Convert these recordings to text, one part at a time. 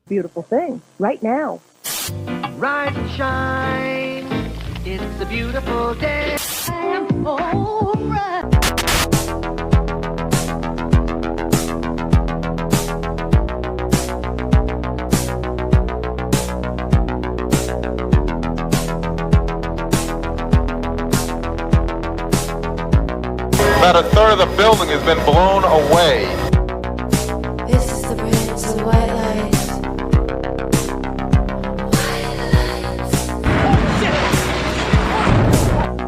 Beautiful thing right now. Rise and shine, it's a beautiful day. I'm alright. About a third of the building has been blown away. This is the bridge to white light.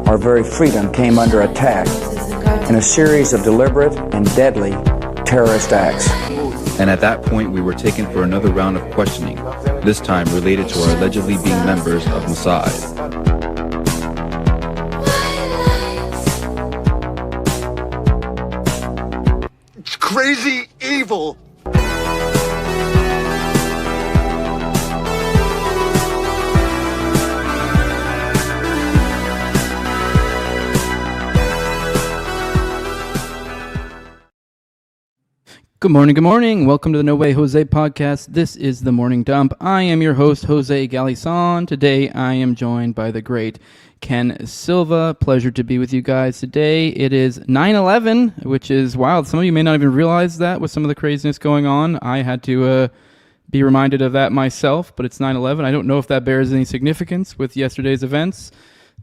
Our very freedom came under attack in a series of deliberate and deadly terrorist acts. And at that point, we were taken for another round of questioning, this time related to our allegedly being members of Mossad. It's crazy evil. Good morning, good morning. Welcome to the No Way Jose podcast. This is the Morning Dump. I am your host, Jose Galison. Today, I am joined by the great Ken Silva. Pleasure to be with you guys today. It is 9/11, which is wild. Some of you may not even realize that with some of the craziness going on. I had to be reminded of that myself, but it's 9/11. I don't know if that bears any significance with yesterday's events.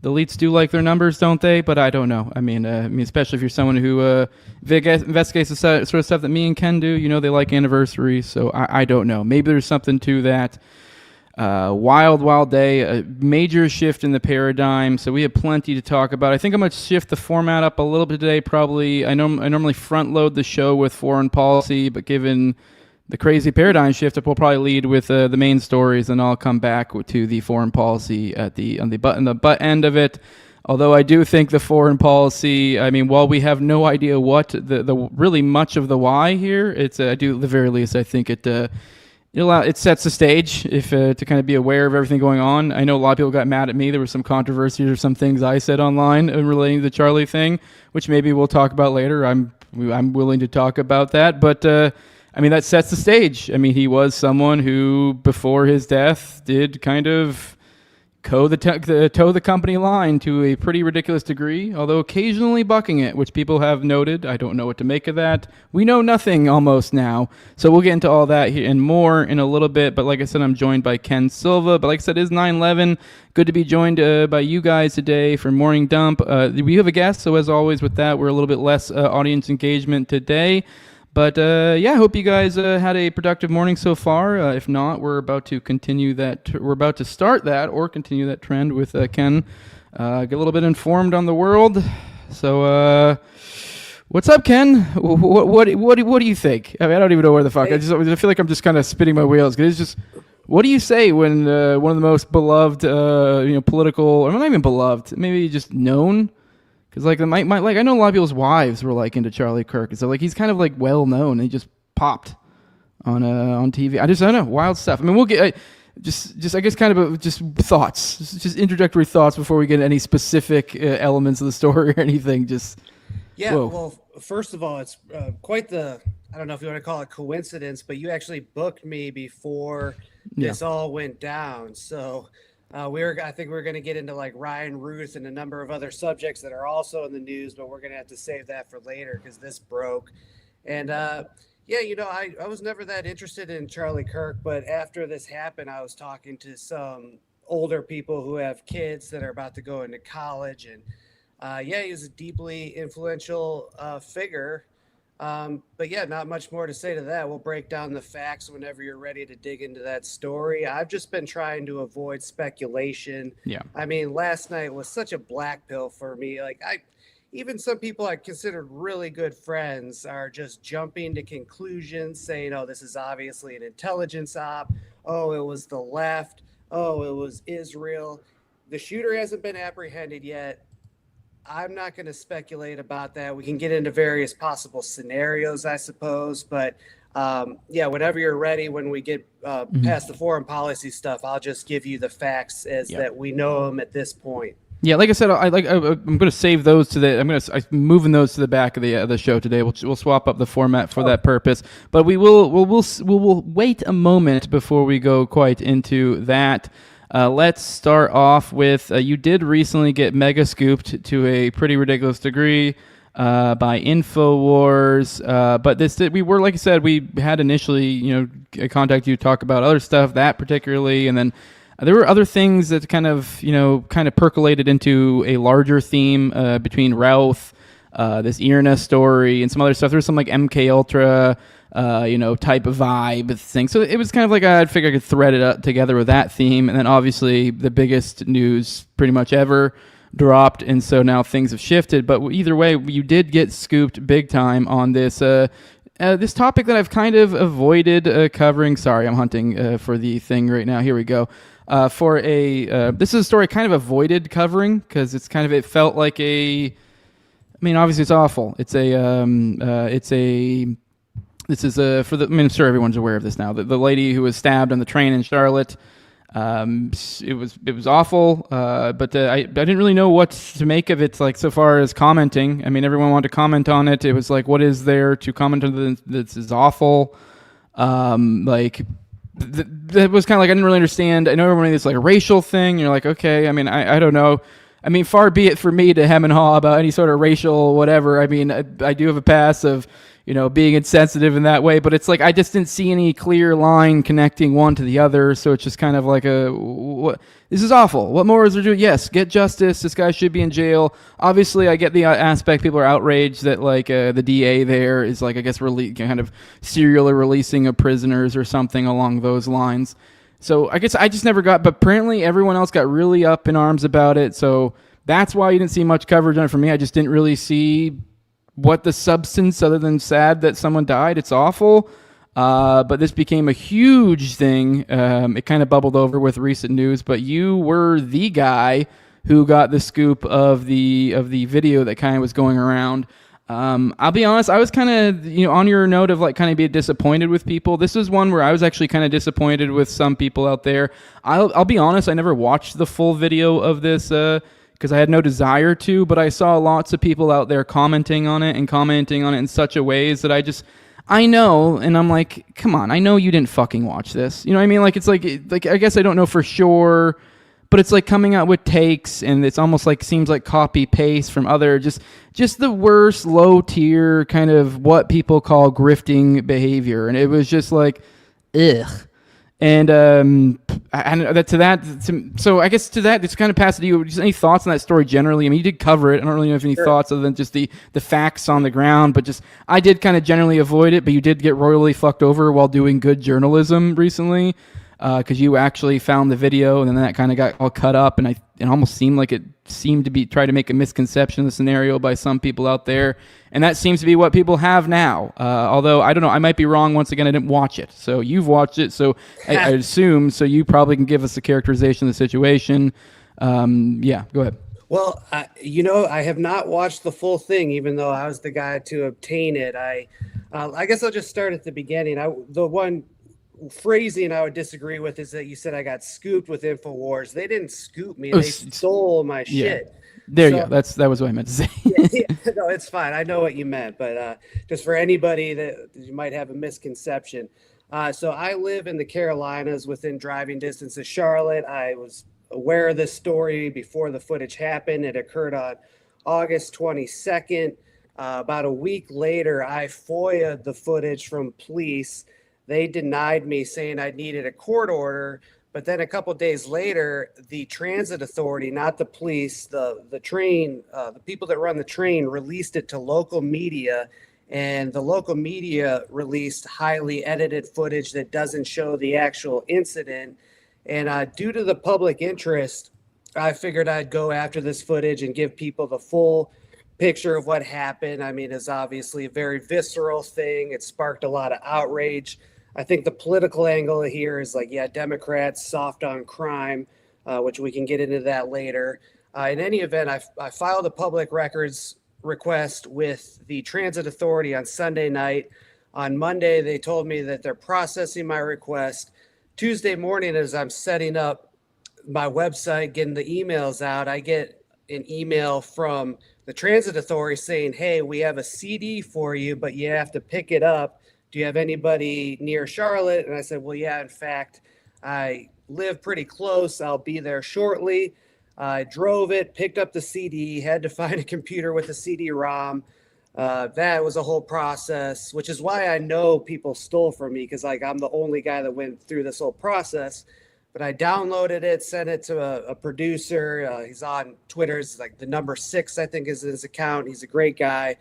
The elites do like their numbers, don't they? But I don't know. I mean, especially if you're someone who investigates the sort of stuff that me and Ken do, you know, they like anniversaries. So I don't know. Maybe there's something to that. Wild day, a major shift in the paradigm. So we have plenty to talk about. I think I'm going to shift the format up a little bit today. Probably, I normally front load the show with foreign policy, but given the crazy paradigm shift, we'll probably lead with the main stories, and I'll come back to the foreign policy on the butt end of it. Although I do think the foreign policy, I mean, while we have no idea what the really much of the why here, it's I do at the very least I think it sets the stage if to kind of be aware of everything going on. I know a lot of people got mad at me. There was some controversies or some things I said online relating to the Charlie thing, which maybe we'll talk about later. I'm willing to talk about that, but. I mean, that sets the stage. I mean, he was someone who, before his death, did kind of toe the company line to a pretty ridiculous degree, although occasionally bucking it, which people have noted. I don't know what to make of that. We know nothing almost now. So we'll get into all that here and more in a little bit. But like I said, I'm joined by Ken Silva. But like I said, it is 9/11. Good to be joined by you guys today for Morning Dump. We have a guest, so as always with that, we're a little bit less audience engagement today. But I hope you guys had a productive morning so far. If not, we're about to continue that. We're about to start that or continue that trend with Ken. Get a little bit informed on the world. So, what's up, Ken? What do you think? I mean, I don't even know where the fuck. I feel like I'm just kind of spinning my wheels. It's just, what do you say when one of the most beloved, political, or not even beloved, maybe just known. Because like I know a lot of people's wives were like into Charlie Kirk, and so like he's kind of like well known. He just popped on TV. I don't know, wild stuff. I mean, we'll get just I guess kind of just thoughts, just introductory thoughts before we get any specific elements of the story or anything. Whoa. Well, first of all, it's quite the, I don't know if you want to call it coincidence, but you actually booked me before this all went down. So. I think we're going to get into like Ryan Ruth and a number of other subjects that are also in the news, but we're going to have to save that for later because this broke. And I was never that interested in Charlie Kirk, but after this happened, I was talking to some older people who have kids that are about to go into college. And he was a deeply influential figure. But not much more to say to that. We'll break down the facts whenever you're ready to dig into that story. I've just been trying to avoid speculation. Yeah. I mean, last night was such a black pill for me. Like even some people I considered really good friends are just jumping to conclusions saying, oh, this is obviously an intelligence op. Oh, it was the left. Oh, it was Israel. The shooter hasn't been apprehended yet. I'm not going to speculate about that. We can get into various possible scenarios, I suppose. But, whenever you're ready, when we get past the foreign policy stuff, I'll just give you the facts as that we know them at this point. Yeah, like I said, I'm going to save those to I'm moving those to the back of the show today. We'll swap up the format for that purpose, but we'll wait a moment before we go quite into that. Let's start off with you did recently get mega scooped to a pretty ridiculous degree by InfoWars, but we were, like I said, we had initially contact you to talk about other stuff, that particularly, and then there were other things that kind of percolated into a larger theme between Routh, this Iryna story, and some other stuff. There was some like MKULTRA, type of vibe thing. So it was kind of like I figured I could thread it up together with that theme. And then obviously the biggest news pretty much ever dropped, and so now things have shifted. But either way, you did get scooped big time on this this topic that I've kind of avoided covering. Sorry, I'm hunting for the thing right now. Here we go. This is a story I kind of avoided covering because it felt like obviously it's awful. I'm sure everyone's aware of this now. The lady who was stabbed on the train in Charlotte, it was awful, but I didn't really know what to make of it, like, so far as commenting. I mean, everyone wanted to comment on it. It was like, what is there to comment on? This is awful. That was kind of like, I didn't really understand. I know everyone is like a racial thing. You're like, okay, I mean, I don't know. I mean, far be it for me to hem and haw about any sort of racial whatever. I mean, I do have a past of, being insensitive in that way, but it's like I just didn't see any clear line connecting one to the other, so it's just kind of like this is awful. What more is there to do? Yes, get justice. This guy should be in jail. Obviously, I get the aspect. People are outraged that the DA there is like, I guess, kind of serially releasing of prisoners or something along those lines. So I guess I just never got, but apparently everyone else got really up in arms about it, so that's why you didn't see much coverage on it for me. I just didn't really see what the substance, other than sad that someone died. It's awful, but this became a huge thing. It kind of bubbled over with recent news, but you were the guy who got the scoop of the video that kind of was going around. I'll be honest, I was kind of, on your note of like kind of being disappointed with people. This is one where I was actually kind of disappointed with some people out there. I'll be honest, I never watched the full video of this because I had no desire to, but I saw lots of people out there commenting on it in such a ways that I know, and I'm like, come on, I know you didn't fucking watch this. You know what I mean? Like, it's like I guess I don't know for sure, but it's like coming out with takes, and it's almost like seems like copy paste from other just the worst low tier kind of what people call grifting behavior, and it was just like, ugh. And so I guess to that, just kind of pass it to you. Just any thoughts on that story generally? I mean, you did cover it. I don't really know if any thoughts other than just the facts on the ground, but just I did kind of generally avoid it. But you did get royally fucked over while doing good journalism recently, because you actually found the video, and then that kind of got all cut up, and it almost seemed like it seemed to be trying to make a misconception of the scenario by some people out there, and that seems to be what people have now. Although I don't know, I might be wrong. Once again, I didn't watch it, so you've watched it, so I assume so. You probably can give us a characterization of the situation. Yeah, go ahead. Well, I have not watched the full thing, even though I was the guy to obtain it. I guess I'll just start at the beginning. The one phrasing I would disagree with is that you said I got scooped with InfoWars. They didn't scoop me. They stole my shit. There you go. That was what I meant to say. No, it's fine. I know what you meant, but just for anybody that you might have a misconception. So I live in the Carolinas within driving distance of Charlotte. I was aware of this story before the footage happened. It occurred on August 22nd. About a week later, I FOIA'd the footage from police. They denied me, saying I needed a court order. But then a couple of days later, the transit authority, not the police, the train, the people that run the train released it to local media. And the local media released highly edited footage that doesn't show the actual incident. And due to the public interest, I figured I'd go after this footage and give people the full picture of what happened. I mean, it's obviously a very visceral thing. It sparked a lot of outrage. I think the political angle here is like, yeah, Democrats soft on crime, which we can get into that later. In any event, I filed a public records request with the transit authority on Sunday night. On Monday, they told me that they're processing my request. Tuesday morning, as I'm setting up my website, getting the emails out, I get an email from the transit authority saying, hey, we have a CD for you, but you have to pick it up. Do you have anybody near Charlotte? And I said, well, yeah, in fact, I live pretty close. I'll be there shortly. I drove it, picked up the CD, had to find a computer with a CD-ROM. That was a whole process, which is why I know people stole from me, because like I'm the only guy that went through this whole process. But I downloaded it, sent it to a producer. He's on Twitter. It's like the number 6, I think, is his account. He's a great guy.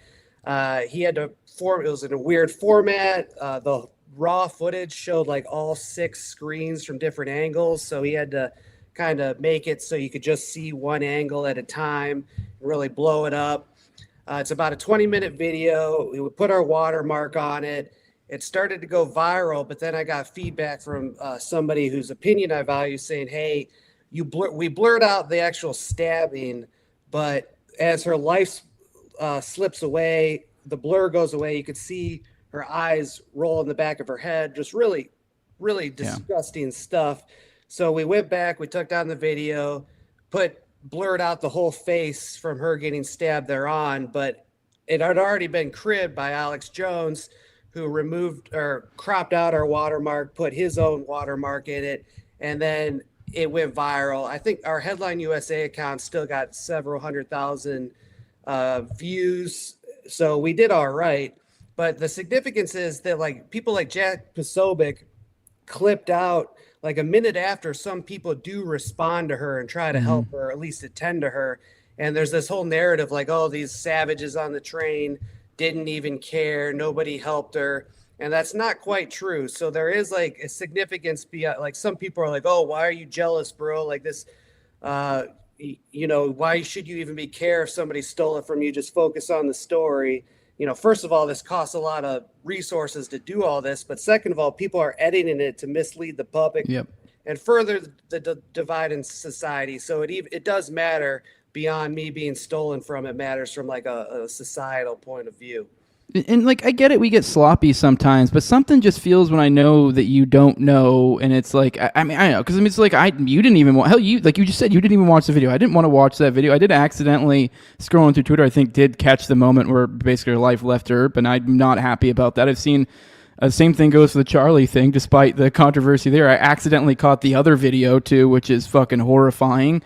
He had to it was in a weird format. The raw footage showed like all 6 screens from different angles. So he had to kind of make it so you could just see one angle at a time and really blow it up. It's about a 20-minute video. We would put our watermark on it. It started to go viral, but then I got feedback from somebody whose opinion I value saying, hey, we blurred out the actual stabbing, but as her life slips away, the blur goes away. You could see her eyes roll in the back of her head, just really, really disgusting stuff. So we went back, we took down the video, blurred out the whole face from her getting stabbed thereon, but it had already been cribbed by Alex Jones, who removed or cropped out our watermark, put his own watermark in it, and then it went viral. I think our Headline USA account still got several 100,000 views, so we did all right. But the significance is that like people like Jack Posobiec clipped out like a minute after some people do respond to her and try to help her, or at least attend to her. And there's this whole narrative like, oh, these savages on the train didn't even care. Nobody helped her. And that's not quite true. So there is like a significance beyond, like some people are like, oh, why are you jealous, bro? Like this, you know, why should you even care if somebody stole it from you? Just focus on the story. You know, first of all, this costs a lot of resources to do all this. But second of all, people are editing it to mislead the public and further the divide in society. So it does matter beyond me being stolen from. It matters from like a societal point of view. And like, I get it, we get sloppy sometimes, but something just feels when I know that you don't know, and it's like, I mean, I know, because I mean, it's like, you didn't even want, like you just said, you didn't even watch the video. I didn't want to watch that video. I did accidentally, scrolling through Twitter, I think, did catch the moment where basically her life left her, but I'm not happy about that. I've seen, same thing goes for the Charlie thing, despite the controversy there. I accidentally caught the other video too, which is fucking horrifying.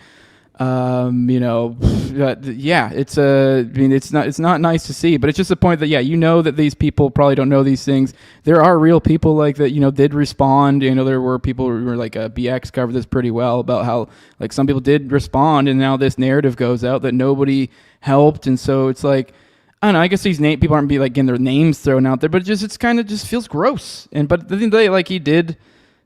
You know, yeah, I mean, it's not nice to see, but it's just the point that, yeah, you know that these people probably don't know these things. There are real people like that, you know, did respond. You know, there were people who were like, BX covered this pretty well about how like some people did respond, and now this narrative goes out that nobody helped. And so it's like, I don't know, I guess these people aren't be like getting their names thrown out there, but it's kind of just feels gross. But at the end of the day, like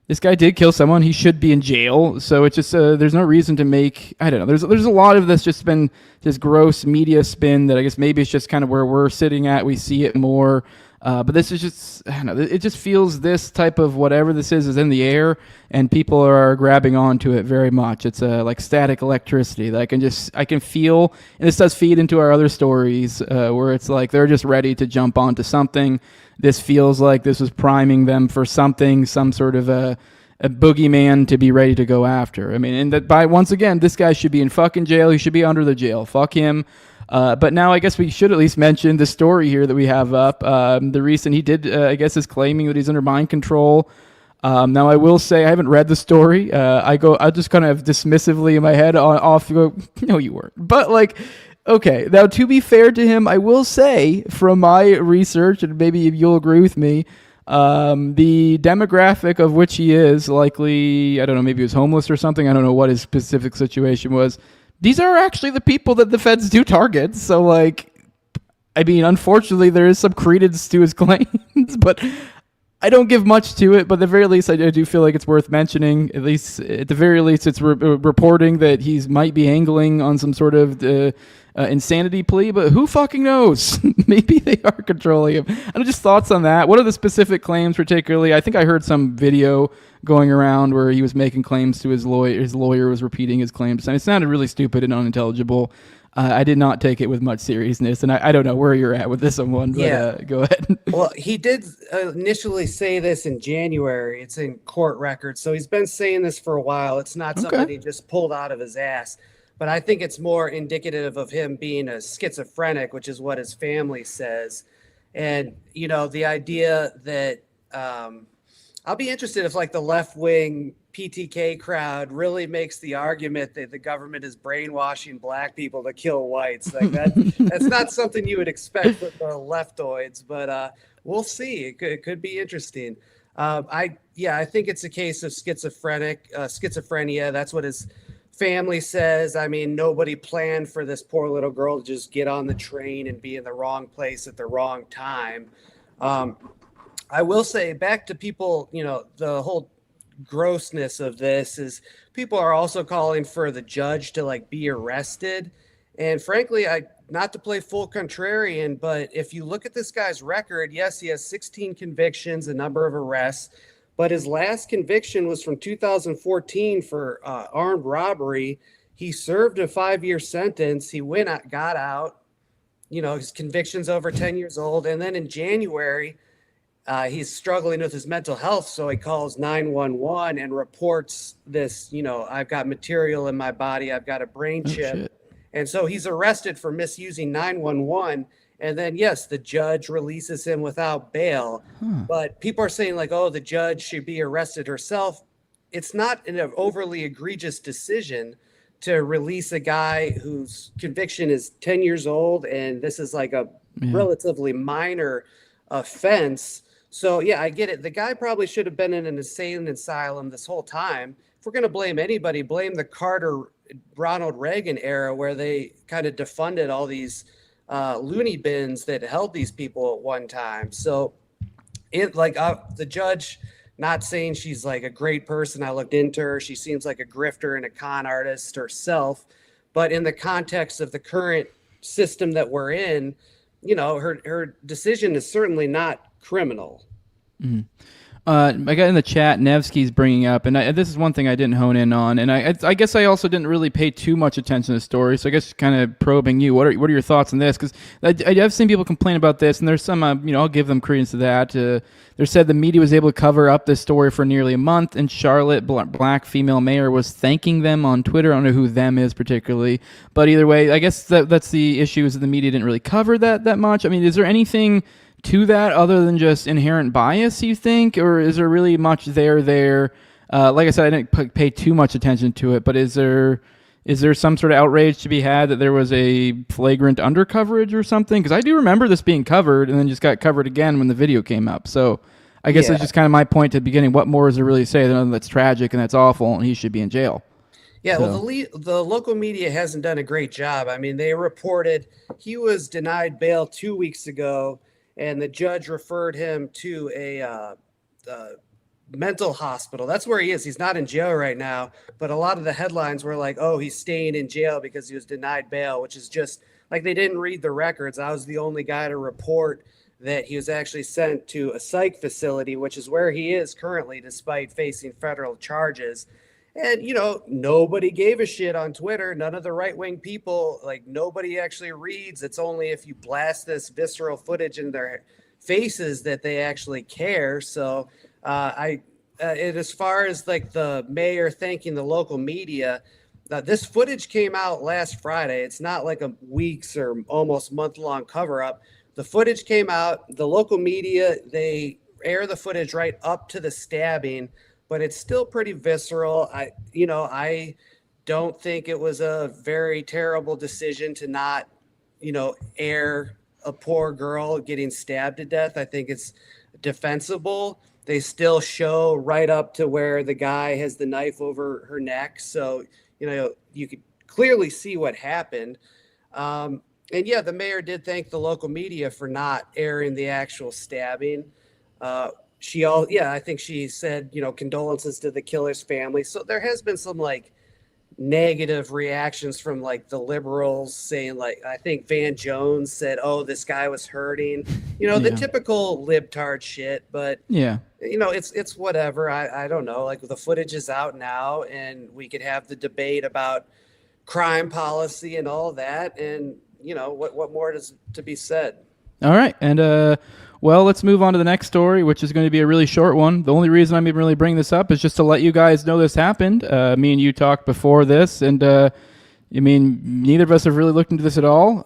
this guy did kill someone. He should be in jail. So it's just there's no reason to make, I don't know. There's a lot of this just been just gross media spin that I guess maybe it's just kind of where we're sitting at. We see it more. But this is just, I don't know. It just feels this type of whatever this is in the air, and people are grabbing onto it very much. It's like static electricity that I can feel. And this does feed into our other stories where it's like they're just ready to jump onto something. This feels like this was priming them for something, some sort of a boogeyman to be ready to go after. I mean, and that once again, this guy should be in fucking jail. He should be under the jail. Fuck him. But now I guess we should at least mention the story here that we have up. The recent, he did, I guess, is claiming that he's under mind control. Now I will say I haven't read the story. I just kind of dismissively in my head off go, no, you weren't. But like, okay, now to be fair to him, I will say from my research, and maybe you'll agree with me, the demographic of which he is likely, I don't know, maybe he was homeless or something. I don't know what his specific situation was. These are actually the people that the feds do target. So like, I mean, unfortunately there is some credence to his claims, but I don't give much to it. But at the very least, I do feel like it's worth mentioning. At the very least, it's reporting that he's might be angling on some sort of insanity plea, but who fucking knows? Maybe they are controlling him. And just thoughts on that. What are the specific claims particularly? I think I heard some video going around where he was making claims to his lawyer. His lawyer was repeating his claims, and it sounded really stupid and unintelligible. I did not take it with much seriousness, and I don't know where you're at with this one, but go ahead. Well, he did initially say this in January. It's in court records, so he's been saying this for a while. It's not something he just pulled out of his ass. but I think it's more indicative of him being a schizophrenic, which is what his family says. And, you know, the idea that I'll be interested if like the left wing PTK crowd really makes the argument that the government is brainwashing black people to kill whites. Like that's not something you would expect from the leftoids, but we'll see. It could be interesting. I think it's a case of schizophrenia. That's what his family says. I mean, nobody planned for this poor little girl to just get on the train and be in the wrong place at the wrong time. I will say, back to people, you know, the whole grossness of this is people are also calling for the judge to like be arrested. And frankly, not to play full contrarian, but if you look at this guy's record, yes, he has 16 convictions, a number of arrests, but his last conviction was from 2014 for armed robbery. He served a 5-year sentence. He got out, you know, his conviction's over 10 years old. And then in January, he's struggling with his mental health. So he calls 911 and reports this, you know, I've got material in my body. I've got a brain chip. Shit. And so he's arrested for misusing 911. And then, yes, the judge releases him without bail. But people are saying like, oh, the judge should be arrested herself. It's not an overly egregious decision to release a guy whose conviction is 10 years old. And this is like a relatively minor offense. So, yeah, I get it. The guy probably should have been in an insane asylum this whole time. If we're going to blame anybody, blame the Carter, Ronald Reagan era where they kind of defunded all these loony bins that held these people at one time. So the judge, not saying she's like a great person. I looked into her. She seems like a grifter and a con artist herself. But in the context of the current system that we're in, you know, her decision is certainly not criminal. Mm-hmm. I got in the chat, Nevsky's bringing up, and this is one thing I didn't hone in on, and I guess I also didn't really pay too much attention to the story, so I guess kind of probing you. What are your thoughts on this? Because I've seen people complain about this, and there's some, I'll give them credence to that. They said the media was able to cover up this story for nearly a month, and Charlotte, black female mayor, was thanking them on Twitter. I don't know who them is particularly, but either way, I guess that's the issue, is that the media didn't really cover that much. I mean, is there anything to that other than just inherent bias, you think, or is there really much there? Like I said, I didn't pay too much attention to it, but is there some sort of outrage to be had that there was a flagrant undercoverage or something? Because I do remember this being covered and then just got covered again when the video came up. So I guess that's just kind of my point at the beginning. What more is there really to say than that's tragic and that's awful and he should be in jail? Yeah, so. Well, the local media hasn't done a great job. I mean, they reported he was denied bail 2 weeks ago, and the judge referred him to a mental hospital. That's where he is. He's not in jail right now, but a lot of the headlines were like, oh, he's staying in jail because he was denied bail, which is just like they didn't read the records. I was the only guy to report that he was actually sent to a psych facility, which is where he is currently, despite facing federal charges. And, you know, nobody gave a shit on Twitter. None of the right-wing people, like nobody actually reads. It's only if you blast this visceral footage in their faces that they actually care. So as far as like the mayor thanking the local media, this footage came out last Friday. It's not like a weeks or almost month-long cover-up. The footage came out. The local media, they air the footage right up to the stabbing, but it's still pretty visceral. I don't think it was a very terrible decision to not, air a poor girl getting stabbed to death. I think it's defensible. They still show right up to where the guy has the knife over her neck. So, you could clearly see what happened. And yeah, the mayor did thank the local media for not airing the actual stabbing. I think she said, condolences to the killer's family. So there has been some negative reactions from the liberals saying I think Van Jones said, oh, this guy was hurting, the typical libtard shit. But yeah, it's whatever. I don't know. The footage is out now and we could have the debate about crime policy and all that. And what more is to be said? All right. And, well, let's move on to the next story, which is going to be a really short one. The only reason I'm even really bringing this up is just to let you guys know this happened. Me and you talked before this, and I mean, neither of us have really looked into this at all,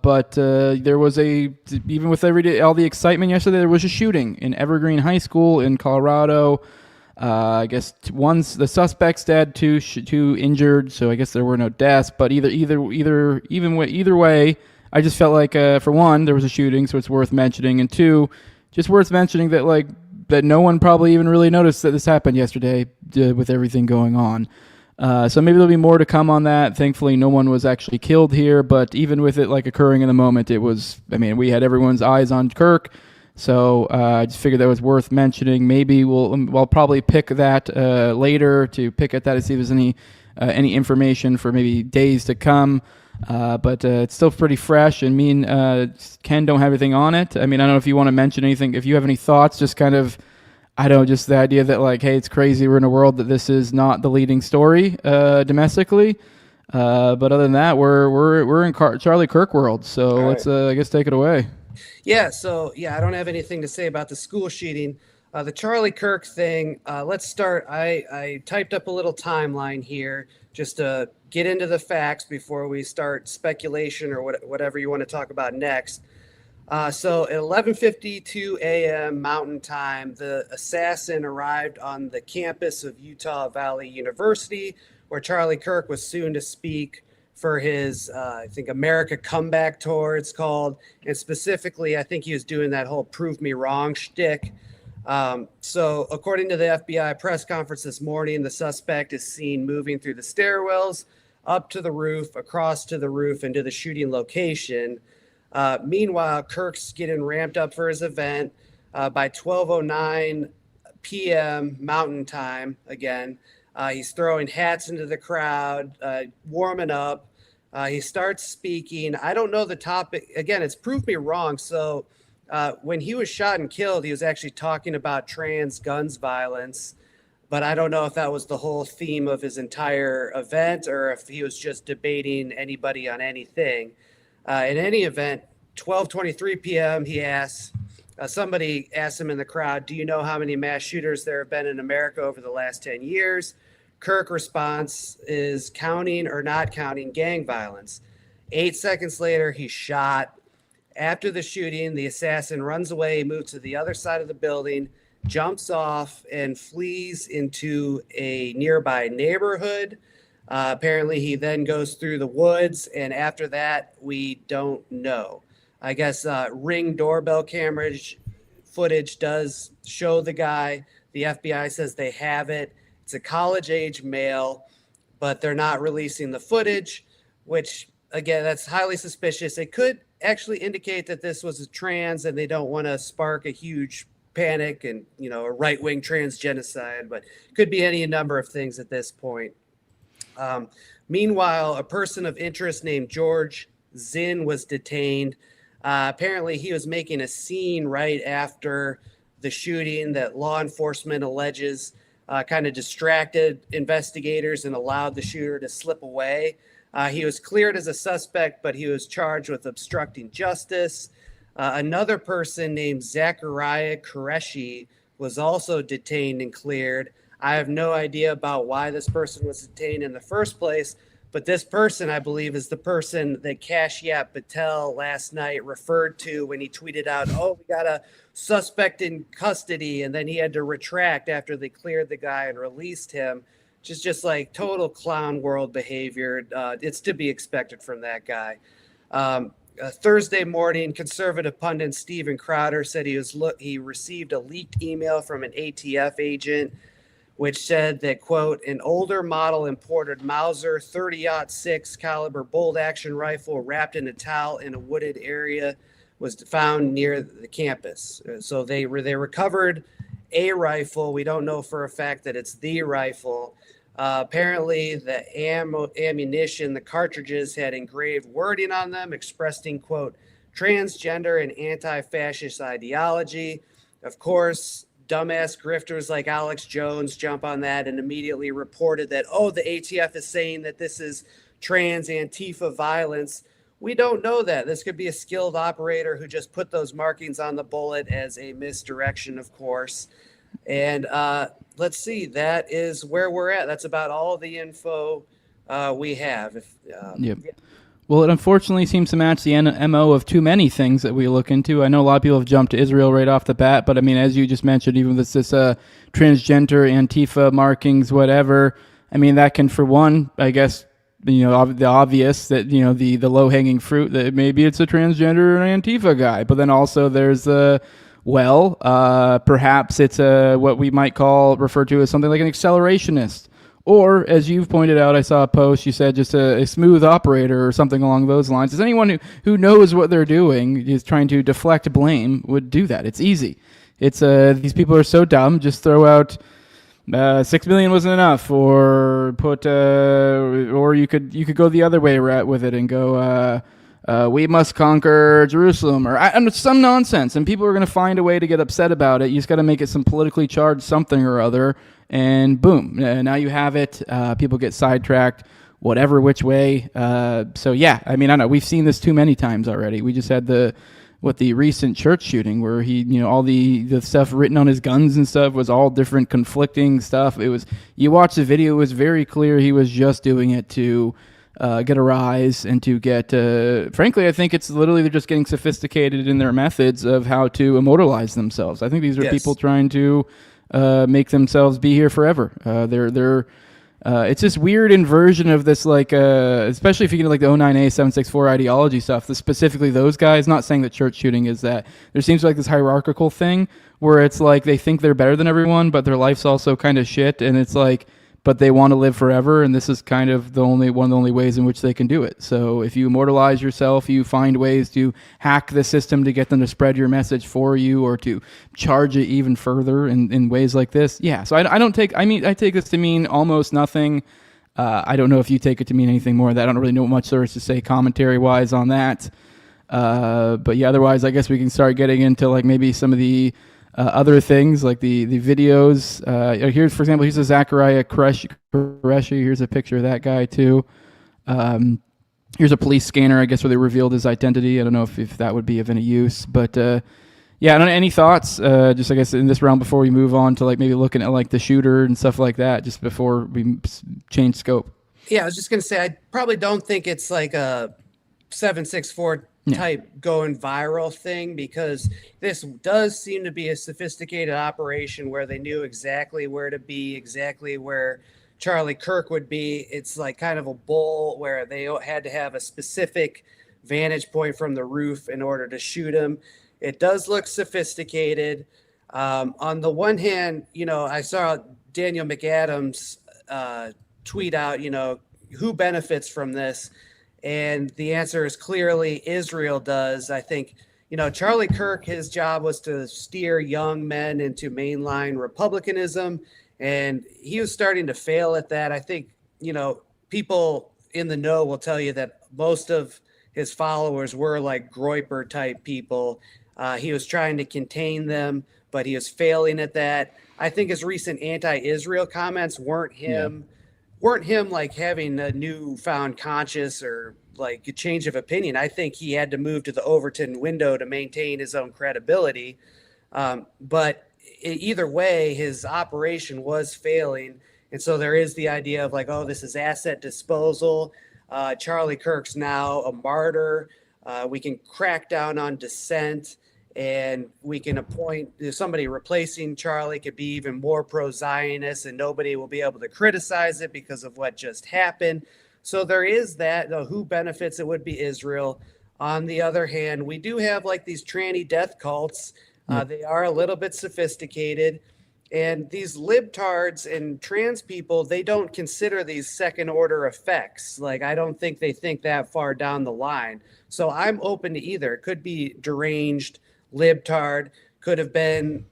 but there was even with all the excitement yesterday, there was a shooting in Evergreen High School in Colorado. I guess the suspect's dead, two injured, so I guess there were no deaths. But either way, I just felt like for one, there was a shooting, so it's worth mentioning, and two, just worth mentioning that no one probably even really noticed that this happened yesterday with everything going on. So maybe there'll be more to come on that. Thankfully, no one was actually killed here, but even with it occurring in the moment, we had everyone's eyes on Kirk. So I just figured that was worth mentioning. Maybe we'll probably pick that later to pick at that to see if there's any information for maybe days to come. But it's still pretty fresh, and me and Ken don't have anything on it. I mean, I don't know if you want to mention anything. If you have any thoughts, just kind of, I don't know, just the idea that hey, it's crazy. We're in a world that this is not the leading story domestically. But other than that, we're in Charlie Kirk world. So let's I guess take it away. Yeah, I don't have anything to say about the school shooting. The Charlie Kirk thing, let's start. I typed up a little timeline here just to get into the facts before we start speculation or whatever you want to talk about next. So at 11:52 a.m. Mountain Time, the assassin arrived on the campus of Utah Valley University, where Charlie Kirk was soon to speak for his, I think, America Comeback Tour, it's called. And specifically, I think he was doing that whole prove me wrong shtick. So according to the FBI press conference this morning, the suspect is seen moving through the stairwells, up to the roof, across to the roof, and to the shooting location. Meanwhile, Kirk's getting ramped up for his event. By 12:09 p.m. Mountain Time, again, he's throwing hats into the crowd, warming up. He starts speaking. I don't know the topic. Again, it's prove me wrong. So when he was shot and killed, he was actually talking about trans guns violence. But I don't know if that was the whole theme of his entire event or if he was just debating anybody on anything. In any event, 12:23 p.m., he asks, somebody asked him in the crowd, do you know how many mass shooters there have been in America over the last 10 years? Kirk response is counting or not counting gang violence. 8 seconds later, he's shot. After the shooting, the assassin runs away, moves to the other side of the building, jumps off, and flees into a nearby neighborhood. Apparently, he then goes through the woods, and after that, we don't know. I guess Ring doorbell camera footage does show the guy. The FBI says they have it. It's a college-age male, but they're not releasing the footage, which, again, that's highly suspicious. It could actually indicate that this was a trans and they don't want to spark a huge panic and, a right-wing trans genocide, but could be any number of things at this point. Meanwhile, a person of interest named George Zinn was detained. Apparently, he was making a scene right after the shooting that law enforcement alleges kind of distracted investigators and allowed the shooter to slip away. He was cleared as a suspect, but he was charged with obstructing justice. Another person named Zachariah Qureshi was also detained and cleared. I have no idea about why this person was detained in the first place, but this person, I believe, is the person that Kashyap Patel last night referred to when he tweeted out, oh, we got a suspect in custody, and then he had to retract after they cleared the guy and released him, which is just like total clown world behavior. It's to be expected from that guy. Thursday morning, conservative pundit Steven Crowder said he received a leaked email from an ATF agent which said that, quote, an older model imported Mauser 30-06 caliber bolt action rifle wrapped in a towel in a wooded area was found near the campus. So they recovered a rifle. We don't know for a fact that it's the rifle. Apparently, the ammunition, the cartridges had engraved wording on them expressing, quote, transgender and anti-fascist ideology. Of course, dumbass grifters like Alex Jones jump on that and immediately reported that, oh, the ATF is saying that this is trans Antifa violence. We don't know that. This could be a skilled operator who just put those markings on the bullet as a misdirection, of course. And let's see, that is where we're at. That's about all the info we have. Yep. Well, it unfortunately seems to match the MO of too many things that we look into. I know a lot of people have jumped to Israel right off the bat, but I mean, as you just mentioned, even with this transgender, Antifa markings, whatever, I mean, that can, for one, I guess, the obvious that, the low-hanging fruit that maybe it's a transgender or an Antifa guy, but then also there's perhaps it's what we might refer to as something like an accelerationist. Or, as you've pointed out, I saw a post, you said just a smooth operator or something along those lines. Is anyone who knows what they're doing, is trying to deflect blame, would do that. It's easy. It's these people are so dumb, just throw out 6 million wasn't enough, or put, or you could go the other way with it and go, we must conquer Jerusalem, or some nonsense, and people are going to find a way to get upset about it. You just got to make it some politically charged something or other, and boom, now you have it. People get sidetracked, whatever which way. So yeah, I mean, I know we've seen this too many times already. We just had the recent church shooting where he, all the stuff written on his guns and stuff was all different conflicting stuff. It was, you watch the video, it was very clear he was just doing it to get a rise and to get, frankly, I think it's literally they're just getting sophisticated in their methods of how to immortalize themselves. I think these are people trying to make themselves be here forever. It's this weird inversion of this, especially if you get like the 09A 764 ideology stuff, specifically those guys, not saying that church shooting is that. There seems like this hierarchical thing where it's like they think they're better than everyone, but their life's also kind of shit, and it's like, but they want to live forever, and this is kind of one of the only ways in which they can do it. So if you immortalize yourself, you find ways to hack the system to get them to spread your message for you, or to charge it even further in ways like this. Yeah, so I take this to mean almost nothing. I don't know if you take it to mean anything more than that. I don't really know much there is to say commentary-wise on that. But yeah, otherwise, I guess we can start getting into like maybe some of the other things like the videos. Here's, for example, here's a Zachariah Qureshi. Here's a picture of that guy too. Here's a police scanner, I guess, where they revealed his identity. I don't know if that would be of any use, but yeah, I don't know, any thoughts? Just I guess in this round before we move on to like maybe looking at like the shooter and stuff like that, just before we change scope. Yeah, I was just gonna say I probably don't think it's like a 764 type going viral thing, because this does seem to be a sophisticated operation where they knew exactly where to be, exactly where Charlie Kirk would be. It's like kind of a bull where they had to have a specific vantage point from the roof in order to shoot him. It does look sophisticated. On the one hand, I saw Daniel McAdams tweet out, who benefits from this? And the answer is clearly Israel does. I think, Charlie Kirk, his job was to steer young men into mainline republicanism, and he was starting to fail at that. I think, people in the know will tell you that most of his followers were like Groyper type people. He was trying to contain them, but he was failing at that. I think his recent anti-Israel comments weren't him like having a newfound conscience or like a change of opinion. I think he had to move to the Overton window to maintain his own credibility. But either way, his operation was failing. And so there is the idea of like, oh, this is asset disposal. Charlie Kirk's now a martyr. We can crack down on dissent, and we can appoint somebody replacing Charlie could be even more pro-Zionist, and nobody will be able to criticize it because of what just happened. So there is that. Who benefits? It would be Israel. On the other hand, we do have like these tranny death cults. They are a little bit sophisticated. And these libtards and trans people, they don't consider these second order effects. Like, I don't think they think that far down the line. So I'm open to either. It could be deranged, libtard, could have been,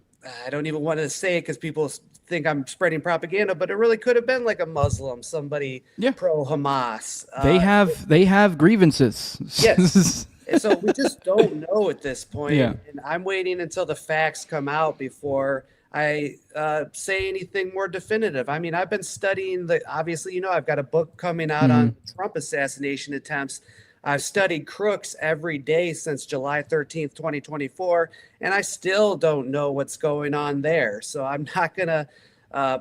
I don't even want to say it because people think I'm spreading propaganda, but it really could have been like a Muslim, somebody pro-Hamas. They have grievances. Yes. So we just don't know at this point. Yeah. And I'm waiting until the facts come out before I say anything more definitive. I mean, I've been studying obviously, I've got a book coming out on Trump assassination attempts. I've studied crooks every day since July 13th, 2024, and I still don't know what's going on there. So I'm not going to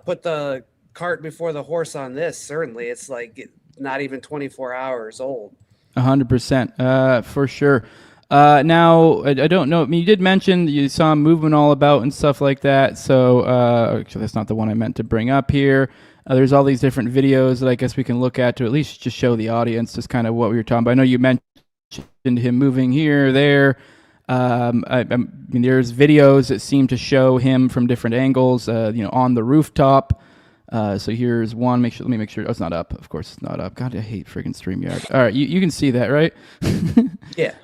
put the cart before the horse on this. Certainly. It's like, not even 24 hours old. 100%, for sure. Now, I don't know. I mean, you did mention you saw him moving all about and stuff like that. So, actually, that's not the one I meant to bring up here. There's all these different videos that I guess we can look at to at least just show the audience just kind of what we were talking about. I know you mentioned him moving here, there. I mean, there's videos that seem to show him from different angles, on the rooftop. So here's one. Let me make sure. Oh, it's not up. Of course, it's not up. God, I hate freaking StreamYard. All right, you can see that, right? Yeah.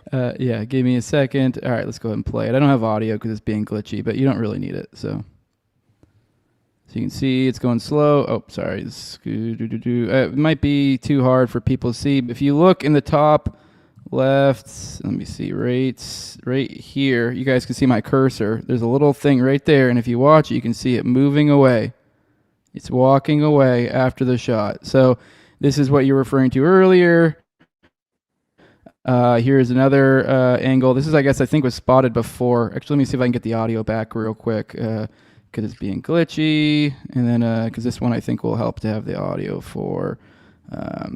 Yeah. Give me a second. All right, let's go ahead and play it. I don't have audio because it's being glitchy, but you don't really need it. So you can see it's going slow. Oh, sorry. It might be too hard for people to see. If you look in the top left, let me see, right here, you guys can see my cursor. There's a little thing right there, and if you watch it, you can see it moving away. It's walking away after the shot. So this is what you're referring to earlier. Here's another angle. This is, I think, was spotted before. Actually, let me see if I can get the audio back real quick because it's being glitchy. And then because this one, I think, will help to have the audio for. All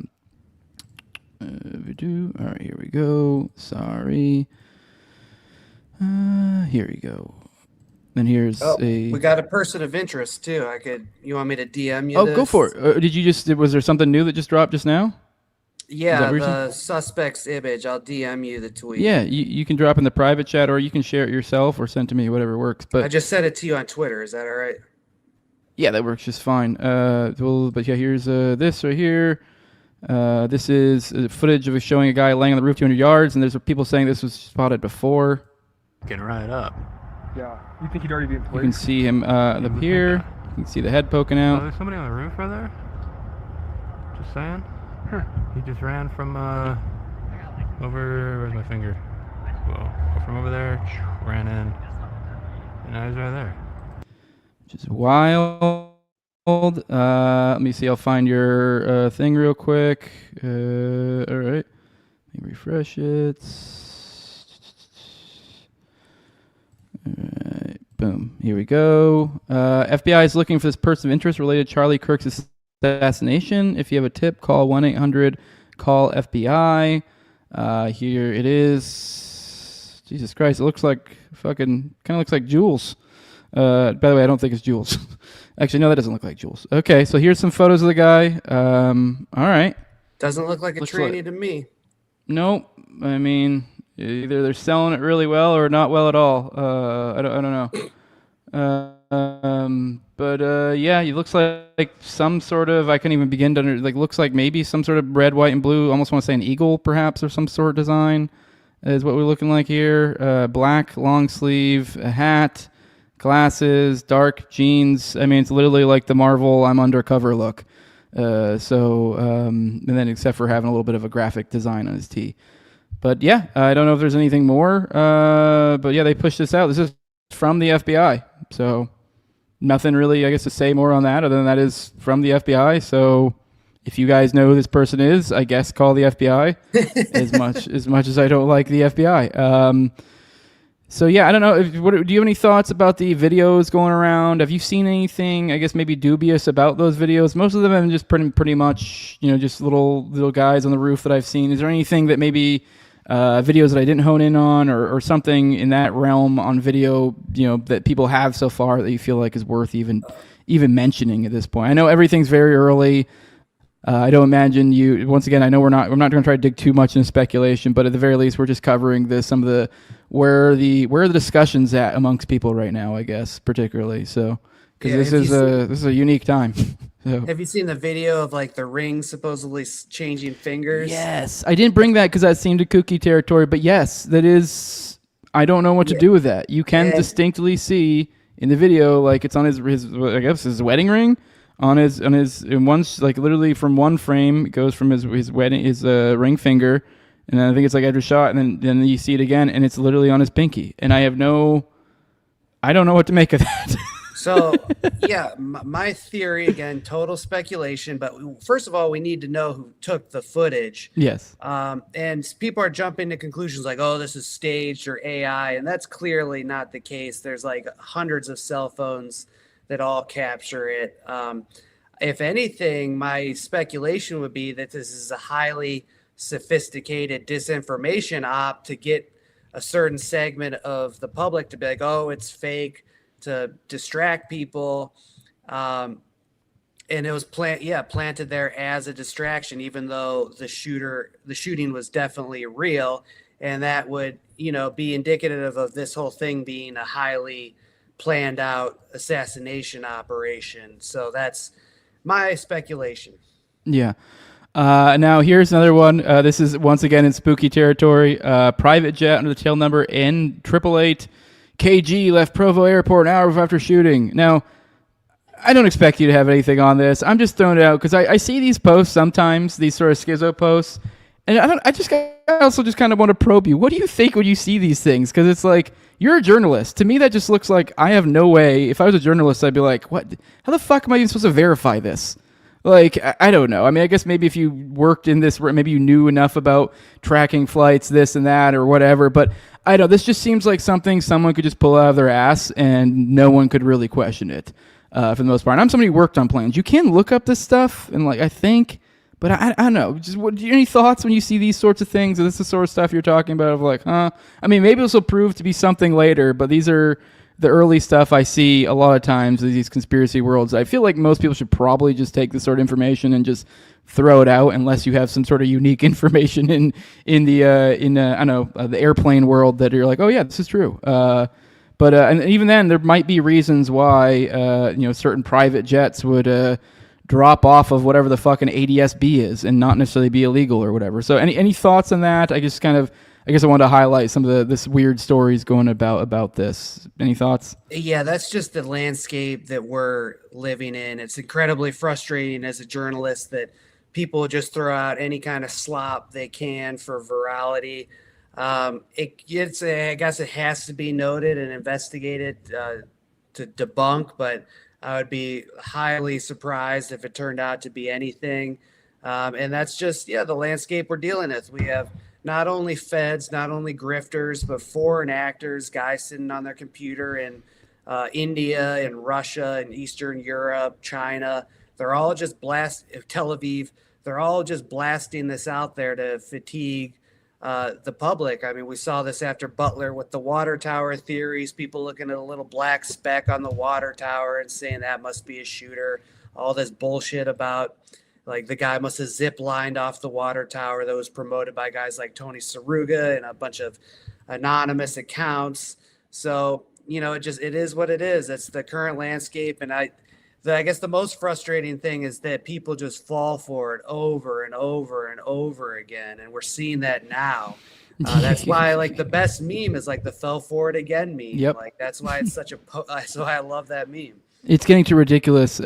right, here we go. Sorry. Here we go. Then here's we got a person of interest too. You want me to DM you? Oh, go for it. Was there something new that just dropped just now? Yeah, the suspect's image. I'll DM you the tweet. Yeah, you can drop in the private chat, or you can share it yourself, or send to me, whatever works. But I just sent it to you on Twitter. Is that all right? Yeah, that works just fine. But yeah, here's this right here. This is footage of showing a guy laying on the roof 200 yards, and there's people saying this was spotted before. Getting right up. Yeah, you think he'd already be in place? You can see him up here. You can see the head poking out. Oh, there's somebody on the roof right there? Just saying. Huh. He just ran from over, where's my finger? Whoa, from over there, ran in, and now he's right there. Which is wild. Let me see, I'll find your thing real quick. All right, let me refresh it. Alright, boom. Here we go. FBI is looking for this person of interest related to Charlie Kirk's assassination. If you have a tip, call 1-800-CALL-FBI. Here it is. Jesus Christ, it looks like kind of looks like Jules. By the way, I don't think it's Jules. Actually, no, that doesn't look like Jules. Okay, so here's some photos of the guy. All right. Doesn't look like a tranny to me. Nope. I mean, either they're selling it really well or not well at all. I don't know. But yeah, it looks like some sort of, I can't even begin to looks like maybe some sort of red, white, and blue. Almost want to say an eagle, perhaps, or some sort of design is what we're looking like here. Black long sleeve, a hat, glasses, dark jeans. I mean, it's literally like the Marvel I'm undercover look. And then except for having a little bit of a graphic design on his tee. But yeah, I don't know if there's anything more. But yeah, they pushed this out. This is from the FBI. So nothing really, I guess, to say more on that other than that is from the FBI. So if you guys know who this person is, I guess call the FBI as much as I don't like the FBI. So yeah, I don't know. Do you have any thoughts about the videos going around? Have you seen anything, I guess, maybe dubious about those videos? Most of them have been just pretty much, just little guys on the roof that I've seen. Is there anything that maybe videos that I didn't hone in on or something in that realm on video, that people have so far that you feel like is worth even mentioning at this point? I know everything's very early. I don't imagine you. Once again, I know we're not going to try to dig too much into speculation, but at the very least, we're just covering where the discussion's at amongst people right now. I guess particularly so because this is a unique time. So. Have you seen the video of the ring supposedly changing fingers? Yes, I didn't bring that because that seemed a kooky territory, but yes, that is. I don't know what to do with that. You can distinctly see in the video, it's on his I guess his wedding ring. On his in one literally from one frame, it goes from his ring finger, and then I think it's after shot, and then you see it again, and it's literally on his pinky, and I don't know what to make of that. So yeah, my theory, again, total speculation, but first of all, we need to know who took the footage. Yes. And people are jumping to conclusions oh, this is staged or AI, and that's clearly not the case. There's hundreds of cell phones that all capture it. If anything, my speculation would be that this is a highly sophisticated disinformation op to get a certain segment of the public to be like, oh, it's fake, to distract people. And it was planted there as a distraction, even though the shooting was definitely real. And that would, be indicative of this whole thing being a highly planned out assassination operation. So that's my speculation. Yeah. Now here's another one. This is once again in spooky territory. Private jet under the tail number N888 KG left Provo Airport an hour after shooting. Now, I don't expect you to have anything on this. I'm just throwing it out because I see these posts sometimes, these sort of schizo posts, and I also just kind of want to probe you. What do you think when you see these things? Because it's like, you're a journalist. To me, that just looks like I have no way. If I was a journalist, I'd be like, what? How the fuck am I even supposed to verify this? Like, I don't know. I mean, I guess maybe if you worked in this, maybe you knew enough about tracking flights, this and that, or whatever. But I don't know. This just seems like something someone could just pull out of their ass and no one could really question it for the most part. And I'm somebody who worked on planes. You can look up this stuff, and I think, but I don't know. Just any thoughts when you see these sorts of things? Is this the sort of stuff you're talking about of like, huh? I mean, maybe this will prove to be something later, but these are the early stuff I see a lot of times, these conspiracy worlds. I feel like most people should probably just take this sort of information and just throw it out, unless you have some sort of unique information in the airplane world that you're like, oh yeah, this is true. But and even then, there might be reasons why certain private jets would drop off of whatever the fucking ADS-B is and not necessarily be illegal or whatever. So any thoughts on that? I guess I wanted to highlight some of this weird stories going about this. Any thoughts? Yeah, that's just the landscape that we're living in. It's incredibly frustrating as a journalist that people just throw out any kind of slop they can for virality. I guess it has to be noted and investigated to debunk, but I would be highly surprised if it turned out to be anything. And that's just, the landscape we're dealing with. We have not only feds, not only grifters, but foreign actors, guys sitting on their computer in India and Russia and Eastern Europe, China. They're all just Tel Aviv. They're all just blasting this out there to fatigue the public. I mean, we saw this after Butler with the water tower theories, people looking at a little black speck on the water tower and saying that must be a shooter. All this bullshit about like the guy must have zip lined off the water tower that was promoted by guys like Tony Saruga and a bunch of anonymous accounts. So, it is what it is. That's the current landscape. And I guess the most frustrating thing is that people just fall for it over and over and over again. And we're seeing that now. That's why the best meme is the fell for it again meme. Yep. That's why it's that's why I love that meme. It's getting to ridiculous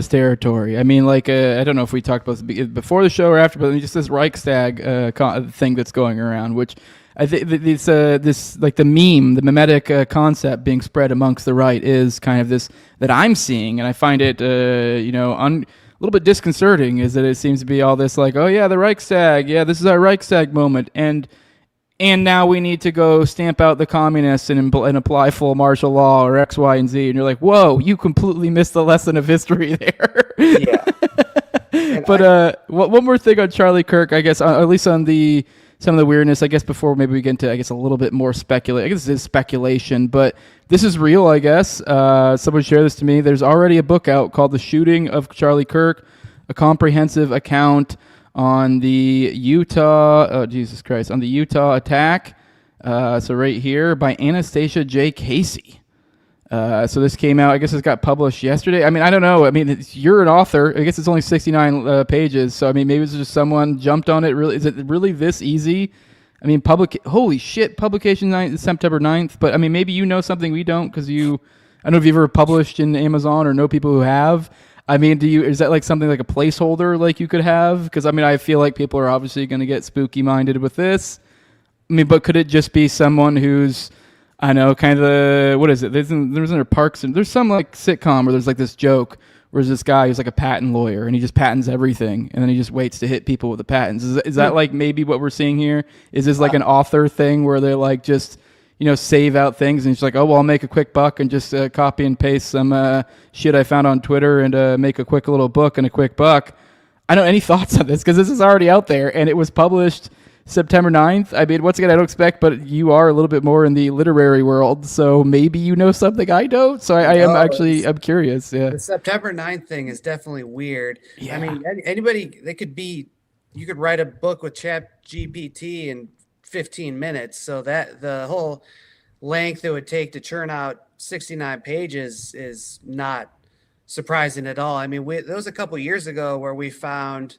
territory. I mean, I don't know if we talked about this before the show or after, but just this Reichstag thing that's going around, which I think this the meme, the mimetic concept being spread amongst the right is kind of this that I'm seeing, and I find it a little bit disconcerting. Is that it seems to be all this oh yeah, the Reichstag, yeah, this is our Reichstag moment, and now we need to go stamp out the communists and apply full martial law or X, Y, and Z. And you're like, whoa, you completely missed the lesson of history there. Yeah. One more thing on Charlie Kirk, I guess, at least on some of the weirdness, I guess, before maybe we get into, I guess, a little bit more speculation. I guess this is speculation, but this is real, I guess. Someone shared this to me. There's already a book out called The Shooting of Charlie Kirk, a comprehensive account on the Utah attack. So right here by Anastasia J. Casey. So this came out, I guess it got published yesterday. I mean, I don't know. I mean, you're an author. I guess it's only 69 pages. So, I mean, maybe it's just someone jumped on it. Really, is it really this easy? I mean, holy shit, publication September 9th. But, I mean, maybe you know something we don't because I don't know if you've ever published in Amazon or know people who have. I mean, is that something like a placeholder you could have? Because, I mean, I feel like people are obviously going to get spooky-minded with this. I mean, but could it just be someone who's, I know, kind of, what is it? There's in Parks, and there's some sitcom where there's this joke where there's this guy who's a patent lawyer, and he just patents everything, and then he just waits to hit people with the patents. Is that maybe what we're seeing here? Is this an author thing where they're just, save out things, and she's like, oh, well, I'll make a quick buck and just copy and paste some shit I found on Twitter and make a quick little book and a quick buck. I don't know, any thoughts on this? Because this is already out there, and it was published September 9th. I mean, once again, I don't expect, but you are a little bit more in the literary world, so maybe you know something I don't. So I'm curious. Yeah. The September 9th thing is definitely weird. Yeah. I mean, anybody, you could write a book with Chat GPT in 15 minutes. So that the whole length it would take to churn out 69 pages is not surprising at all. I mean, there was a couple years ago where we found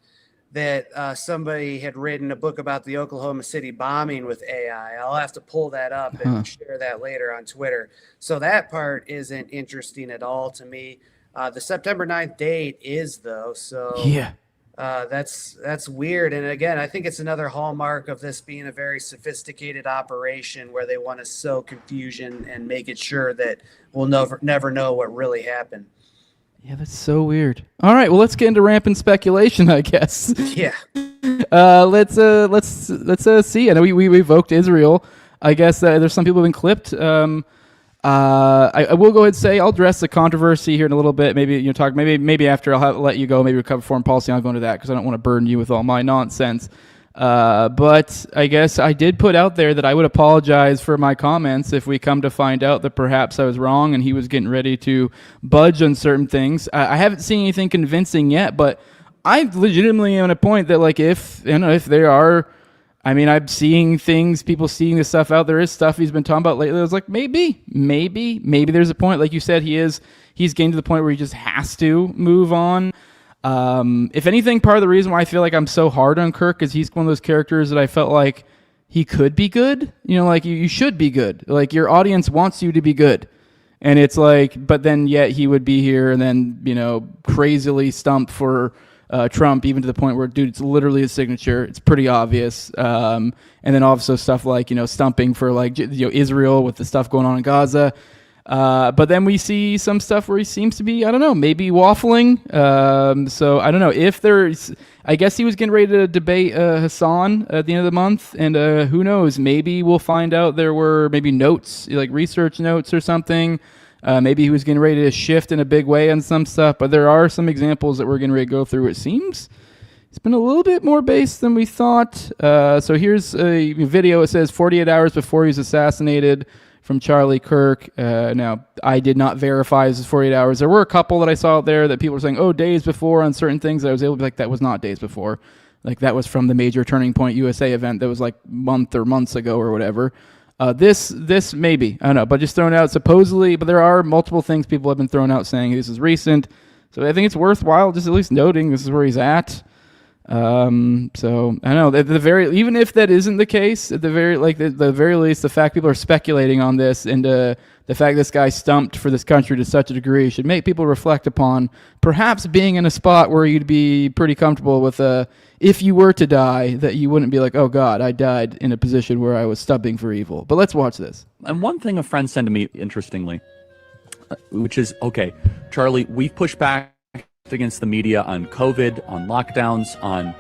that somebody had written a book about the Oklahoma City bombing with AI. I'll have to pull that up and share that later on Twitter. So that part isn't interesting at all to me. The September 9th date is, though. So yeah, that's weird. And again, I think it's another hallmark of this being a very sophisticated operation where they want to sow confusion and make it sure that we'll never know what really happened. Yeah, that's so weird. All right, well, let's get into rampant speculation, I guess. Yeah. Let's see. I know we evoked Israel. I guess there's some people who've been clipped. I will go ahead and say I'll address the controversy here in a little bit. Maybe talk. Maybe after I'll let you go. Maybe we'll cover foreign policy. I'll go into that because I don't want to burden you with all my nonsense. But I guess I did put out there that I would apologize for my comments if we come to find out that perhaps I was wrong and he was getting ready to budge on certain things. I haven't seen anything convincing yet, but I legitimately am at a point that, like, if there are, I mean, I'm seeing things, people seeing this stuff out. There is stuff he's been talking about lately. I was like, maybe there's a point. Like you said, he's getting to the point where he just has to move on. If anything, part of the reason why I feel like I'm so hard on Kirk is he's one of those characters that I felt like he could be good. Like you should be good. Like your audience wants you to be good. And it's like, but then yet he would be here and then, crazily stump for Trump, even to the point where, dude, it's literally his signature. It's pretty obvious. And then also stuff like, stumping for like, Israel with the stuff going on in Gaza. But then we see some stuff where he seems to be, I don't know, maybe waffling. So I don't know if there's, I guess he was getting ready to debate Hassan at the end of the month. And who knows, maybe we'll find out there were maybe notes, like research notes or something. Maybe he was getting ready to shift in a big way on some stuff. But there are some examples that we're getting ready to go through. It seems it's been a little bit more based than we thought. So here's a video. It says 48 hours before he was assassinated, from Charlie Kirk. Now, I did not verify this is 48 hours. There were a couple that I saw out there that people were saying, days before on certain things. I was able to be like, that was not days before. Like, that was from the major Turning Point USA event that was like months ago or whatever. This maybe. I don't know, but just thrown out supposedly. But there are multiple things people have been thrown out saying this is recent. So I think it's worthwhile just at least noting this is where he's at. So I know at the very, even if that isn't the case, at the very least, the fact people are speculating on this and the fact this guy stumped for this country to such a degree should make people reflect upon perhaps being in a spot where you'd be pretty comfortable with if you were to die, that you wouldn't be like, oh God, I died in a position where I was stumping for evil. But let's watch this. And one thing a friend said to me, interestingly, which is, okay, Charlie, we've pushed back against the media on COVID, on lockdowns, on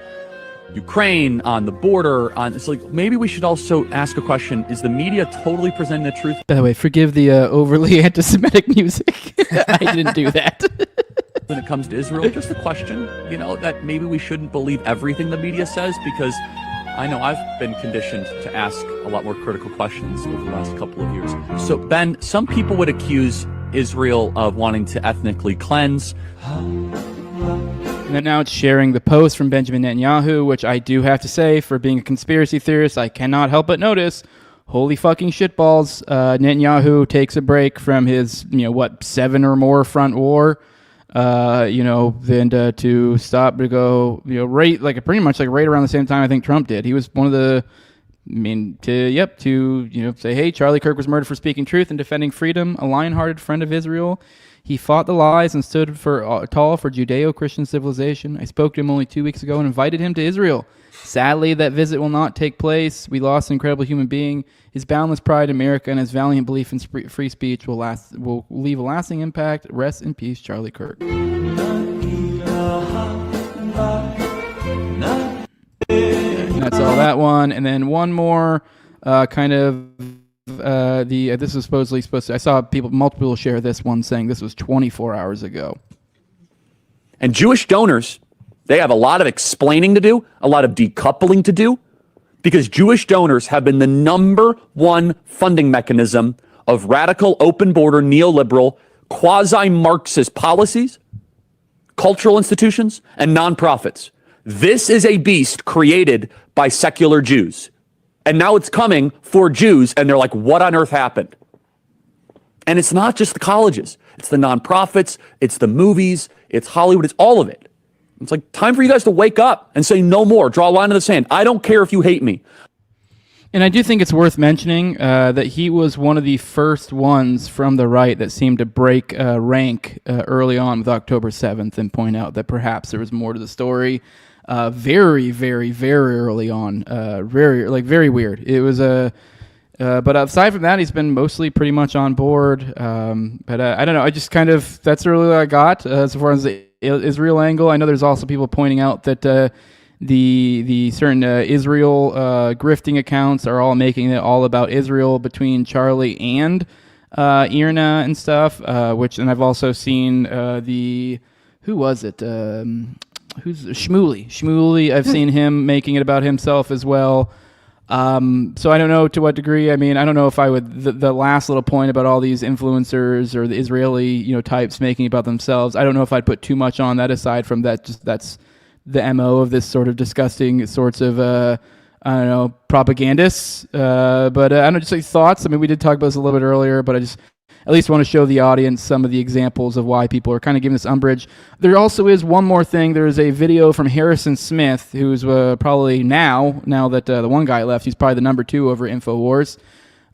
Ukraine, on the border, it's like maybe we should also ask a question: is the media totally presenting the truth? By the way, forgive the overly anti-Semitic music. I didn't do that. When it comes to Israel, just a question, that maybe we shouldn't believe everything the media says, because I know I've been conditioned to ask a lot more critical questions over the last couple of years. So, Ben, some people would accuse Israel of wanting to ethnically cleanse. And then now it's sharing the post from Benjamin Netanyahu, which I do have to say, for being a conspiracy theorist, I cannot help but notice, holy fucking shitballs, Netanyahu takes a break from his, 7 or more front war, then to stop to go, pretty much right around the same time I think Trump did. He was one of the, to say, hey, Charlie Kirk was murdered for speaking truth and defending freedom, a lion-hearted friend of Israel. He fought the lies and stood tall for Judeo-Christian civilization. I spoke to him only 2 weeks ago and invited him to Israel. Sadly, that visit will not take place. We lost an incredible human being. His boundless pride in America and his valiant belief in free speech will leave a lasting impact. Rest in peace, Charlie Kirk. And that's all that one. And then one more kind of this was supposedly supposed to. I saw multiple people share this one saying this was 24 hours ago. And Jewish donors, they have a lot of explaining to do, a lot of decoupling to do, because Jewish donors have been the number one funding mechanism of radical, open border, neoliberal, quasi-Marxist policies, cultural institutions, and nonprofits. This is a beast created by secular Jews. And now it's coming for Jews, and they're like, what on earth happened? And it's not just the colleges. It's the nonprofits, it's the movies, it's Hollywood, it's all of it. It's like, time for you guys to wake up and say no more. Draw a line in the sand. I don't care if you hate me. And I do think it's worth mentioning that he was one of the first ones from the right that seemed to break rank early on with October 7th and point out that perhaps there was more to the story. Very, very, very early on. Very weird. It was but aside from that, he's been mostly pretty much on board. But I don't know. I just kind of, that's really what I got as far as the Israel angle. I know there's also people pointing out that the certain Israel grifting accounts are all making it all about Israel between Charlie and Iryna and stuff. And I've also seen who was it? Who's Shmuley? I've seen him making it about himself as well. So I don't know to what degree. I mean, I don't know if I would, the last little point about all these influencers or the Israeli, types making about themselves, I don't know if I'd put too much on that aside from that. Just that's the MO of this sort of disgusting sorts of, propagandists. But I don't know, just like thoughts. I mean, we did talk about this a little bit earlier, but I just at least want to show the audience some of the examples of why people are kind of giving this umbrage. There also is one more thing. There's a video from Harrison Smith, who's probably now that the one guy left, he's probably the number 2 over InfoWars,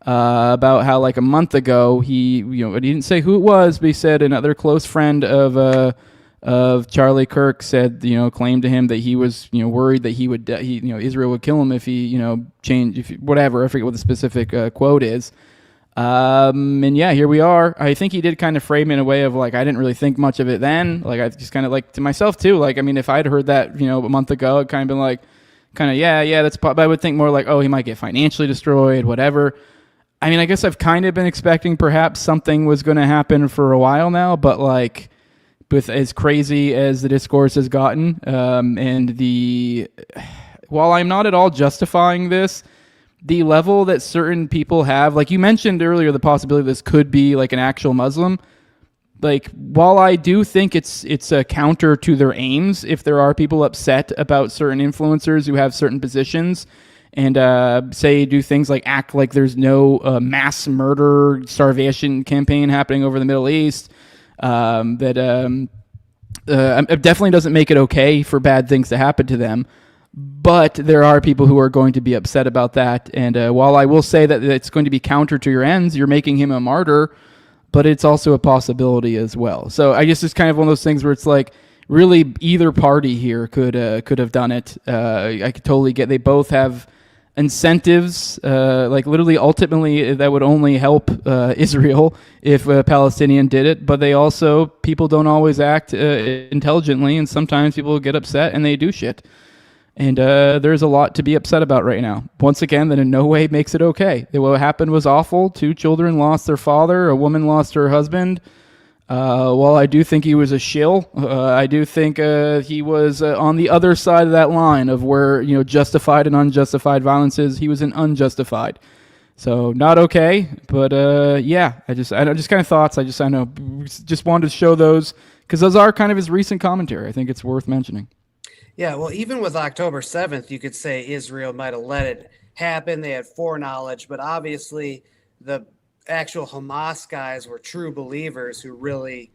about how like a month ago he didn't say who it was, but he said another close friend of Charlie Kirk said, claimed to him that he was, worried that he would, Israel would kill him if he, whatever. I forget what the specific quote is. And yeah, here we are. I think he did kind of frame it in a way of like, I didn't really think much of it then. Like, I just kind of like to myself too. Like, I mean, if I'd heard that, a month ago, I'd kind of been like, yeah, that's, but I would think more like, oh, he might get financially destroyed, whatever. I mean, I guess I've kind of been expecting perhaps something was going to happen for a while now, but like, with as crazy as the discourse has gotten, while I'm not at all justifying this, the level that certain people have, like you mentioned earlier, the possibility this could be like an actual Muslim. Like, while I do think it's a counter to their aims, if there are people upset about certain influencers who have certain positions and do things like act like there's no mass murder, starvation campaign happening over the Middle East, it definitely doesn't make it okay for bad things to happen to them. But there are people who are going to be upset about that. And while I will say that it's going to be counter to your ends, you're making him a martyr, but it's also a possibility as well. So I guess it's kind of one of those things where it's like, really either party here could have done it. I could totally get, they both have incentives, like literally ultimately that would only help Israel if a Palestinian did it, but people don't always act intelligently, and sometimes people get upset and they do shit. And there's a lot to be upset about right now. Once again, that in no way makes it okay. What happened was awful. 2 children lost their father. A woman lost her husband. While I do think he was a shill, I do think he was on the other side of that line of where justified and unjustified violence is. He was an unjustified. So not okay. But yeah, I just kind of thoughts. I just wanted to show those because those are kind of his recent commentary. I think it's worth mentioning. Yeah, well, even with October 7th, you could say Israel might have let it happen. They had foreknowledge, but obviously the actual Hamas guys were true believers who really,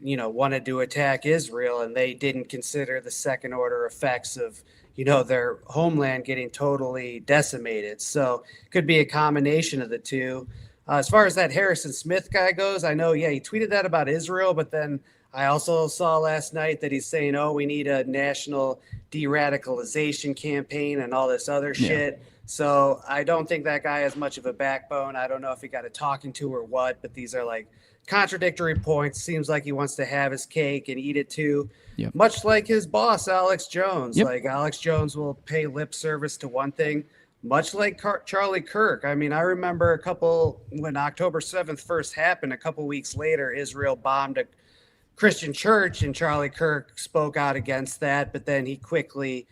wanted to attack Israel, and they didn't consider the second order effects of, their homeland getting totally decimated. So it could be a combination of the two. As far as that Harrison Smith guy goes, I know, yeah, he tweeted that about Israel, but then I also saw last night that he's saying, oh, we need a national de-radicalization campaign and all this other shit. So I don't think that guy has much of a backbone. I don't know if he got a talking to or what, but these are like contradictory points. Seems like he wants to have his cake and eat it too. Yep. Much like his boss, Alex Jones. Yep. Like Alex Jones will pay lip service to one thing much like Charlie Kirk. I mean, I remember when October 7th first happened, a couple weeks later, Israel bombed a Christian church, and Charlie Kirk spoke out against that, but then he quickly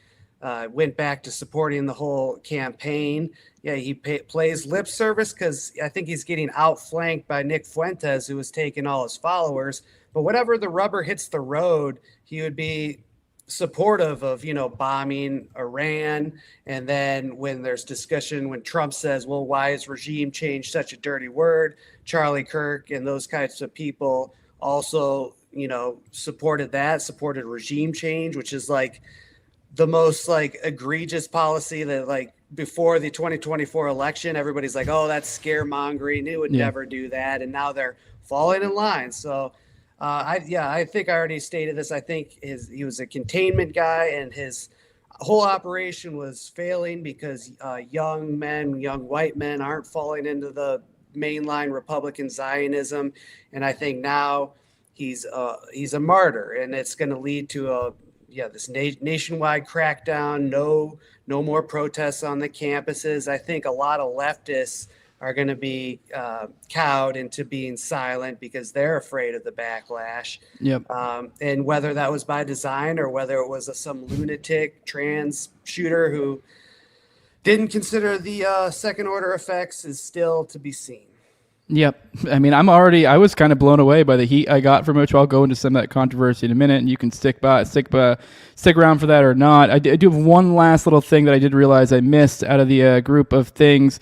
went back to supporting the whole campaign. Yeah, he plays lip service because I think he's getting outflanked by Nick Fuentes, who was taking all his followers. But whenever the rubber hits the road, he would be supportive of, bombing Iran. And then when there's discussion, when Trump says, well, why is regime change such a dirty word? Charlie Kirk and those kinds of people also, supported regime change, which is like the most like egregious policy that like before the 2024 election, everybody's like, oh, that's scaremongering. It would never do that. And now they're falling in line. So I think I already stated this. I think he was a containment guy, and his whole operation was failing because young white men aren't falling into the mainline Republican Zionism. And I think now he's a martyr, and it's going to lead to this nationwide crackdown. No more protests on the campuses. I think a lot of leftists are going to be cowed into being silent because they're afraid of the backlash. Yep. And whether that was by design or whether it was some lunatic trans shooter who didn't consider the second order effects is still to be seen. Yep. I mean, I was kind of blown away by the heat I got from which I'll go into some of that controversy in a minute, and you can stick around for that or not. I do have one last little thing that I did realize I missed out of the group of things.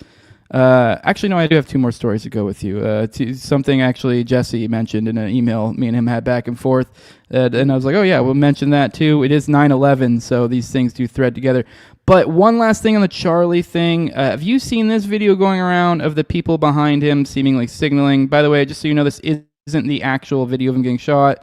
Actually, no, I do have two more stories to go with you. Something actually Jesse mentioned in an email me and him had back and forth. And I was like, oh yeah, we'll mention that too. It is 9/11, so these things do thread together. But one last thing on the Charlie thing. Have you seen this video going around of the people behind him seemingly signaling? By the way, just so you know, this isn't the actual video of him getting shot.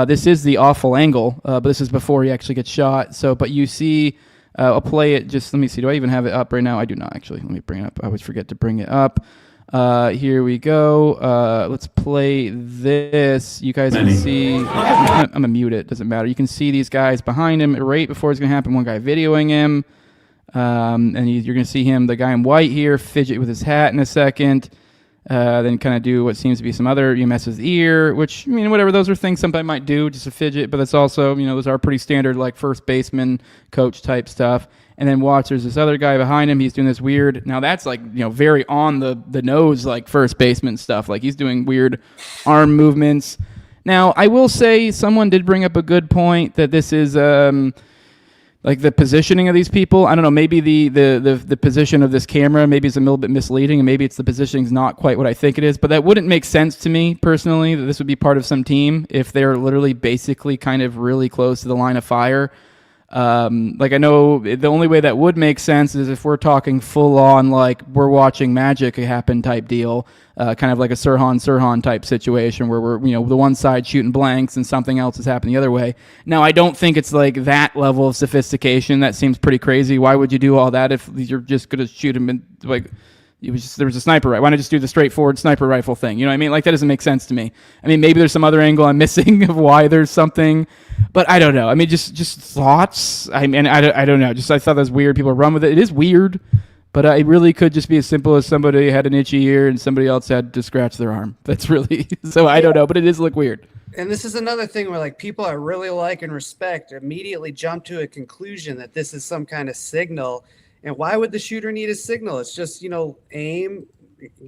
This is the awful angle, but this is before he actually gets shot. But you see... I'll play it. Just let me see. Do I even have it up right now? I do not, actually. Let me bring it up. I always forget to bring it up. Here we go. Let's play this. You guys can see. I'm going to mute it. Doesn't matter. You can see these guys behind him right before it's going to happen. One guy videoing him. And you're going to see him, the guy in white here, fidget with his hat in a second. Then kind of do what seems to be some other, you mess his ear, which, I mean, whatever, those are things somebody might do, just a fidget, but that's also, those are pretty standard, like first baseman, coach type stuff. And then watch, there's this other guy behind him, he's doing this weird, now that's like, very on the nose, like first baseman stuff, like he's doing weird arm movements. Now, I will say, someone did bring up a good point that this is, like the positioning of these people. I don't know, maybe the position of this camera maybe is a little bit misleading, and maybe it's the positioning's not quite what I think it is, but that wouldn't make sense to me personally, that this would be part of some team if they're literally basically kind of really close to the line of fire. Like I know the only way that would make sense is if we're talking full on, like we're watching magic happen type deal, kind of like a Sirhan type situation where we're, the one side shooting blanks and something else is happening the other way. Now, I don't think it's like that level of sophistication. That seems pretty crazy. Why would you do all that if you're just going to shoot him in, like, there was a sniper rifle. Why not just do the straightforward sniper rifle thing? You know what I mean? Like, that doesn't make sense to me. I mean, maybe there's some other angle I'm missing of why there's something, but I don't know. I mean, just thoughts. I mean, I don't know. I thought that was weird. People run with it. It is weird, but it really could just be as simple as somebody had an itchy ear and somebody else had to scratch their arm. That's really, so I don't know, but it does look weird. And this is another thing where like people I really like and respect immediately jump to a conclusion that this is some kind of signal. And why would the shooter need a signal? It's just, aim,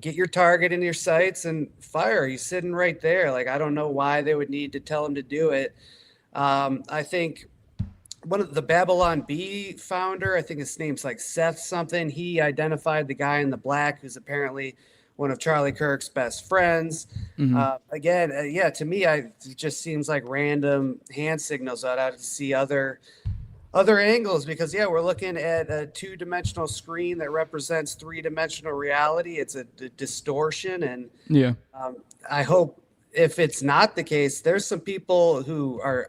get your target in your sights and fire. He's sitting right there. Like, I don't know why they would need to tell him to do it. I think one of the Babylon Bee founder, I think his name's like Seth something. He identified the guy in the black who's apparently one of Charlie Kirk's best friends. Again, to me, it just seems like random hand signals. I'd have to see other angles because we're looking at a two-dimensional screen that represents three-dimensional reality. It's a distortion, and I hope if it's not the case, there's some people who are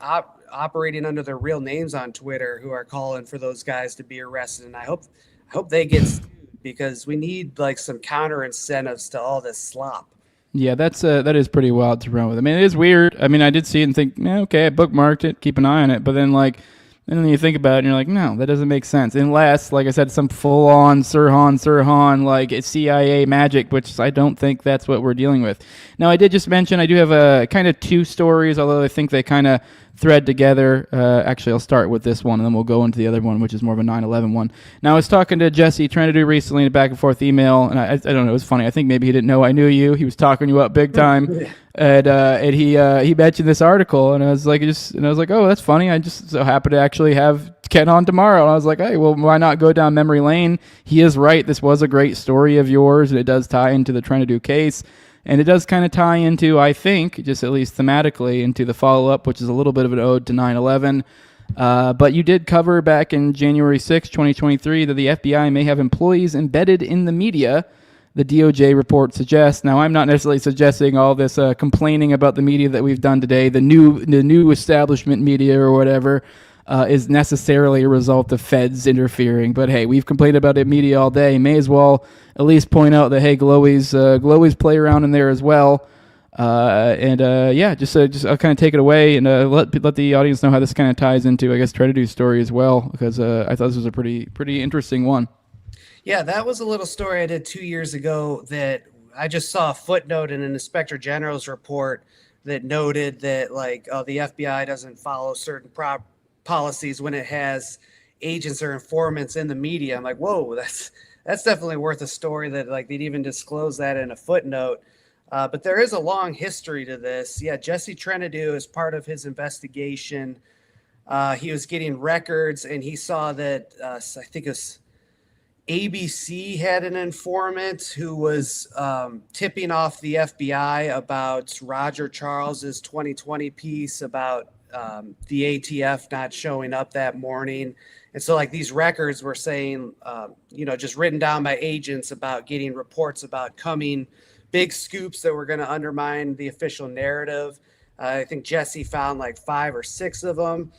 operating under their real names on Twitter who are calling for those guys to be arrested, and I hope they get sued because we need like some counter incentives to all this slop. Yeah, that is pretty wild to run with. I mean, it is weird. I mean, I did see it and think, okay, I bookmarked it, keep an eye on it, but then like And then you think about it, and you're like, no, that doesn't make sense. Unless, like I said, some full-on Sirhan, like it's CIA magic, which I don't think that's what we're dealing with. Now, I did just mention I do have a kind of two stories, although I think they kind of thread together. Actually, I'll start with this one, and then we'll go into the other one, which is more of a 9/11 one. Now, I was talking to Jesse Trinity recently in a back-and-forth email, and I don't know, it was funny. I think maybe he didn't know I knew you. He was talking you up big time. And he mentioned this article, and I was like, oh, that's funny. I just so happen to actually have Ken on tomorrow, and I was like, hey, well, why not go down memory lane? He is right. This was a great story of yours, and it does tie into the Trinidad case, and it does kind of tie into, I think, just at least thematically, into the follow-up, which is a little bit of an ode to 9/11. But you did cover back in January 6, 2023, that the FBI may have employees embedded in the media. The DOJ report suggests. Now, I'm not necessarily suggesting all this complaining about the media that we've done today, the new establishment media or whatever, is necessarily a result of feds interfering. But hey, we've complained about it media all day. May as well at least point out that hey, Glowies play around in there as well. Just I'll kind of take it away and let the audience know how this kind of ties into, I guess, Trinity's story as well, because I thought this was a pretty interesting one. Yeah, that was a little story I did 2 years ago that I just saw a footnote in an Inspector General's report that noted that the FBI doesn't follow certain policies when it has agents or informants in the media. I'm like, whoa, that's definitely worth a story that they'd even disclose that in a footnote. But there is a long history to this. Yeah, Jesse Trinidad, as part of his investigation, he was getting records, and he saw that I think it was ABC had an informant who was tipping off the FBI about Roger Charles's 2020 piece about the ATF not showing up that morning. And so these records were saying, just written down by agents about getting reports about coming big scoops that were going to undermine the official narrative. I think Jesse found 5 or 6 of them.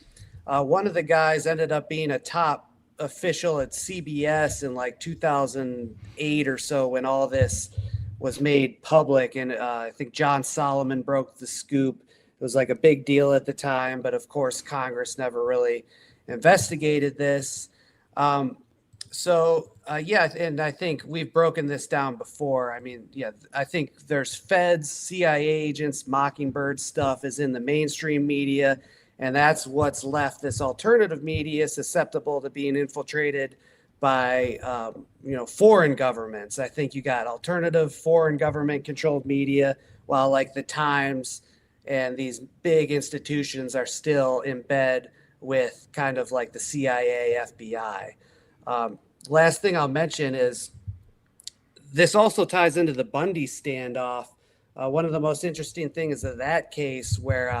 One of the guys ended up being a top official at CBS in 2008 or so when all this was made public. And I think John Solomon broke the scoop. It was a big deal at the time, but of course, Congress never really investigated this. And I think we've broken this down before. I mean, I think there's feds, CIA agents, Mockingbird stuff is in the mainstream media, and that's what's left this alternative media susceptible to being infiltrated by, foreign governments. I think you got alternative foreign government controlled media, while the Times and these big institutions are still in bed with kind of the CIA, FBI. Last thing I'll mention is this also ties into the Bundy standoff. One of the most interesting things is that case where,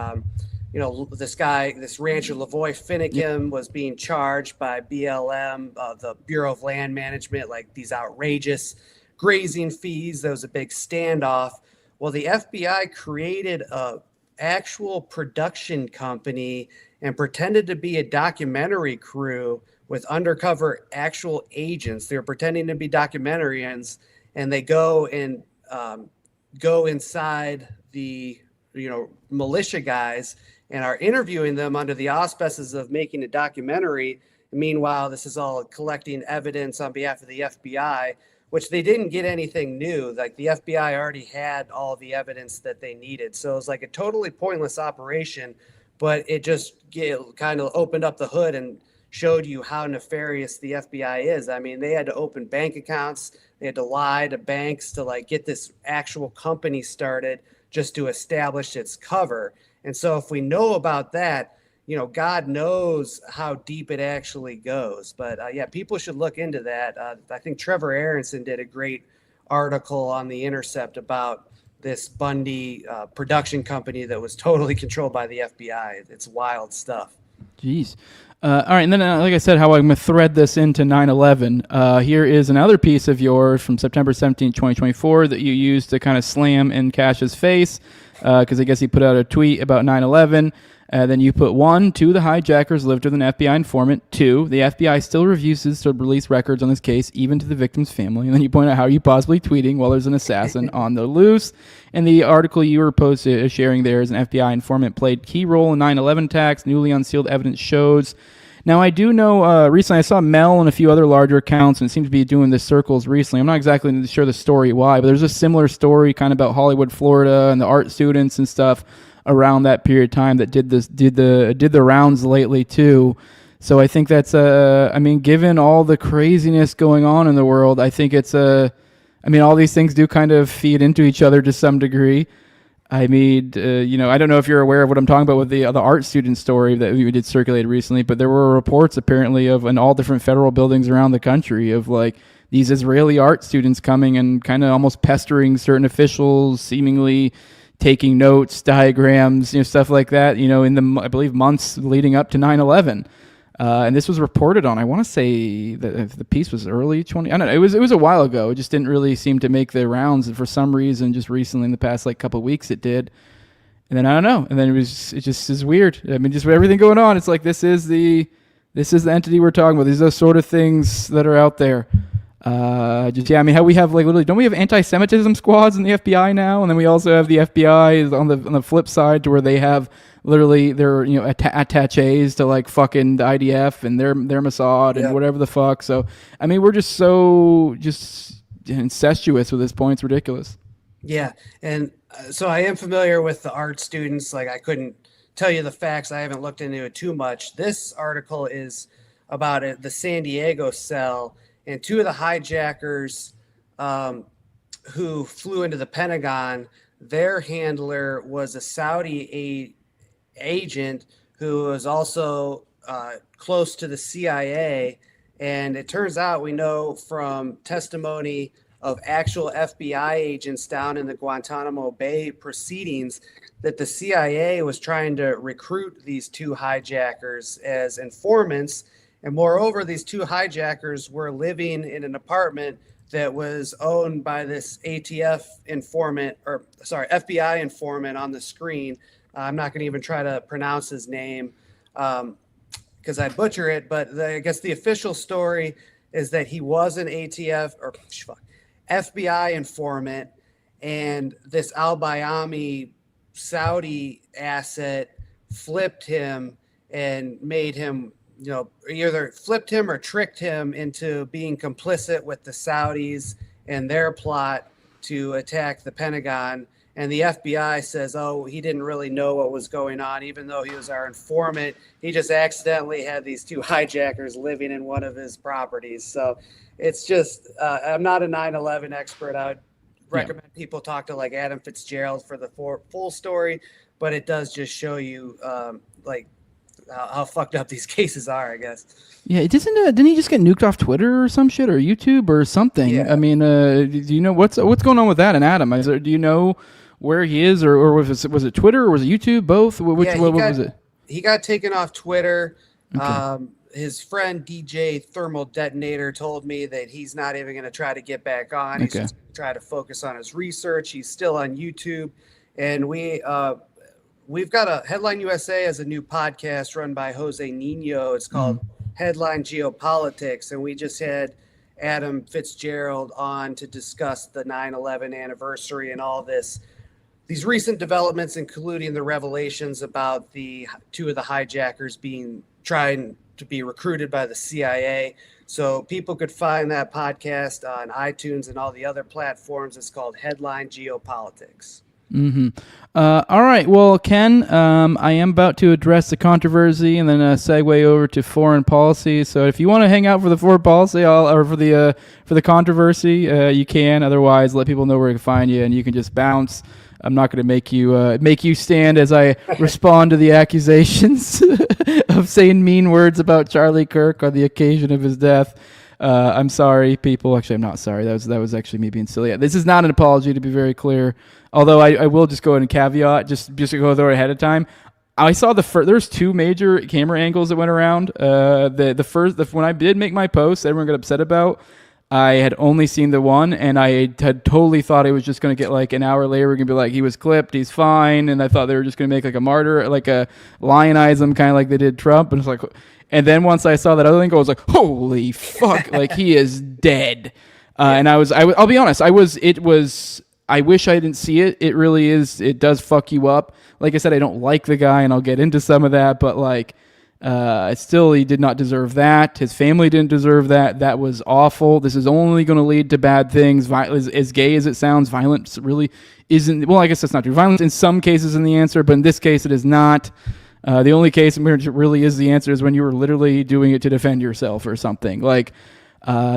this rancher Lavoy Finicum was being charged by BLM, the Bureau of Land Management, these outrageous grazing fees. There was a big standoff. Well, the FBI created a actual production company and pretended to be a documentary crew with undercover actual agents. They're pretending to be documentarians, and they go and go inside the militia guys and are interviewing them under the auspices of making a documentary. Meanwhile, this is all collecting evidence on behalf of the FBI, which they didn't get anything new. The FBI already had all the evidence that they needed. So it was a totally pointless operation, but it just kind of opened up the hood and showed you how nefarious the FBI is. I mean, they had to open bank accounts. They had to lie to banks to get this actual company started just to establish its cover. And so if we know about that, God knows how deep it actually goes. But people should look into that. I think Trevor Aronson did a great article on The Intercept about this Bundy production company that was totally controlled by the FBI. It's wild stuff. Jeez. All right, and then like I said, how I'm going to thread this into 9/11. Here is another piece of yours from September 17, 2024 that you used to kind of slam in Cash's face because I guess he put out a tweet about 9/11. Then you put 1, 2, the hijackers lived with an FBI informant. 2, the FBI still refuses to release records on this case, even to the victim's family. And then you point out how you possibly tweeting while there's an assassin on the loose. And the article you were sharing there is an FBI informant played key role in 9/11 attacks. Newly unsealed evidence shows. Now, I do know recently I saw Mel and a few other larger accounts, and it seems to be doing this circles recently. I'm not exactly sure the story why, but there's a similar story kind of about Hollywood, Florida, and the art students and stuff around that period of time that did the rounds lately too. So I think that's I mean, given all the craziness going on in the world, I think it's I mean, all these things do kind of feed into each other to some degree. I mean, I don't know if you're aware of what I'm talking about with the art student story that we did circulate recently, but there were reports apparently of in all different federal buildings around the country of like these Israeli art students coming and kind of almost pestering certain officials, seemingly taking notes, diagrams, stuff like that, in the, I believe, months leading up to 9/11. And this was reported on, I want to say that the piece was early 20, I don't know, it was a while ago. It just didn't really seem to make the rounds. And for some reason, just recently in the past couple of weeks, it did. And then I don't know. And then it just is weird. I mean, just with everything going on, it's like, this is the entity we're talking about. These are the sort of things that are out there. I mean, how we have literally, don't we have anti-Semitism squads in the FBI now? And then we also have the FBI on the flip side to where they have literally their attaches to fucking the IDF and their Mossad and whatever the fuck. So I mean, we're just so incestuous with this point. It's ridiculous. Yeah, and so I am familiar with the art students. I couldn't tell you the facts. I haven't looked into it too much. This article is about the San Diego cell. And two of the hijackers who flew into the Pentagon, their handler was a Saudi agent who was also close to the CIA. And it turns out, we know from testimony of actual FBI agents down in the Guantanamo Bay proceedings, that the CIA was trying to recruit these two hijackers as informants. And moreover, these two hijackers were living in an apartment that was owned by this FBI informant on the screen. I'm not going to even try to pronounce his name because I'd butcher it. But I guess the official story is that he was an FBI informant, and this al-Bayami Saudi asset flipped him and made him, either flipped him or tricked him into being complicit with the Saudis and their plot to attack the Pentagon. And the FBI says, he didn't really know what was going on, even though he was our informant. He just accidentally had these two hijackers living in one of his properties. So it's just, I'm not a 9/11 expert. I would recommend people talk to Adam Fitzgerald for the full story, but it does just show you how fucked up these cases are, I guess. Yeah, it doesn't. Didn't he just get nuked off Twitter or some shit, or YouTube or something? Yeah. I mean, do you know what's going on with that? And Adam, do you know where he is, or was it Twitter or was it YouTube? Both? What was it? He got taken off Twitter. Okay. His friend DJ Thermal Detonator told me that he's not even going to try to get back on. He's just going to try to focus on his research. He's still on YouTube, and we've got a Headline USA as a new podcast run by Jose Nino. It's called Headline Geopolitics. And we just had Adam Fitzgerald on to discuss the 9/11 anniversary and all these recent developments, including the revelations about the two of the hijackers trying to be recruited by the CIA. So people could find that podcast on iTunes and all the other platforms. It's called Headline Geopolitics. Mm-hmm. All right. Well, Ken, I am about to address the controversy and then segue over to foreign policy. So if you want to hang out for the foreign policy or for the controversy, you can. Otherwise, let people know where to find you, and you can just bounce. I'm not going to make you stand as I respond to the accusations of saying mean words about Charlie Kirk on the occasion of his death. I'm sorry, people. Actually, I'm not sorry. That was actually me being silly. This is not an apology, to be very clear. Although I will just go ahead and caveat, just to go there ahead of time. I saw there's two major camera angles that went around. The first, when I did make my post, everyone got upset about. I had only seen the one, and I had totally thought it was just going to get an hour later, we're going to be like, he was clipped, he's fine, and I thought they were just going to make a martyr, a lionize him, kind of like they did Trump, and it's like, and then once I saw that other thing, I was like, holy fuck, he is dead. And I'll be honest, I wish I didn't see it. It really is, it does fuck you up. Like I said, I don't like the guy, and I'll get into some of that, but Still, he did not deserve that. His family didn't deserve that. That was awful. This is only going to lead to bad things. As gay as it sounds, violence really isn't. Well, I guess that's not true. Violence in some cases is the answer, but in this case, it is not. The only case in which it really is the answer is when you were literally doing it to defend yourself or something. Like,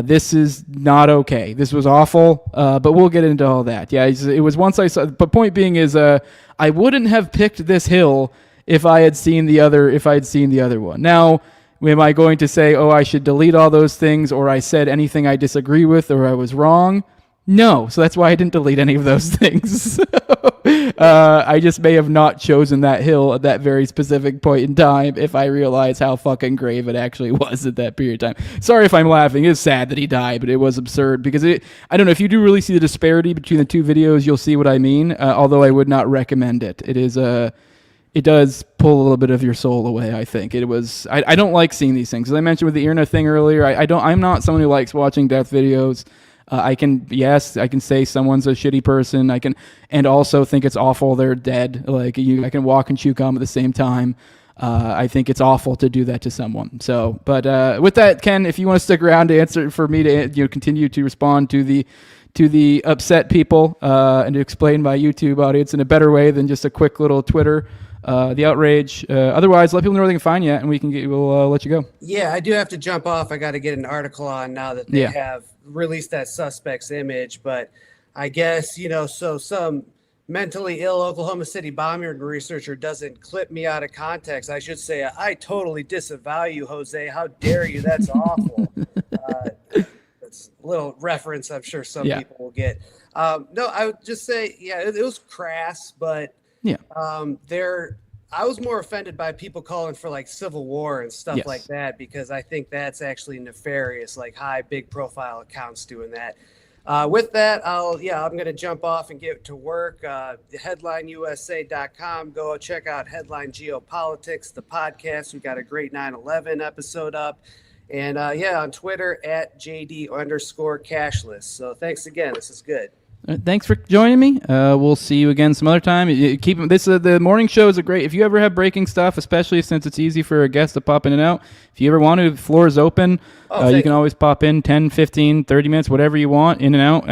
this is not okay. This was awful, but we'll get into all that. Yeah, it was once I saw. But point being is, I wouldn't have picked this hill if I had seen the other one. Now, am I going to say, oh, I should delete all those things, or I said anything I disagree with, or I was wrong? No. So that's why I didn't delete any of those things. I just may have not chosen that hill at that very specific point in time if I realize how fucking grave it actually was at that period of time. Sorry if I'm laughing. It's sad that he died, but it was absurd because I don't know, if you do really see the disparity between the two videos, you'll see what I mean, although I would not recommend it. It does pull a little bit of your soul away, I think. I don't like seeing these things. As I mentioned with the Iryna thing earlier, I'm not someone who likes watching death videos. I can say someone's a shitty person. And also think it's awful they're dead. I can walk and chew gum at the same time. I think it's awful to do that to someone. So, but with that, Ken, if you want to stick around to answer for me to continue to respond to the upset people and to explain my YouTube audience in a better way than just a quick little Twitter. The outrage. Otherwise, let people know where they can find you, and we'll let you go. Yeah, I do have to jump off. I got to get an article on now that they have released that suspect's image. But I guess, so some mentally ill Oklahoma City bombing researcher doesn't clip me out of context. I should say, I totally disavow you, Jose. How dare you? That's awful. That's a little reference I'm sure some people will get. No, I would just say, it was crass, but I was more offended by people calling for like civil war and stuff like that, because I think that's actually nefarious, like big profile accounts doing that. With that, I'm going to jump off and get to work. Headlineusa.com. Go check out Headline Geopolitics, the podcast. We got a great 9/11 episode up. And on Twitter at JD_cashless. So thanks again. This is good. Thanks for joining me. We'll see you again some other time. The morning show is if you ever have breaking stuff, especially since it's easy for a guest to pop in and out. If you ever want to, the floor is open. You can always pop in 10, 15, 30 minutes, whatever you want, in and out,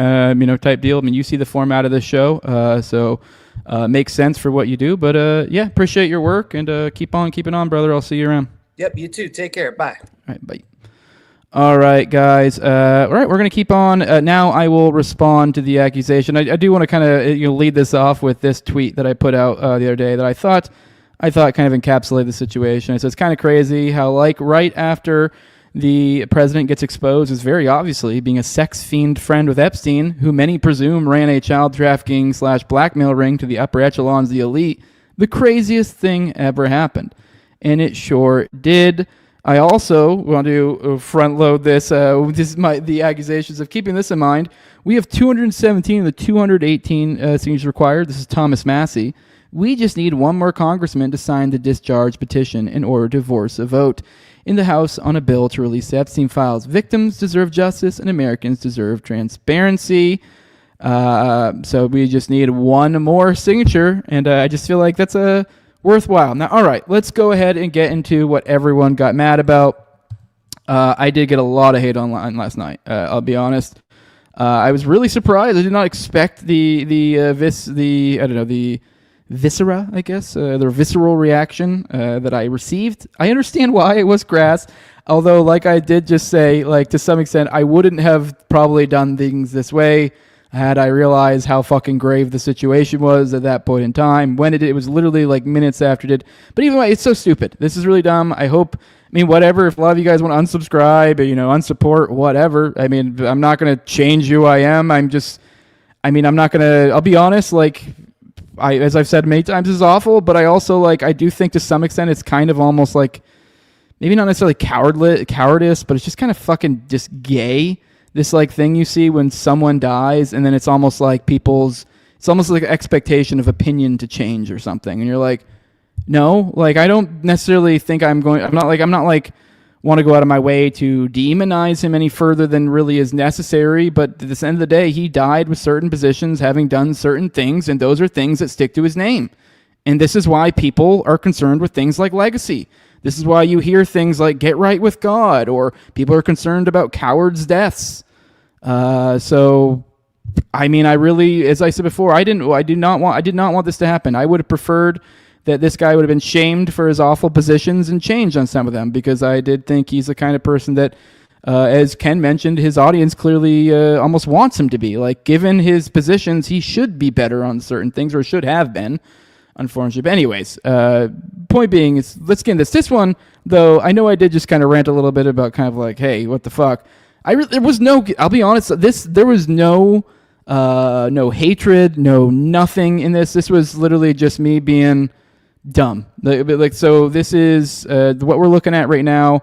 type deal. I mean, you see the format of this show, so makes sense for what you do. But appreciate your work and keep on keeping on, brother. I'll see you around. Yep, you too. Take care. Bye. All right, bye. All right, guys. All right, we're going to keep on. Now I will respond to the accusation. I do want to kind of lead this off with this tweet that I put out the other day that I thought kind of encapsulated the situation. It says, it's kind of crazy how right after the president gets exposed as very obviously being a sex fiend friend with Epstein, who many presume ran a child trafficking / blackmail ring to the upper echelons of the elite, the craziest thing ever happened. And it sure did. I also want to front load this. The accusations of keeping this in mind. We have 217 of the 218 signatures required. This is Thomas Massey. We just need one more congressman to sign the discharge petition in order to force a vote in the House on a bill to release the Epstein files. Victims deserve justice and Americans deserve transparency. So we just need one more signature, and I just feel like that's a worthwhile. Now, all right, let's go ahead and get into what everyone got mad about. I did get a lot of hate online last night. I'll be honest. I was really surprised. I did not expect the viscera, I guess, the visceral reaction that I received. I understand why it was crass, although, like I did just say, to some extent, I wouldn't have probably done things this way had I realized how fucking grave the situation was at that point in time. When it was literally minutes after it did. But even way, it's so stupid. This is really dumb. Whatever. If a lot of you guys want to unsubscribe, unsupport, whatever. I'm not going to change who I am. I'm not going to, I'll be honest, as I've said many times, this is awful, but I also, I do think to some extent it's kind of almost maybe not necessarily cowardice, but it's just kind of fucking just gay. This thing you see when someone dies, and then it's almost like it's almost like an expectation of opinion to change or something, and you're like, no, I don't necessarily think I'm not want to go out of my way to demonize him any further than really is necessary. But at the end of the day, he died with certain positions, having done certain things, and those are things that stick to his name. And this is why people are concerned with things like legacy. This is why you hear things like "get right with God" or people are concerned about cowards' deaths. So, I mean, I really, as I said before, I did not want this to happen. I would have preferred that this guy would have been shamed for his awful positions and changed on some of them, because I did think he's the kind of person that, as Ken mentioned, his audience clearly almost wants him to be. Like, given his positions, he should be better on certain things, or should have been, unfortunately. But anyways, point being, is let's get into this. This one, though, I know I did just kind of rant a little bit about kind of like, hey, what the fuck? There was no, I'll be honest, there was no hatred, no nothing in this. This was literally just me being dumb. So this is what we're looking at right now.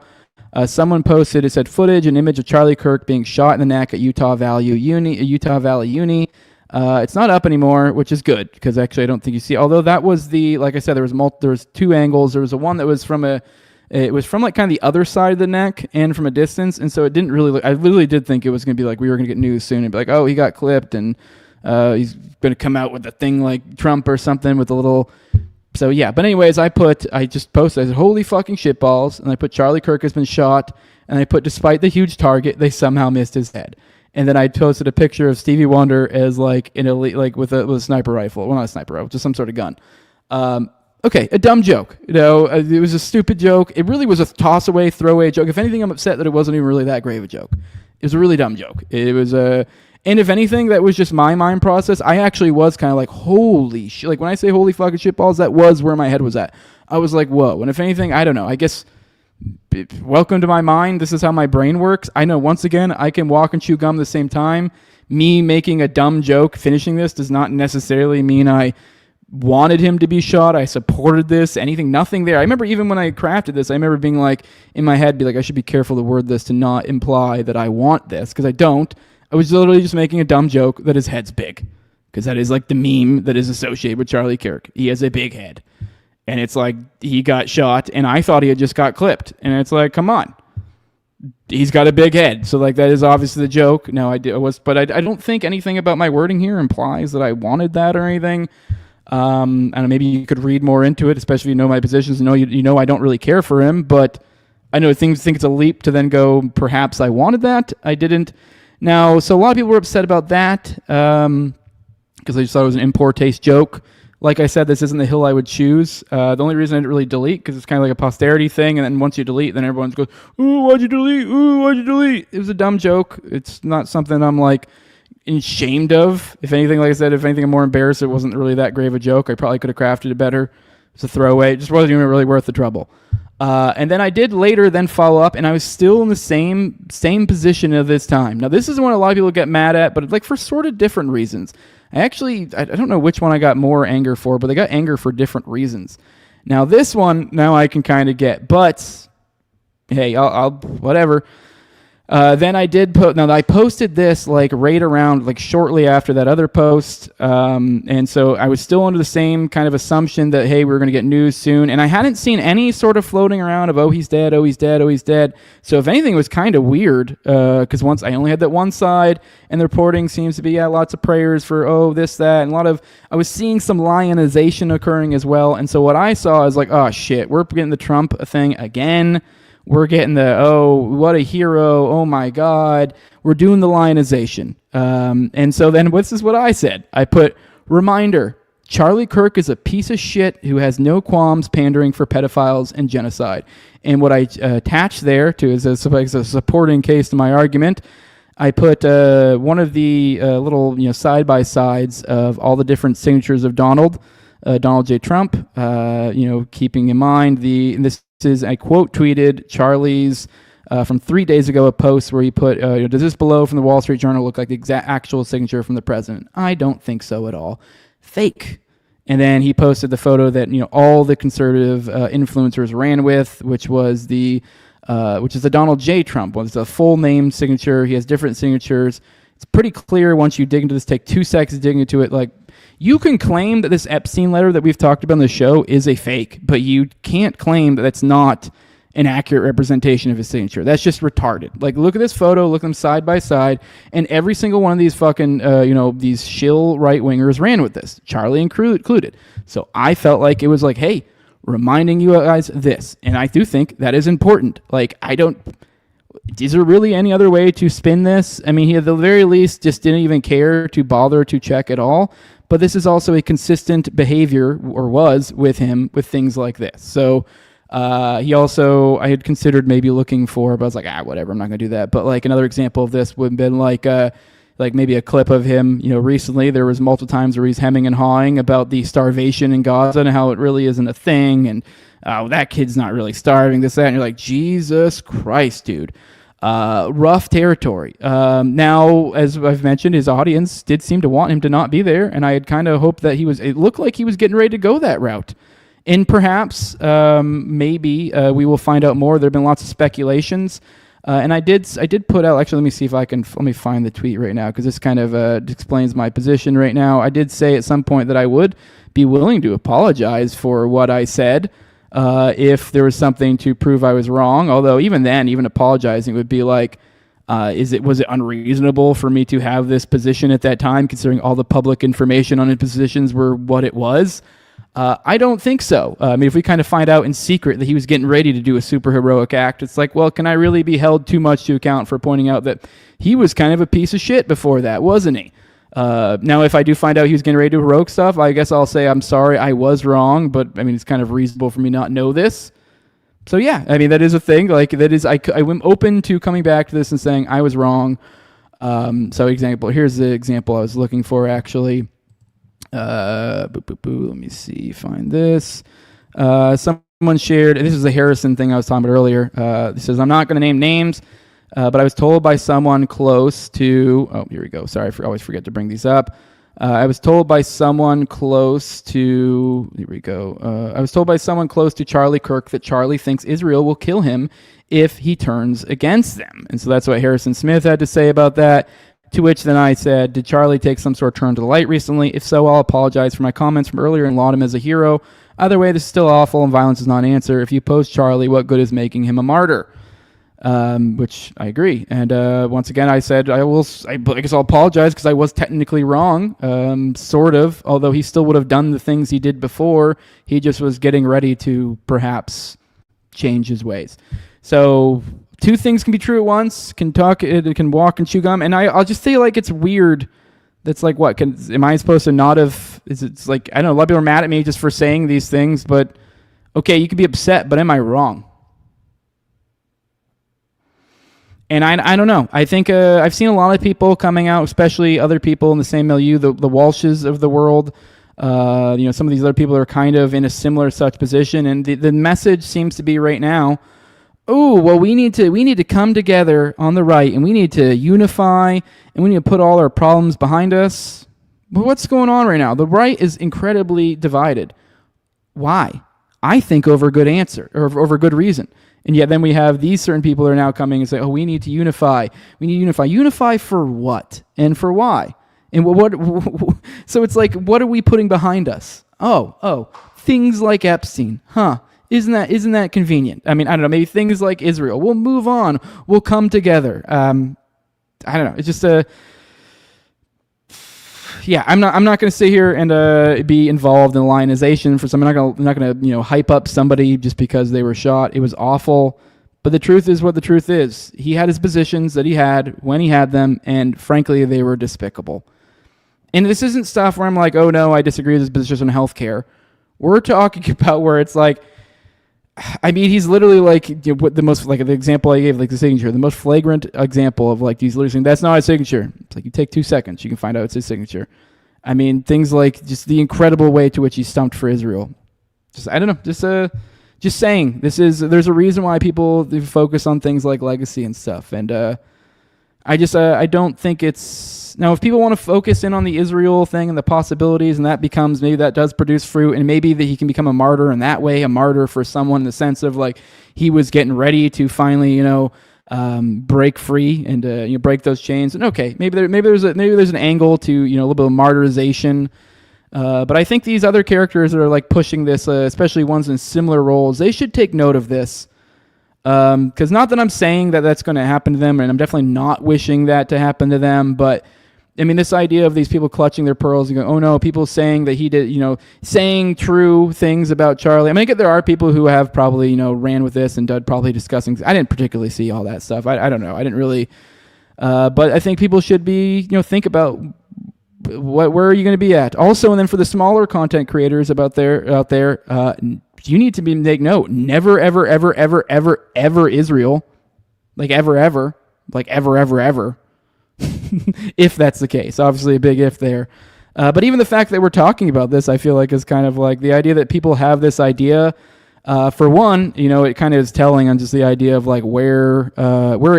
Someone posted, it said footage, an image of Charlie Kirk being shot in the neck at Utah Valley Uni. It's not up anymore, which is good, because actually I don't think you see. Although that was like I said, there was two angles. There was one that was from like kind of the other side of the neck and from a distance, and so it didn't really look. I literally did think it was going to be like we were going to get news soon and be like, oh, he got clipped and he's going to come out with a thing like Trump or something with a little. So yeah, but anyways, I just posted, I said, holy fucking shitballs, and I put Charlie Kirk has been shot, and I put, despite the huge target, they somehow missed his head. And then I posted a picture of Stevie Wonder as like in a with a sniper rifle. Well, not a sniper rifle, just some sort of gun. Okay, a dumb joke. It was a stupid joke. It really was a toss away, throwaway joke. If anything, I'm upset that it wasn't even really that great of a joke. It was a really dumb joke. It was and if anything, that was just my mind process. I actually was kind of like, holy shit. Like when I say holy fucking shitballs, that was where my head was at. I was like, whoa. And if anything, I don't know. I guess, welcome to my mind. This is how my brain works. I know, once again, I can walk and chew gum at the same time. Me making a dumb joke, finishing this, does not necessarily mean I wanted him to be shot. I supported this. Nothing there. I remember even when I crafted this, I remember being like, in my head, I should be careful to word this to not imply that I want this, because I don't. I was literally just making a dumb joke that his head's big, because that is like the meme that is associated with Charlie Kirk. He has a big head, and it's like he got shot, and I thought he had just got clipped, and it's like, come on, he's got a big head, so like that is obviously the joke. No, I don't think anything about my wording here implies that I wanted that or anything. I don't know, maybe you could read more into it, especially if you know my positions. You know I don't really care for him, but I know things think it's a leap to then go, perhaps I wanted that. I didn't. Now, so a lot of people were upset about that because they just thought it was an in poor taste joke. Like I said, this isn't the hill I would choose. The only reason I didn't really delete, because it's kind of like a posterity thing, and then once you delete, then everyone goes, ooh, why'd you delete? Ooh, why'd you delete? It was a dumb joke. It's not something I'm like ashamed of. If anything, like I said, I'm more embarrassed. It wasn't really that great of a joke. I probably could have crafted it better. It's a throwaway. It just wasn't even really worth the trouble. And then I did later then follow up, and I was still in the same position at this time. Now, this is one a lot of people get mad at, but like for sort of different reasons. I don't know which one I got more anger for, but they got anger for different reasons. Now, this one, now I can kind of get, but hey, I'll whatever. Then I did I posted this like right around like shortly after that other post. And so I was still under the same kind of assumption that, hey, we're going to get news soon. And I hadn't seen any sort of floating around of, oh, he's dead, oh, he's dead, oh, he's dead. So if anything, it was kind of weird because once I only had that one side, and the reporting seems to be lots of prayers for, oh, this, that, and I was seeing some lionization occurring as well. And so what I saw is like, oh, shit, we're getting the Trump thing again. We're getting the, oh, what a hero, oh my God. We're doing the lionization. And so then this is what I said. I put, reminder, Charlie Kirk is a piece of shit who has no qualms pandering for pedophiles and genocide. And what I attached there to as a supporting case to my argument, I put one of the little side-by-sides of all the different signatures of Donald J. Trump, keeping in mind this is, I quote tweeted Charlie's from 3 days ago, a post where he put, does this below from the Wall Street Journal look like the exact actual signature from the president? I don't think so at all. Fake. And then he posted the photo that all the conservative influencers ran with, which is the Donald J. Trump. Well, it's a full name signature. He has different signatures. It's pretty clear once you dig into this. Take 2 seconds digging into it. Like, you can claim that this Epstein letter that we've talked about on the show is a fake, but you can't claim that that's not an accurate representation of his signature. That's just retarded. Like, look at this photo, look at them side by side, and every single one of these fucking, these shill right-wingers ran with this, Charlie included. So I felt like it was like, hey, reminding you guys this. And I do think that is important. Like, is there really any other way to spin this? I mean, he at the very least just didn't even care to bother to check at all. But this is also a consistent behavior, or was, with him with things like this. So he also, I had considered maybe looking for, but I was like, whatever, I'm not going to do that. But like another example of this would have been like maybe a clip of him, recently. There was multiple times where he's hemming and hawing about the starvation in Gaza and how it really isn't a thing. And that kid's not really starving, this, that. And you're like, Jesus Christ, dude. Rough territory. Now, as I've mentioned, his audience did seem to want him to not be there, and I had kind of hoped that it looked like he was getting ready to go that route. And perhaps, maybe, we will find out more. There have been lots of speculations, and I did put out, actually, let me see if let me find the tweet right now, because this kind of explains my position right now. I did say at some point that I would be willing to apologize for what I said, if there was something to prove I was wrong. Although even then, even apologizing would be like, was it unreasonable for me to have this position at that time, considering all the public information on his positions were what it was? I don't think so. I mean, if we kind of find out in secret that he was getting ready to do a super heroic act, it's like, well, can I really be held too much to account for pointing out that he was kind of a piece of shit before that, wasn't he? Now, if I do find out he was getting ready to do heroic stuff, I guess I'll say I'm sorry, I was wrong, but I mean, it's kind of reasonable for me not know this. So yeah, I mean, that is a thing. Like, that is, I'm open to coming back to this and saying I was wrong. So here's the example I was looking for, actually. Let me see, find this. Someone shared, this is the Harrison thing I was talking about earlier. It says, I'm not going to name names, but I was told by someone close to, here we go. Sorry, I always forget to bring these up. I was told by someone close to, I was told by someone close to Charlie Kirk that Charlie thinks Israel will kill him if he turns against them. And so that's what Harrison Smith had to say about that. To which then I said, did Charlie take some sort of turn to the light recently? If so, I'll apologize for my comments from earlier and laud him as a hero. Either way, this is still awful and violence is not an answer. If you post Charlie, what good is making him a martyr? Which I agree. And once again, I said, I guess I'll apologize because I was technically wrong, sort of, although he still would have done the things he did before. He just was getting ready to perhaps change his ways. So two things can be true at once, can walk and chew gum. And I'll just say, like, it's weird. That's like, what, am I supposed to not have, it's like, I don't know, a lot of people are mad at me just for saying these things, but okay, you could be upset, but am I wrong? And I don't know. I think I've seen a lot of people coming out, especially other people in the same milieu, the Walshes of the world. Some of these other people are kind of in a similar such position. And the message seems to be right now, we need to come together on the right, and we need to unify, and we need to put all our problems behind us. But what's going on right now? The right is incredibly divided. Why? I think over a good answer, or over a good reason. And yet then we have these certain people are now coming and say, we need to unify. We need to unify. Unify for what? And for why? And what so it's like, what are we putting behind us? Things like Epstein. Isn't that convenient? I mean, I don't know, maybe things like Israel. We'll move on. We'll come together. I don't know. It's just I'm not going to sit here and be involved in lionization for some. I'm not going to hype up somebody just because they were shot. It was awful, but the truth is what the truth is. He had his positions that he had when he had them, and frankly, they were despicable. And this isn't stuff where I'm like, oh no, I disagree with his position on healthcare. We're talking about where it's like, I mean, he's literally like, what the most, like the example I gave, like the signature, the most flagrant example of like, he's literally saying, that's not his signature. It's like, you take 2 seconds, you can find out it's his signature. I mean, things like just the incredible way to which he stumped for Israel. I don't know, just saying, there's a reason why people focus on things like legacy and stuff. And I don't think it's, now if people want to focus in on the Israel thing and the possibilities, and that becomes, maybe that does produce fruit, and maybe that he can become a martyr in that way, a martyr for someone in the sense of like, he was getting ready to finally, break free and break those chains. And okay, maybe there's an angle to, a little bit of martyrization. But I think these other characters that are like pushing this, especially ones in similar roles, they should take note of this. Because not that I'm saying that that's going to happen to them, and I'm definitely not wishing that to happen to them, but I mean, this idea of these people clutching their pearls and going, oh no, people saying that he did, saying true things about Charlie. I mean, I get there are people who have probably, ran with this and done probably discussing. I didn't particularly see all that stuff. I don't know. I didn't really, but I think people should be, think about where are you going to be at? Also, and then for the smaller content creators out there, you need to make note. Never, ever, ever, ever, ever, ever Israel. Like ever. If that's the case. Obviously a big if there. But even the fact that we're talking about this, I feel like is kind of like the idea that people have this idea. For one, it kind of is telling on just the idea of like where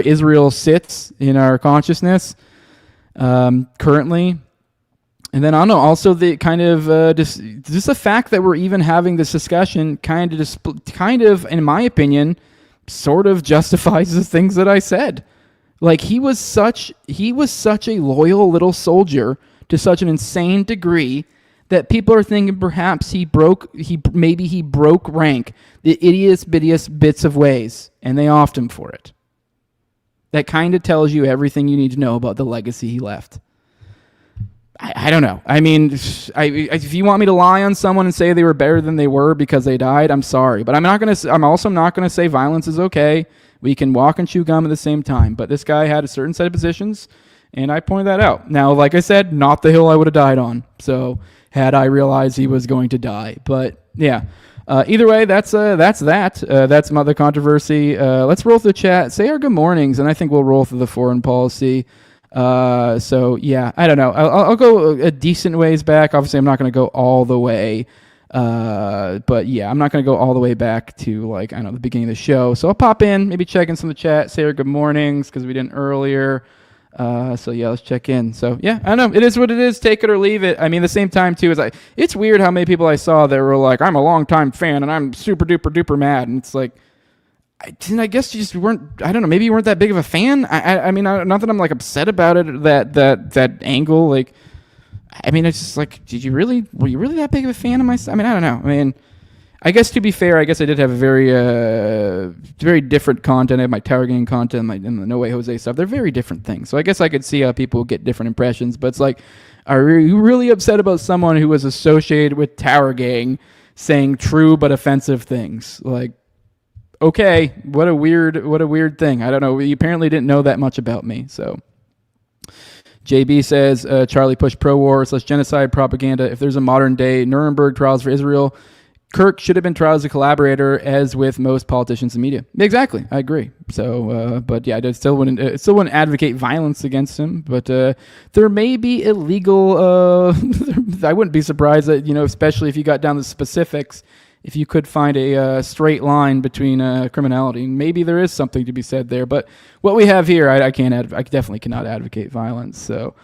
Israel sits in our consciousness currently. And then I don't know, also the kind of just the fact that we're even having this discussion kind of, in my opinion, sort of justifies the things that I said. Like he was such a loyal little soldier to such an insane degree that people are thinking perhaps he broke rank the ittiest bits of ways, and they offed him for it. That kind of tells you everything you need to know about the legacy he left. I don't know. I mean, if you want me to lie on someone and say they were better than they were because they died, I'm sorry, but I'm also not gonna say violence is okay. We can walk and chew gum at the same time. But this guy had a certain set of positions, and I pointed that out. Now, like I said, not the hill I would have died on. So had I realized he was going to die. But yeah, either way, that's that. That's some other controversy. Let's roll through the chat. Say our good mornings, and I think we'll roll through the foreign policy. So yeah, I don't know. I'll go a decent ways back. Obviously, I'm not going to go all the way. But yeah, I'm not going to go all the way back to the beginning of the show. So I'll pop in, maybe check in some of the chat, say our good mornings because we didn't earlier. So yeah, let's check in. So yeah, I don't know. It is what it is. Take it or leave it. I mean, the same time too, it's weird how many people I saw that were like, I'm a longtime fan and I'm super duper duper mad. And it's like, I guess you just weren't, I don't know, maybe you weren't that big of a fan. I mean, not that I'm like upset about it, that angle, like, I mean, it's just like, were you really that big of a fan of myself? I mean, I don't know. I mean, I guess to be fair, I guess I did have a very different content. I have my Tower Gang content and the No Way Jose stuff. They're very different things. So I guess I could see how people get different impressions. But it's like, are you really upset about someone who was associated with Tower Gang saying true but offensive things? Like, okay, what a weird thing. I don't know. You apparently didn't know that much about me, so. JB says, Charlie pushed pro-war / genocide propaganda. If there's a modern-day Nuremberg trials for Israel, Kirk should have been tried as a collaborator, as with most politicians and media. Exactly, I agree. So, but yeah, I still wouldn't advocate violence against him. But there may be illegal. I wouldn't be surprised that especially if you got down to the specifics, if you could find a straight line between criminality, maybe there is something to be said there. But what we have here, I definitely cannot advocate violence. So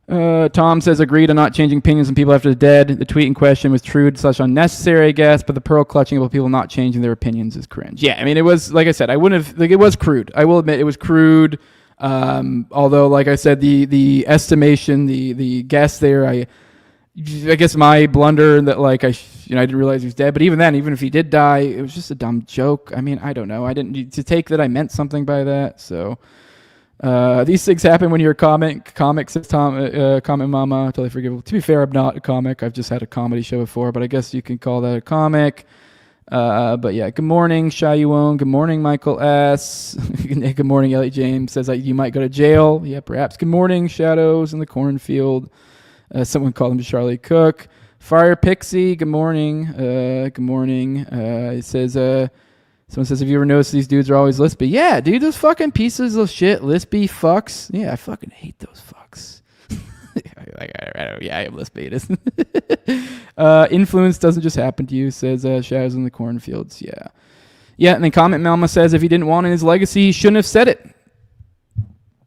Tom says, agreed on not changing opinions on people after the dead. The tweet in question was true / unnecessary, I guess, but the pearl clutching about people not changing their opinions is cringe. Yeah, I mean, it was, like I said, I wouldn't have, it was crude. I will admit it was crude. Although, like I said, the estimation, the guess there, I guess my blunder that I didn't realize he was dead. But even then, even if he did die, it was just a dumb joke. I mean, I don't know. I didn't to take that I meant something by that. So these things happen when you're a comic says Tom, comment mama, totally forgivable. To be fair, I'm not a comic. I've just had a comedy show before, but I guess you can call that a comic. But yeah, good morning, Shayuon. Good morning, Michael S. Good morning, Elliot James. Says you might go to jail. Yeah, perhaps. Good morning, Shadows in the Cornfield. Someone called him Charlie Cook. Fire Pixie, good morning. Good morning. It says, someone says, have you ever noticed these dudes are always lispy? Yeah, dude, those fucking pieces of shit, lispy fucks. Yeah, I fucking hate those fucks. I am lispy. It isn't. Influence doesn't just happen to you, says Shadows in the Cornfields. Yeah. Yeah, and then Comment Malma says, if he didn't want in his legacy, he shouldn't have said it.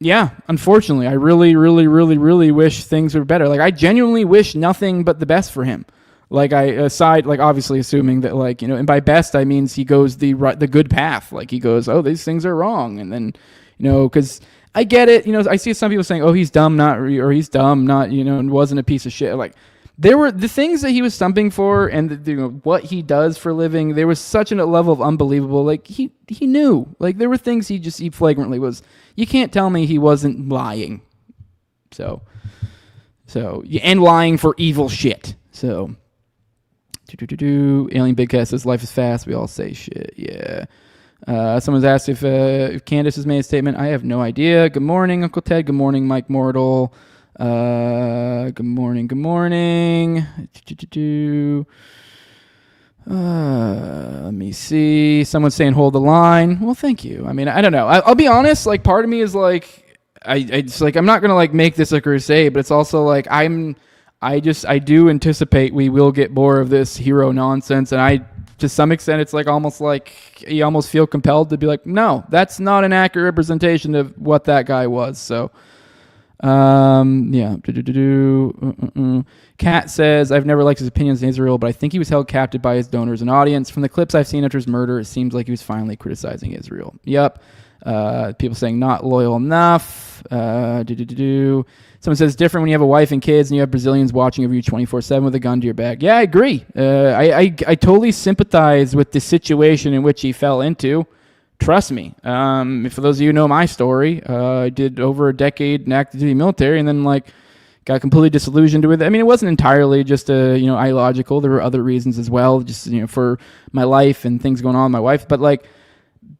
Yeah, unfortunately, I really, really, really, really wish things were better. I genuinely wish nothing but the best for him. Obviously assuming that, and by best, I means he goes the good path. He goes, oh, these things are wrong. And then, because I get it. I see some people saying, oh, he's dumb, or he's dumb, not, and wasn't a piece of shit. There were the things that he was stumping for and what he does for a living. There was such a level of unbelievable. He knew. There were things he flagrantly was. You can't tell me he wasn't lying. So and lying for evil shit. So, Alien Big Cat says life is fast. We all say shit. Yeah. Someone's asked if Candace has made a statement. I have no idea. Good morning, Uncle Ted. Good morning, Mike Mortal. Good morning. Good morning. Let me see. Someone's saying hold the line. Well, thank you. I mean, I don't know. I'll be honest. Like, part of me is like, it's like I'm not gonna like make this a crusade, but it's also like I do anticipate we will get more of this hero nonsense, and to some extent it's like almost like you almost feel compelled to be like, no, that's not an accurate representation of what that guy was. So yeah. Kat says, I've never liked his opinions in Israel, but I think he was held captive by his donors and audience. From the clips I've seen after his murder, it seems like he was finally criticizing Israel. Yep. People saying not loyal enough. Someone says different when you have a wife and kids and you have Brazilians watching over you 24/7 with a gun to your back. Yeah, I agree. I totally sympathize with the situation in which he fell into. Trust me. For those of you who know my story, I did over a decade in active duty military, and then like got completely disillusioned with it. I mean, it wasn't entirely just illogical. There were other reasons as well, just for my life and things going on with my wife. But like,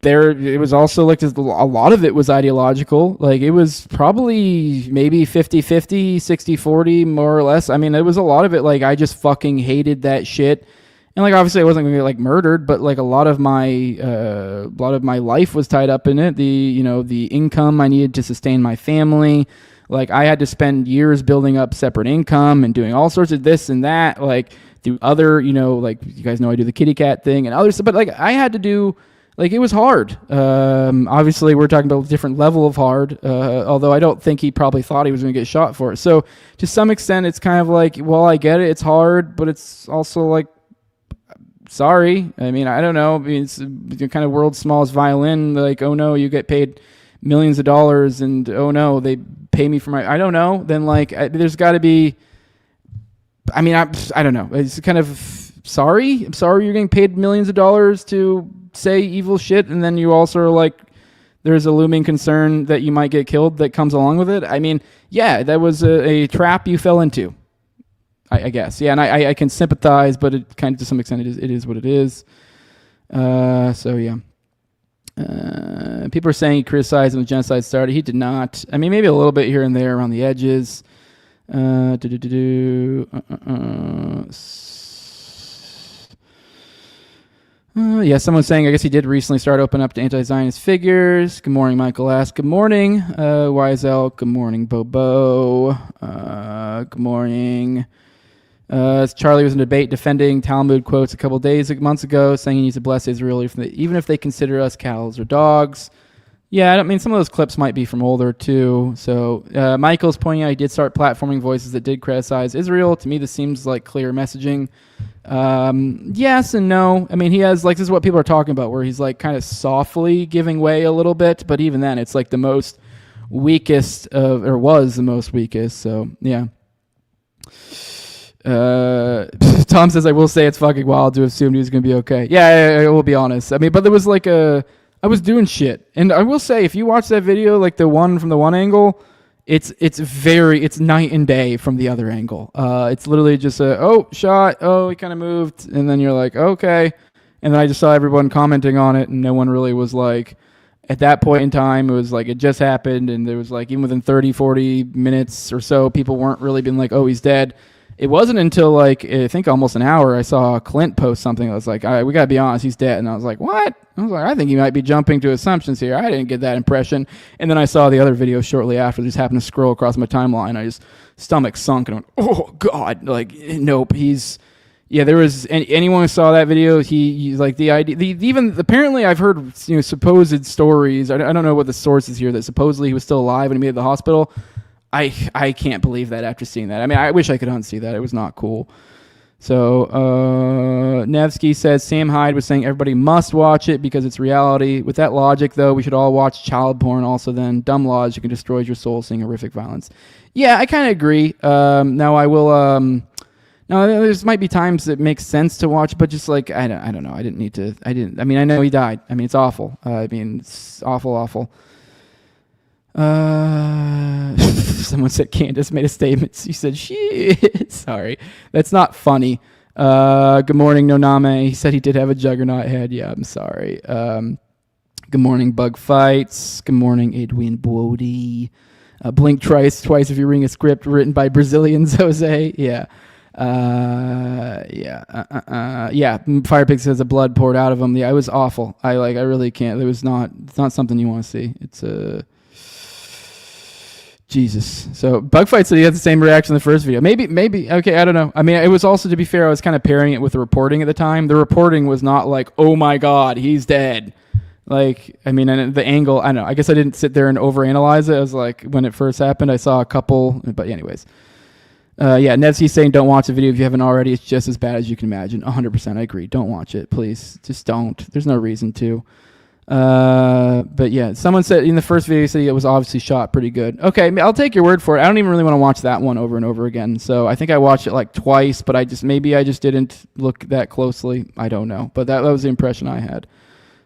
it was also like a lot of it was ideological. Like, it was probably maybe 50-50, 60-40, more or less. I mean, it was a lot of it. Like, I just fucking hated that shit. And like, obviously I wasn't going to get like murdered, but like a lot of my life was tied up in it. The income I needed to sustain my family. Like, I had to spend years building up separate income and doing all sorts of this and that, like through other, like you guys know I do the kitty cat thing and others, but like I had to do, like, it was hard. Obviously we're talking about a different level of hard, although I don't think he probably thought he was going to get shot for it. So to some extent it's kind of like, well, I get it. It's hard, but it's also like, sorry. I mean, I don't know. I mean, it's the kind of world's smallest violin. Like, oh no, you get paid millions of dollars, and oh no, they pay me for I don't know. Then like, there's got to be. I mean, I don't know. It's kind of sorry. I'm sorry you're getting paid millions of dollars to say evil shit, and then you also are like, there's a looming concern that you might get killed that comes along with it. I mean, yeah, that was a trap you fell into. I guess. Yeah, and I can sympathize, but it kind of, to some extent, it is what it is. So, yeah. People are saying he criticized when the genocide started. He did not. I mean, maybe a little bit here and there around the edges. Yeah, someone's saying, I guess he did recently start opening up to anti-Zionist figures. Good morning, Michael Ask. Good morning, YSL. Good morning, Bobo. Good morning. Charlie was in a debate defending Talmud quotes a couple months ago, saying he needs to bless Israel even if they consider us cows or dogs. Yeah, I mean, some of those clips might be from older too. So Michael's pointing out he did start platforming voices that did criticize Israel. To me, this seems like clear messaging. Yes and no. I mean, he has, like, this is what people are talking about, where he's like kind of softly giving way a little bit, but even then, it's like the most weakest or was the most weakest. So yeah. Tom says, I will say it's fucking wild to assume he was going to be okay. Yeah, I will be honest. I mean, but there was like I was doing shit. And I will say, if you watch that video, like the one from the one angle, it's night and day from the other angle. It's literally just shot. Oh, he kind of moved. And then you're like, okay. And then I just saw everyone commenting on it, and no one really was like, at that point in time, it was like, it just happened. And there was like, even within 30, 40 minutes or so, people weren't really being like, oh, he's dead. It wasn't until like, I think almost an hour, I saw Clint post something that was like, all right, we got to be honest, he's dead. And I was like, what? I was like, I think he might be jumping to assumptions here. I didn't get that impression. And then I saw the other video shortly after. Just happened to scroll across my timeline. I just, stomach sunk and I went, oh God, like, nope. There was anyone who saw that video. He's like the idea, even apparently I've heard, supposed stories. I don't know what the source is here, that supposedly he was still alive when he made it to the hospital. I can't believe that after seeing that. I mean, I wish I could unsee that. It was not cool. So Nevsky says Sam Hyde was saying everybody must watch it because it's reality. With that logic, though, we should all watch child porn also then. Dumb logic and destroys your soul seeing horrific violence. Yeah, I kind of agree. Now I will... now there's might be times that makes sense to watch, but just like, I don't know. I mean, I know he died. I mean, it's awful. It's awful. Someone said Candace made a statement. She said, shit. Sorry. That's not funny. Good morning, Noname. He said he did have a juggernaut head. Yeah, I'm sorry. Good morning, Bug Fights. Good morning, Edwin Bodie. Blink twice if you're reading a script written by Brazilians, Jose. Yeah. Firepig says the blood poured out of him. Yeah, it was awful. I really can't. It's not something you want to see. It's Jesus. So Bug Fight said he had the same reaction in the first video. Maybe. Okay, I don't know. I mean, it was also, to be fair, I was kind of pairing it with the reporting at the time. The reporting was not like, oh my God, he's dead. Like, I mean, and the angle, I don't know. I guess I didn't sit there and overanalyze it. I was like, when it first happened, I saw a couple, but anyways. Nevsky's saying don't watch the video if you haven't already. It's just as bad as you can imagine. 100% I agree. Don't watch it, please. Just don't. There's no reason to. But yeah, someone said in the first video, said it was obviously shot pretty good. Okay, I'll take your word for it. I don't even really want to watch that one over and over again. So I think I watched it like twice, but I just didn't look that closely. I don't know. But that was the impression I had.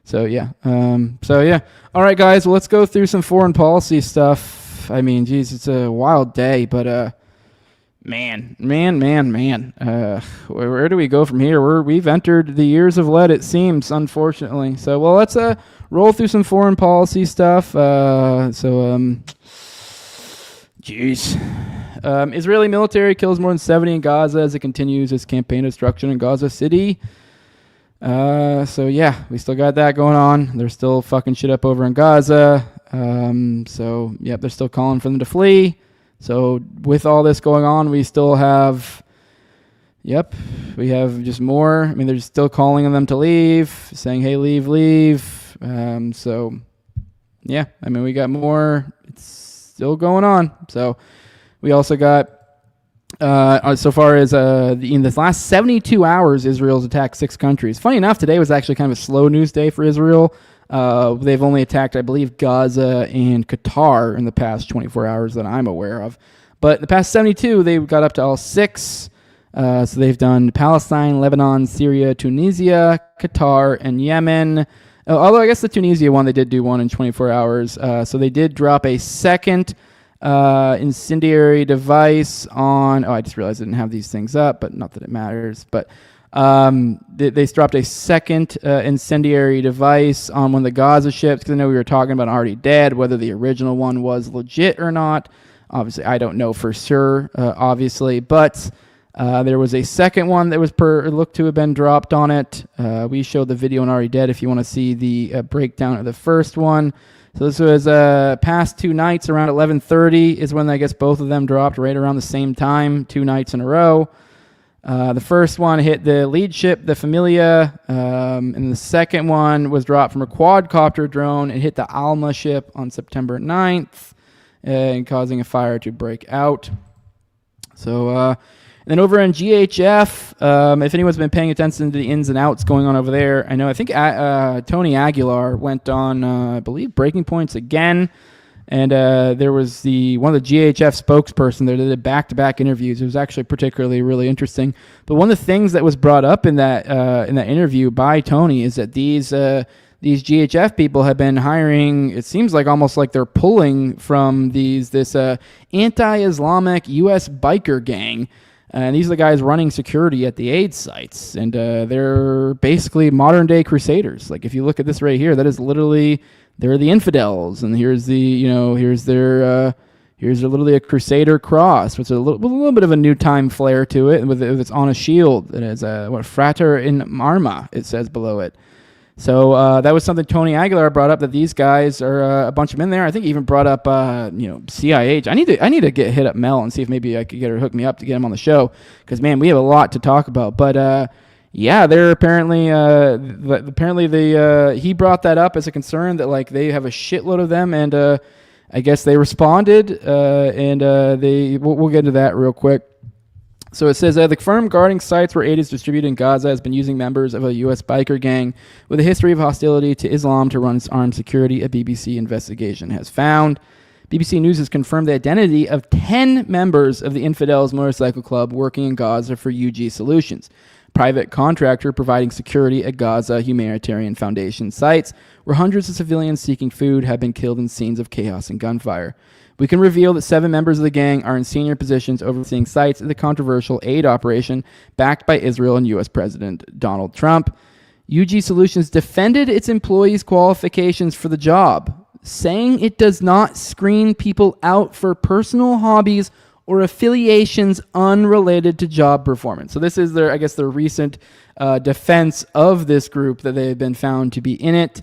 So yeah. All right, guys. Well, let's go through some foreign policy stuff. I mean, geez, it's a wild day, but man. Where do we go from here? We've entered the years of lead, it seems, unfortunately. So, well, let's roll through some foreign policy stuff. Israeli military kills more than 70 in Gaza as it continues its campaign of destruction in Gaza City. We still got that going on. They're still fucking shit up over in Gaza. They're still calling for them to flee. So with all this going on, we still have, we have just more. I mean, they're still calling on them to leave, saying, hey, leave. We got more. It's still going on. So we also got, so far as in this last 72 hours, Israel's attacked 6 countries. Funny enough, today was actually kind of a slow news day for Israel. They've only attacked, I believe, Gaza and Qatar in the past 24 hours that I'm aware of. But the past 72, they got up to all 6. So they've done Palestine, Lebanon, Syria, Tunisia, Qatar, and Yemen. Although I guess the Tunisia one, they did do one in 24 hours. So they did drop a second incendiary device on... Oh, I just realized I didn't have these things up, but not that it matters. But they dropped a second incendiary device on one of the Gaza ships, because I know we were talking about already dead, whether the original one was legit or not. Obviously, I don't know for sure, obviously. But there was a second one that was looked to have been dropped on it. We showed the video on already dead if you want to see the breakdown of the first one. So this was past 2 nights around 11:30 is when I guess both of them dropped right around the same time, 2 nights in a row. The first one hit the lead ship, the Familia, and the second one was dropped from a quadcopter drone and hit the Alma ship on September 9th, and causing a fire to break out. So, and then over in GHF, if anyone's been paying attention to the ins and outs going on over there, I think Tony Aguilar went on, I believe, Breaking Points again. And there was one of the GHF spokesperson there that did back-to-back interviews. It was actually particularly really interesting. But one of the things that was brought up in that interview by Tony is that these GHF people have been hiring. It seems like almost like they're pulling from this anti-Islamic U.S. biker gang. And these are the guys running security at the aid sites. And they're basically modern-day crusaders. Like, if you look at this right here, that is literally... They're the infidels, and here's their literally a crusader cross, which is with a little bit of a new time flair to it, with it's on a shield. It is frater in arma, it says below it. So that was something Tony Aguilar brought up, that these guys are a bunch of men there. I think he even brought up CIH. I need to hit up Mel and see if maybe I could get her to hook me up to get him on the show, because man, we have a lot to talk about. But yeah, they're apparently he brought that up as a concern, that like they have a shitload of them, and I guess they responded, we'll get into that real quick. So it says the firm guarding sites where aid is distributed in Gaza has been using members of a U.S. biker gang with a history of hostility to Islam to run its armed security, a BBC investigation has found. BBC News has confirmed the identity of 10 members of the Infidels Motorcycle Club working in Gaza for UG Solutions. private contractor providing security at Gaza Humanitarian Foundation sites, where hundreds of civilians seeking food have been killed in scenes of chaos and gunfire. We can reveal that 7 members of the gang are in senior positions overseeing sites of the controversial aid operation backed by Israel and U.S. President Donald Trump. UG Solutions defended its employees' qualifications for the job, saying it does not screen people out for personal hobbies or affiliations unrelated to job performance. So this is their recent defense of this group, that they have been found to be in it.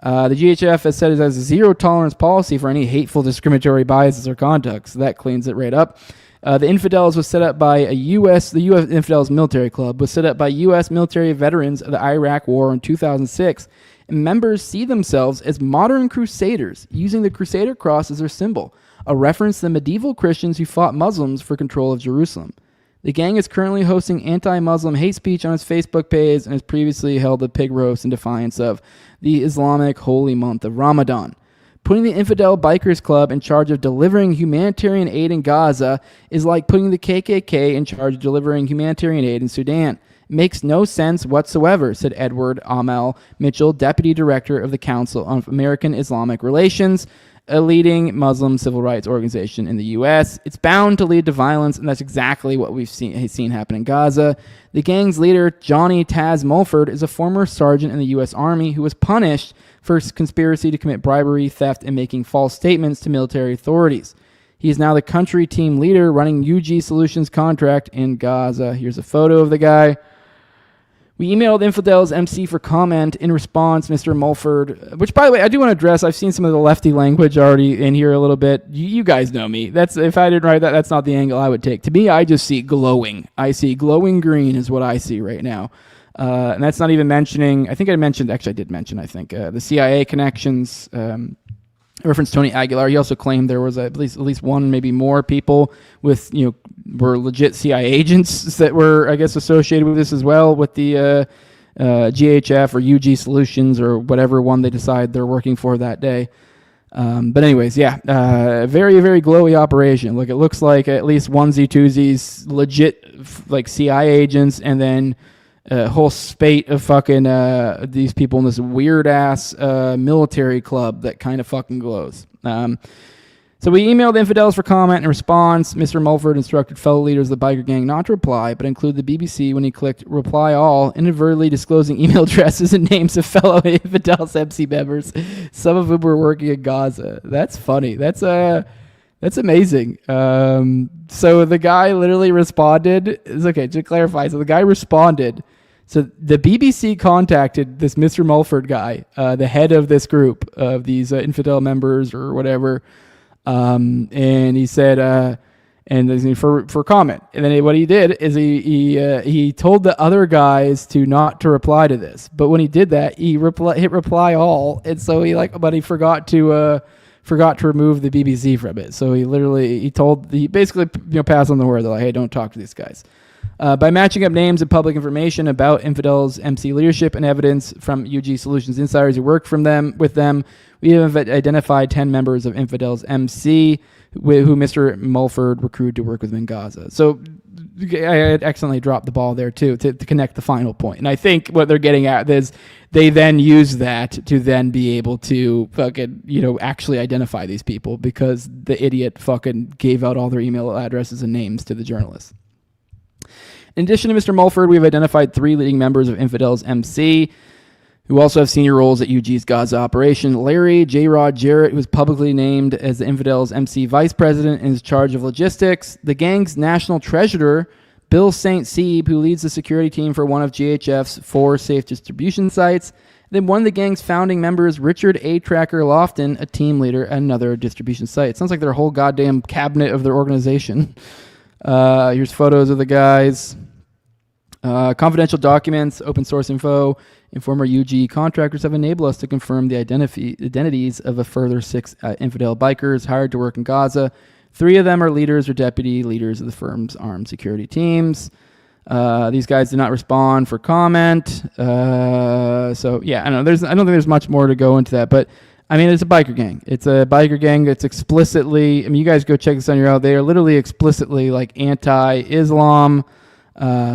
The GHF has said it has a zero tolerance policy for any hateful, discriminatory biases or conduct. So that cleans it right up. The Infidels was set up by the U.S. Infidels Military Club was set up by U.S. military veterans of the Iraq War in 2006. And members see themselves as modern crusaders, using the Crusader cross as their symbol, a reference to the medieval Christians who fought Muslims for control of Jerusalem. The gang is currently hosting anti-Muslim hate speech on its Facebook page and has previously held a pig roast in defiance of the Islamic holy month of Ramadan. Putting the Infidel Bikers Club in charge of delivering humanitarian aid in Gaza is like putting the KKK in charge of delivering humanitarian aid in Sudan. It makes no sense whatsoever, said Edward Amel Mitchell, Deputy Director of the Council on American Islamic Relations, a leading Muslim civil rights organization in the U.S. It's bound to lead to violence, and that's exactly what we've seen happen in Gaza. The gang's leader, Johnny Taz Mulford, is a former sergeant in the U.S. Army who was punished for conspiracy to commit bribery, theft, and making false statements to military authorities. He is now the country team leader running UG Solutions contract in Gaza. Here's a photo of the guy. We emailed Infidels MC for comment. In response, Mr. Mulford, which, by the way, I do want to address. I've seen some of the lefty language already in here a little bit. You guys know me. If I didn't write that, that's not the angle I would take. To me, I just see glowing. I see glowing green is what I see right now. And that's not even mentioning, I did mention, the CIA connections, reference Tony Aguilar. He also claimed there was at least one, maybe more people with, were legit CIA agents that were, I guess, associated with this as well, with the GHF or UG Solutions or whatever one they decide they're working for that day. But anyways, very, very glowy operation. Look, it looks like at least onesie twosies, legit like CIA agents, and then a whole spate of fucking these people in this weird ass military club that kind of fucking glows. So we emailed the Infidels for comment. In response, Mr. Mulford instructed fellow leaders of the biker gang not to reply, but include the BBC when he clicked reply all, inadvertently disclosing email addresses and names of fellow Infidels MC members, some of whom were working in Gaza. That's funny. That's amazing. So the guy literally responded. It's okay to clarify. So the guy responded. So the BBC contacted this Mr. Mulford guy, the head of this group of these infidel members or whatever, and he said, and for comment. And then what he did is he told the other guys not to reply to this. But when he did that, he hit reply all, and so he forgot to remove the BBC from it. So he basically passed on the word. They're like, hey, don't talk to these guys. By matching up names and public information about Infidels MC leadership and evidence from UG Solutions insiders who work with them, we have identified 10 members of Infidels MC who Mr. Mulford recruited to work with him in Gaza. So I accidentally dropped the ball there too to connect the final point. And I think what they're getting at is they then use that to then be able to fucking, actually identify these people because the idiot fucking gave out all their email addresses and names to the journalists. In addition to Mr. Mulford, we've identified 3 leading members of Infidels MC who also have senior roles at UG's Gaza operation. Larry J-Rod Jarrett, who was publicly named as the Infidels MC vice president and is in charge of logistics. The gang's national treasurer, Bill St. Sieb, who leads the security team for one of GHF's 4 safe distribution sites. Then one of the gang's founding members, Richard A. Tracker Lofton, a team leader at another distribution site. It sounds like their whole goddamn cabinet of their organization. Here's photos of the guys. Confidential documents, open source info, and former UG contractors have enabled us to confirm the identities of a further 6 infidel bikers hired to work in Gaza. 3 of them are leaders or deputy leaders of the firm's armed security teams. These guys did not respond for comment. So yeah, I don't think there's much more to go into that, but I mean, it's a biker gang. It's a biker gang that's explicitly, you guys go check this on your own. They are literally explicitly anti-Islam.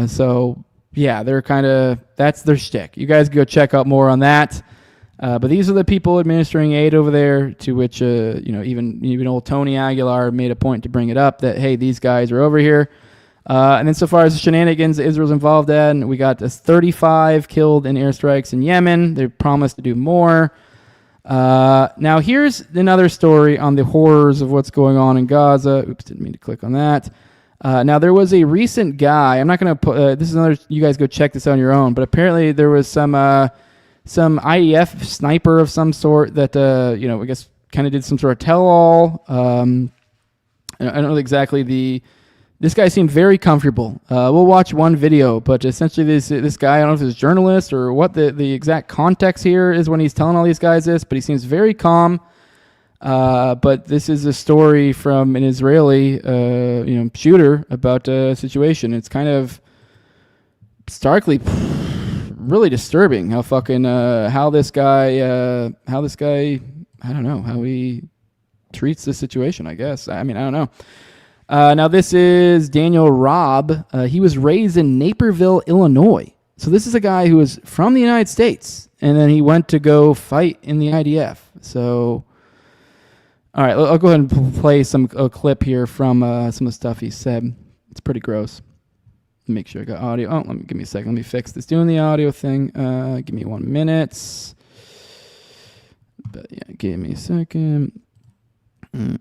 So yeah, they're kind of, that's their shtick. You guys go check out more on that. But these are the people administering aid over there, to which, even old Tony Aguilar made a point to bring it up that, hey, these guys are over here. And then so far as the shenanigans Israel's involved in, we got 35 killed in airstrikes in Yemen. They promised to do more. Now here's another story on the horrors of what's going on in Gaza. Oops, didn't mean to click on that. Now there was a recent guy. I'm not going to put. This is another. You guys go check this out on your own. But apparently there was some IDF sniper of some sort that I guess kind of did some sort of tell-all. I don't know exactly This guy seemed very comfortable. We'll watch one video, but essentially this guy, I don't know if it's a journalist or what the exact context here is when he's telling all these guys this, but he seems very calm. But this is a story from an Israeli, shooter about a situation. It's kind of starkly, really disturbing how fucking how this guy, I don't know how he treats this situation. I guess. I mean, I don't know. Now, this is Daniel Robb. He was raised in Naperville, Illinois. So this is a guy who was from the United States, and then he went to go fight in the IDF. So, all right, I'll go ahead and play a clip here from some of the stuff he said. It's pretty gross. Make sure I got audio. Oh, give me a second. Let me fix this. Doing the audio thing. Give me 1 minute. But yeah, give me a second. Sorry.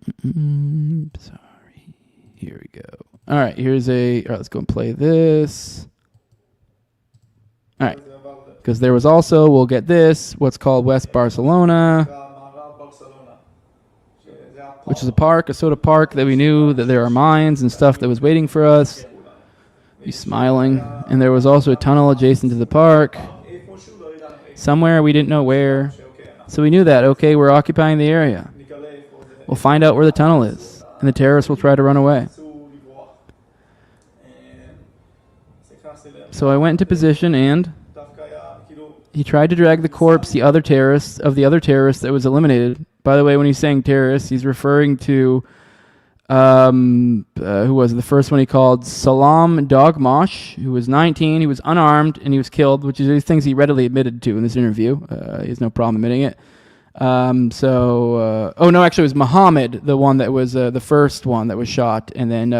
Here we go. All right, all right, let's go and play this. All right, because there was also, we'll get this, what's called West Barcelona, which is a park, a soda park that we knew that there are mines and stuff that was waiting for us. He's smiling. And there was also a tunnel adjacent to the park. Somewhere, we didn't know where. So we knew that, okay, we're occupying the area. We'll find out where the tunnel is, and the terrorists will try to run away. So I went into position, and he tried to drag the corpse, the other terrorist that was eliminated. By the way, when he's saying terrorists, he's referring to who was it? The first one he called Salam Dogmash, who was 19, he was unarmed, and he was killed, which is these things he readily admitted to in this interview. He has no problem admitting it. Actually it was Muhammad, the one that was the first one that was shot, and then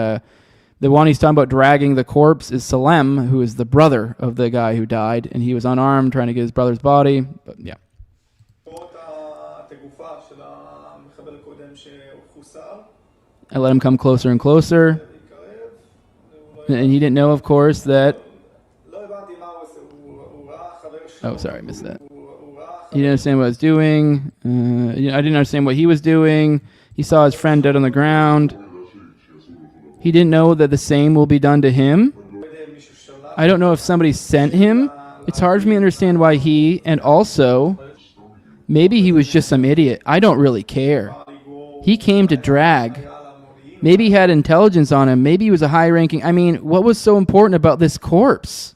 the one he's talking about dragging the corpse is Salem, who is the brother of the guy who died, and he was unarmed trying to get his brother's body. But yeah. I let him come closer and closer, and he didn't know, of course, that. Oh, sorry, I missed that. He didn't understand what I was doing. I didn't understand what he was doing. He saw his friend dead on the ground. He didn't know that the same will be done to him. I don't know if somebody sent him. It's hard for me to understand why and also, maybe he was just some idiot. I don't really care. He came to drag. Maybe he had intelligence on him. Maybe he was a high-ranking. I mean, what was so important about this corpse?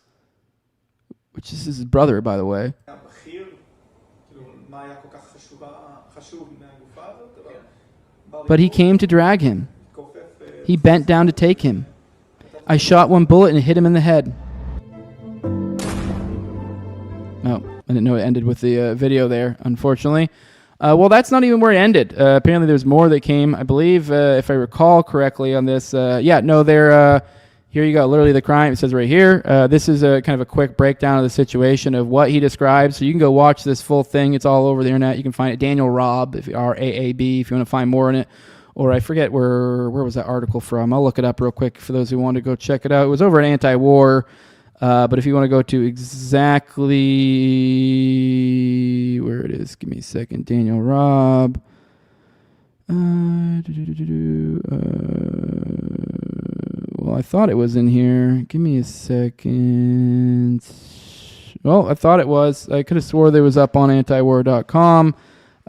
Which is his brother, by the way. But he came to drag him. He bent down to take him. I shot one bullet and hit him in the head. Oh, I didn't know it ended with the video there, unfortunately. Well, that's not even where it ended. Apparently there's more that came, I believe, if I recall correctly on this. Here you go, literally the crime. It says right here. This is a kind of a quick breakdown of the situation of what he describes. So you can go watch this full thing. It's all over the internet. You can find it. Daniel Robb, R-A-A-B, if you want to find more on it. Or I forget where was that article from. I'll look it up real quick for those who want to go check it out. It was over at Anti-War. But if you want to go to exactly where it is, give me a second. Daniel Robb. Well, I thought it was in here. Give me a second. Well, I thought it was. I could have swore they was up on antiwar.com.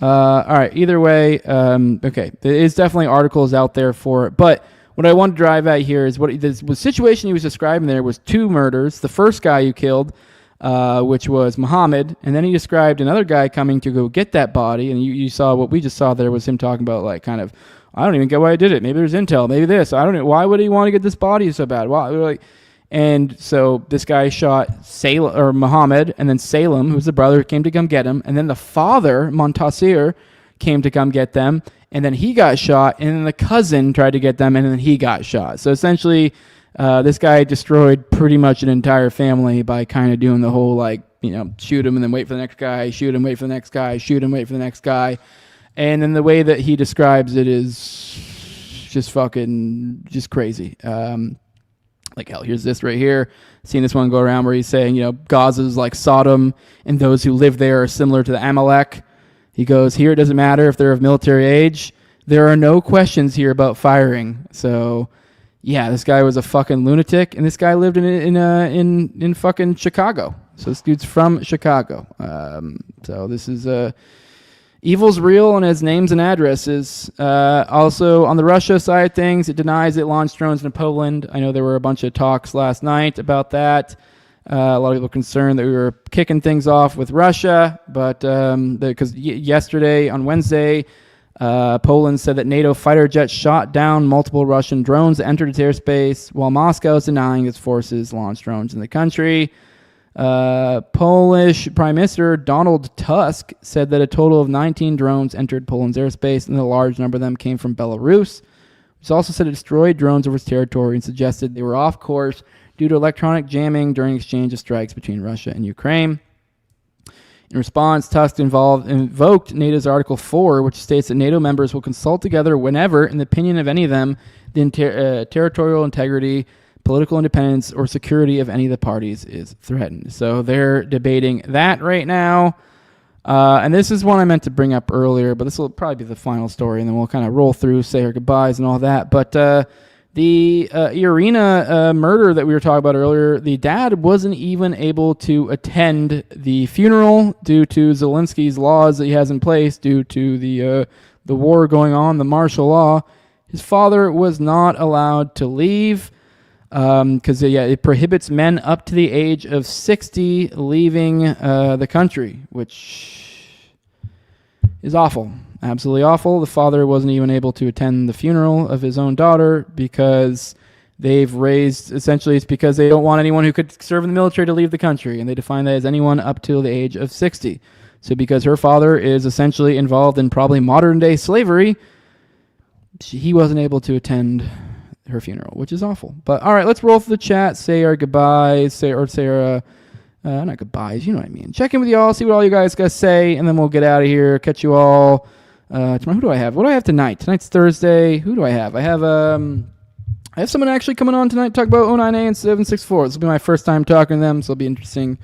All right. Either way, okay. There is definitely articles out there for it, but what I want to drive at here is the situation he was describing there was 2 murders. The first guy you killed, which was Muhammad, and then he described another guy coming to go get that body, and you saw what we just saw there was him talking about, like, kind of, I don't even get why I did it. Maybe there's intel, maybe this. I don't know. Why would he want to get this body so bad? Why? And so this guy shot Salem, or Muhammad, and then Salem, who's the brother, came to come get him. And then the father, Montasir, came to come get them. And then he got shot. And then the cousin tried to get them, and then he got shot. So essentially, this guy destroyed pretty much an entire family by kind of doing the whole, like, you know, shoot him and then wait for the next guy, shoot him, wait for the next guy, shoot him, wait for the next guy. And then the way that he describes it is just fucking just crazy. Like, hell, here's this right here. Seen this one go around where he's saying, you know, Gaza's like Sodom, and those who live there are similar to the Amalek. He goes, here it doesn't matter if they're of military age. There are no questions here about firing. So, yeah, this guy was a fucking lunatic, and this guy lived in fucking Chicago. So this dude's from Chicago. So this is evil's real and has names and addresses. Also, on the Russia side of things, it denies it launched drones into Poland. I know there were a bunch of talks last night about that. A lot of people concerned that we were kicking things off with Russia, but because yesterday, on Wednesday, Poland said that NATO fighter jets shot down multiple Russian drones that entered its airspace, while Moscow is denying its forces launched drones in the country. Polish Prime Minister Donald Tusk said that a total of 19 drones entered Poland's airspace, and a large number of them came from Belarus. He also said it destroyed drones over its territory and suggested they were off course due to electronic jamming during exchange of strikes between Russia and Ukraine. In response, Tusk invoked NATO's Article 4, which states that NATO members will consult together whenever, in the opinion of any of them, the territorial integrity, political independence, or security of any of the parties is threatened. So they're debating that right now. And this is one I meant to bring up earlier, but this will probably be the final story, and then we'll kind of roll through, say our goodbyes and all that. But the Iryna murder that we were talking about earlier, the dad wasn't even able to attend the funeral due to Zelensky's laws that he has in place due to the war going on, the martial law. His father was not allowed to leave. Because it prohibits men up to the age of 60 leaving the country, which is awful, absolutely awful. The father wasn't even able to attend the funeral of his own daughter because they've raised, essentially it's because they don't want anyone who could serve in the military to leave the country, and they define that as anyone up till the age of 60. So because her father is essentially involved in probably modern day slavery, he wasn't able to attend her funeral, which is awful. But all right, let's roll through the chat, say our goodbyes, say our not goodbyes, you know what I mean. Check in with y'all, see what all you guys got to say, and then we'll get out of here. Catch you all tomorrow. Who do I have? What do I have tonight? Tonight's Thursday. Who do I have? I have someone actually coming on tonight to talk about 09A and 764. This will be my first time talking to them, so it'll be interesting.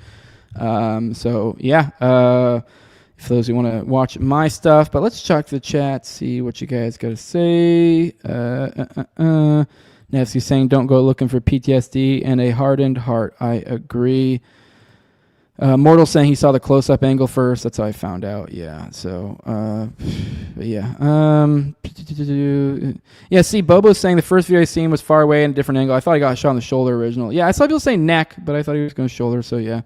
So yeah, for those who want to watch my stuff. But let's check the chat, see what you guys got to say. Nevsky saying, don't go looking for PTSD and a hardened heart. I agree. Mortal saying he saw the close-up angle first. That's how I found out. Yeah, so, yeah. Yeah, see, Bobo's saying the first video I seen was far away and a different angle. I thought he got shot in the shoulder original. Yeah, I saw people say neck, but I thought he was going to shoulder, so yeah.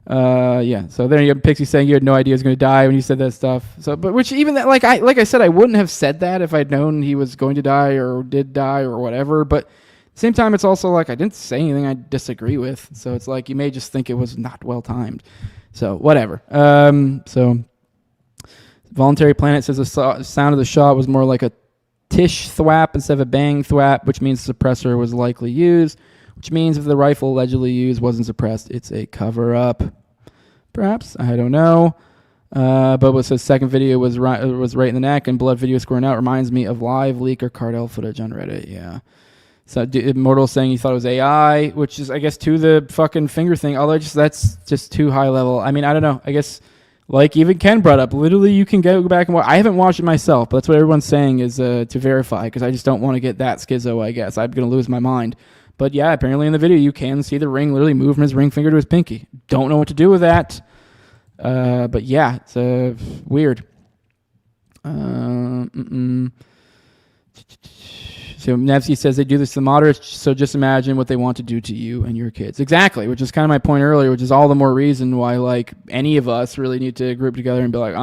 Yeah, so then you have Pixie saying you had no idea he was going to die when you said that stuff. So, but which even that, like I said, I wouldn't have said that if I'd known he was going to die or did die or whatever. But at the same time, it's also like I didn't say anything I disagree with. So it's like you may just think it was not well timed. So whatever. So Voluntary Planet says the sound of the shot was more like a tish thwap instead of a bang thwap, which means the suppressor was likely used. Which means if the rifle allegedly used wasn't suppressed, it's a cover-up. Perhaps. I don't know. Bobo says second video was right in the neck and blood video scoring out. Reminds me of live leak or Cardell footage on Reddit. Yeah. So Immortal saying he thought it was AI, which is, I guess, to the fucking finger thing. Although that's just too high level. I mean, I don't know. I guess, like even Ken brought up, literally you can go back and watch. I haven't watched it myself, but that's what everyone's saying is to verify, because I just don't want to get that schizo, I guess. I'm going to lose my mind. But yeah, apparently in the video you can see the ring literally move from his ring finger to his pinky. Don't know what to do with that. But yeah, it's weird. So Nevsky says they do this to the moderates, so just imagine what they want to do to you and your kids. Exactly, which is kind of my point earlier, which is all the more reason why like any of us really need to group together and be like,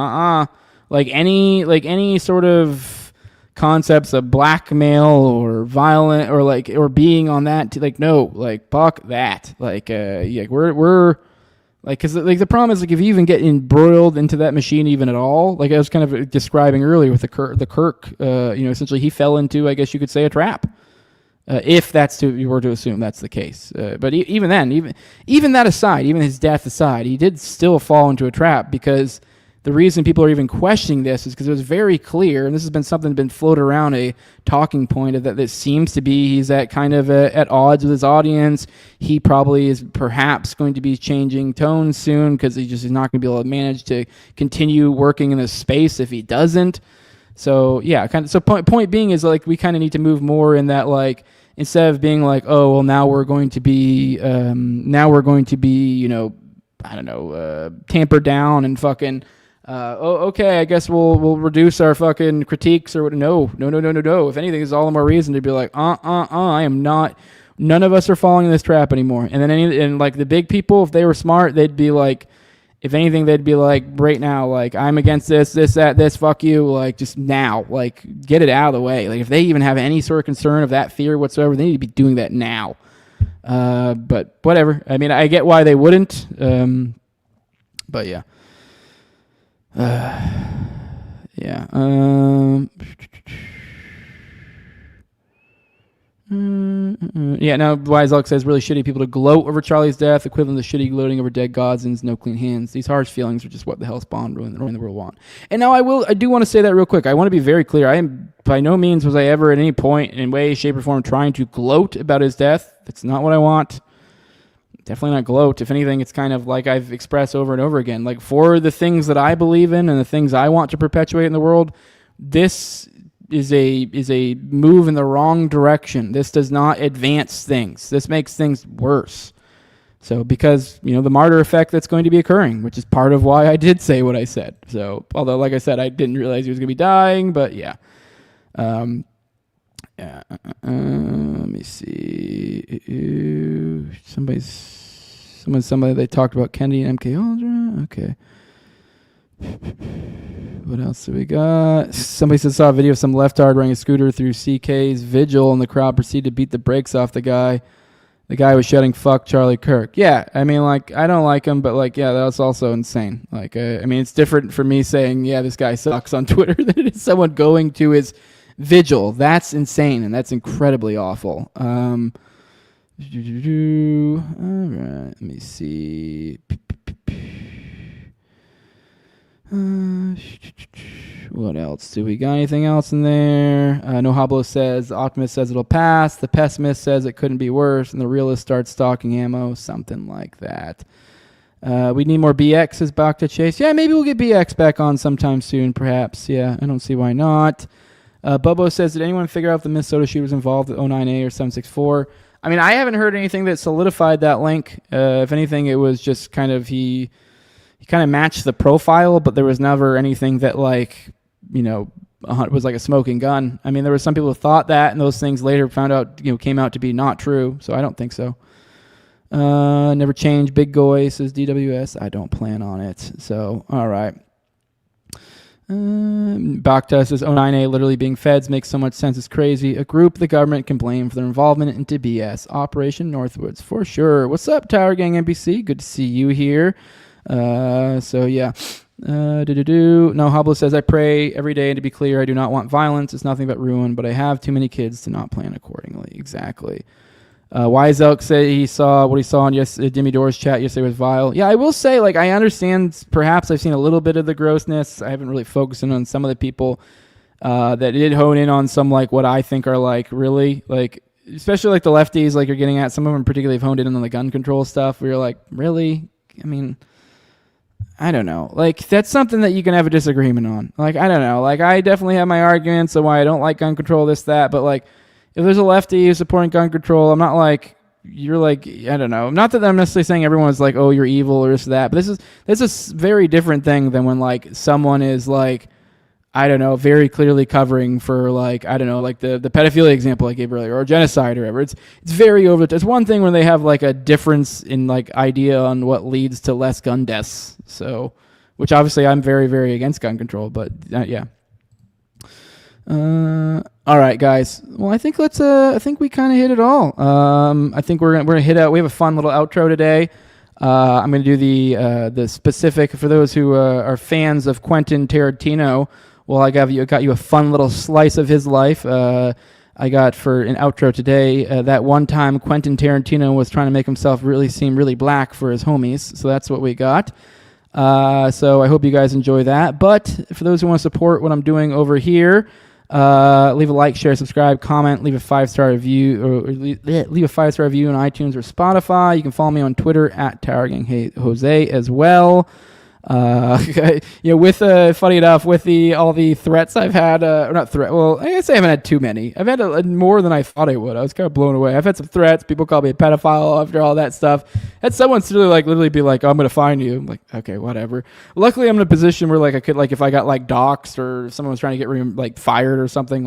like any sort of concepts of blackmail or violent or like or being on that like no, like fuck that. Like yeah, we're like, because like the problem is like if you even get embroiled into that machine even at all, like I was kind of describing earlier with the Kirk, essentially he fell into, I guess you could say, a trap. If you were to assume that's the case, but even then, even that aside, even his death aside, he did still fall into a trap, because the reason people are even questioning this is because it was very clear, and this has been something that's been floated around, a talking point of that this seems to be he's at kind of at odds with his audience. He probably is perhaps going to be changing tones soon because he's not going to be able to manage to continue working in this space if he doesn't. So yeah, point being is like we kind of need to move more in that, like, instead of being like, oh well, now we're going to be tampered down and fucking okay, I guess we'll reduce our fucking critiques or what. No. If anything, there's all the more reason to be like, I am not. None of us are falling in this trap anymore. And then like the big people, if they were smart, they'd be like, if anything, they'd be like, right now, like, I'm against this, that, fuck you, like, just now, like, get it out of the way. Like, if they even have any sort of concern of that fear whatsoever, they need to be doing that now. But whatever. I mean, I get why they wouldn't. But yeah. Yeah. Yeah, now Wise Elk says really shitty people to gloat over Charlie's death, equivalent to shitty gloating over dead gods and no clean hands. These harsh feelings are just what the hell Spawn ruin the world want. And now I do want to say that real quick. I want to be very clear. I am by no means was I ever at any point in way, shape, or form trying to gloat about his death. That's not what I want. Definitely not gloat. If anything, it's kind of like I've expressed over and over again. Like, for the things that I believe in and the things I want to perpetuate in the world, this is a move in the wrong direction. This does not advance things. This makes things worse. So because, the martyr effect that's going to be occurring, which is part of why I did say what I said. So, although, like I said, I didn't realize he was going to be dying, but yeah. Let me see. Somebody they talked about Kennedy and MKULTRA. Okay. What else do we got? Somebody saw a video of some leftard riding a scooter through CK's vigil, and the crowd proceeded to beat the brakes off the guy. The guy was shouting, "Fuck Charlie Kirk." Yeah, I mean, like, I don't like him, but, like, yeah, that's also insane. Like, I mean, it's different for me saying, yeah, this guy sucks on Twitter than it is someone going to his vigil. That's insane, and that's incredibly awful. All right, let me see. What else? Do we got anything else in there? No Hoblo says, the optimist says it'll pass, the pessimist says it couldn't be worse, and the realist starts stocking ammo, something like that. We need more BX, says back to Chase. Yeah, maybe we'll get BX back on sometime soon, perhaps. Yeah, I don't see why not. Bubbo says, did anyone figure out if the Minnesota shooters involved with 09A or 764? I mean, I haven't heard anything that solidified that link. If anything, it was just kind of he kind of matched the profile, but there was never anything that, like, was like a smoking gun. I mean, there were some people who thought that, and those things later came out to be not true. So I don't think so. Never change. Big Goy says DWS. I don't plan on it. So, all right. Bakta says 09A literally being feds makes so much sense. It's crazy. A group the government can blame for their involvement into BS. Operation Northwoods, for sure. What's up, Tower Gang NBC? Good to see you here. So yeah. No, Hoblo says, I pray every day, and to be clear, I do not want violence. It's nothing but ruin, but I have too many kids to not plan accordingly. Exactly. Wise Elk said what he saw on Dimmy Door's chat yesterday was vile. Yeah, I will say, like, I understand, perhaps I've seen a little bit of the grossness. I haven't really focused in on some of the people that did hone in on some, like, what I think are, like, really, like, especially, like, the lefties, like, you're getting at. Some of them particularly have honed in on the gun control stuff, where you're like, really? I mean, I don't know. Like, that's something that you can have a disagreement on. Like, I don't know. Like, I definitely have my arguments on why I don't like gun control, this, that, but, like, if there's a lefty who's supporting gun control, I'm not like, you're like, I don't know. Not that I'm necessarily saying everyone's like, oh, you're evil or this or that, but this is a very different thing than when, like, someone is like, I don't know, very clearly covering for, like, I don't know, like the pedophilia example I gave earlier, or genocide or whatever. It's very over. It's one thing when they have, like, a difference in, like, idea on what leads to less gun deaths. So, which obviously I'm very, very against gun control, but yeah. All right, guys. Well, I think I think we kind of hit it all. I think we're gonna hit out. We have a fun little outro today. I'm gonna do the specific for those who are fans of Quentin Tarantino. Well, I got you a fun little slice of his life. I got for an outro today that one time Quentin Tarantino was trying to make himself seem really black for his homies. So that's what we got. So I hope you guys enjoy that. But for those who want to support what I'm doing over here, leave a like, share, subscribe, comment, leave a 5-star review, or leave a 5-star review on iTunes or Spotify. You can follow me on Twitter at TowerGangJose as well. With funny enough, with all the threats I've had, or not threat. Well, I guess I haven't had too many. I've had more than I thought I would. I was kind of blown away. I've had some threats. People call me a pedophile after all that stuff. Had someone literally be like, "Oh, I'm gonna find you." I'm like, okay, whatever. Luckily, I'm in a position where I could if I got doxxed or if someone was trying to get me fired or something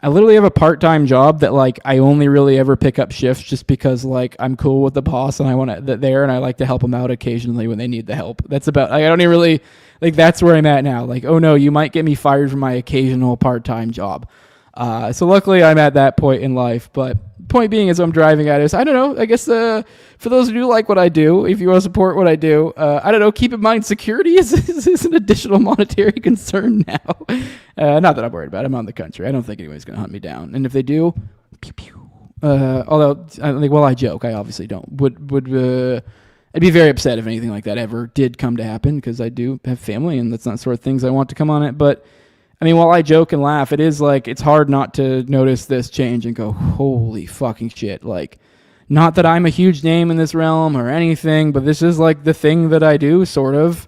I literally have a part-time job that I only really ever pick up shifts just because I'm cool with the boss and I want to there and I like to help them out occasionally when they need the help. That's about I don't even really that's where I'm at now. Oh no, you might get me fired from my occasional part-time job. So luckily I'm at that point in life. But point being is what I'm driving at is I don't know. I guess for those who do like what I do, if you want to support what I do, I don't know. Keep in mind security is an additional monetary concern now. Not that I'm worried about it. I'm out in the country. I don't think anybody's going to hunt me down. And if they do, pew pew. Although I joke. I obviously don't. I'd be very upset if anything like that ever did come to happen because I do have family and that's not the sort of things I want to come on it. But I mean, while I joke and laugh, it is it's hard not to notice this change and go, holy fucking shit. Not that I'm a huge name in this realm or anything, but this is the thing that I do, sort of.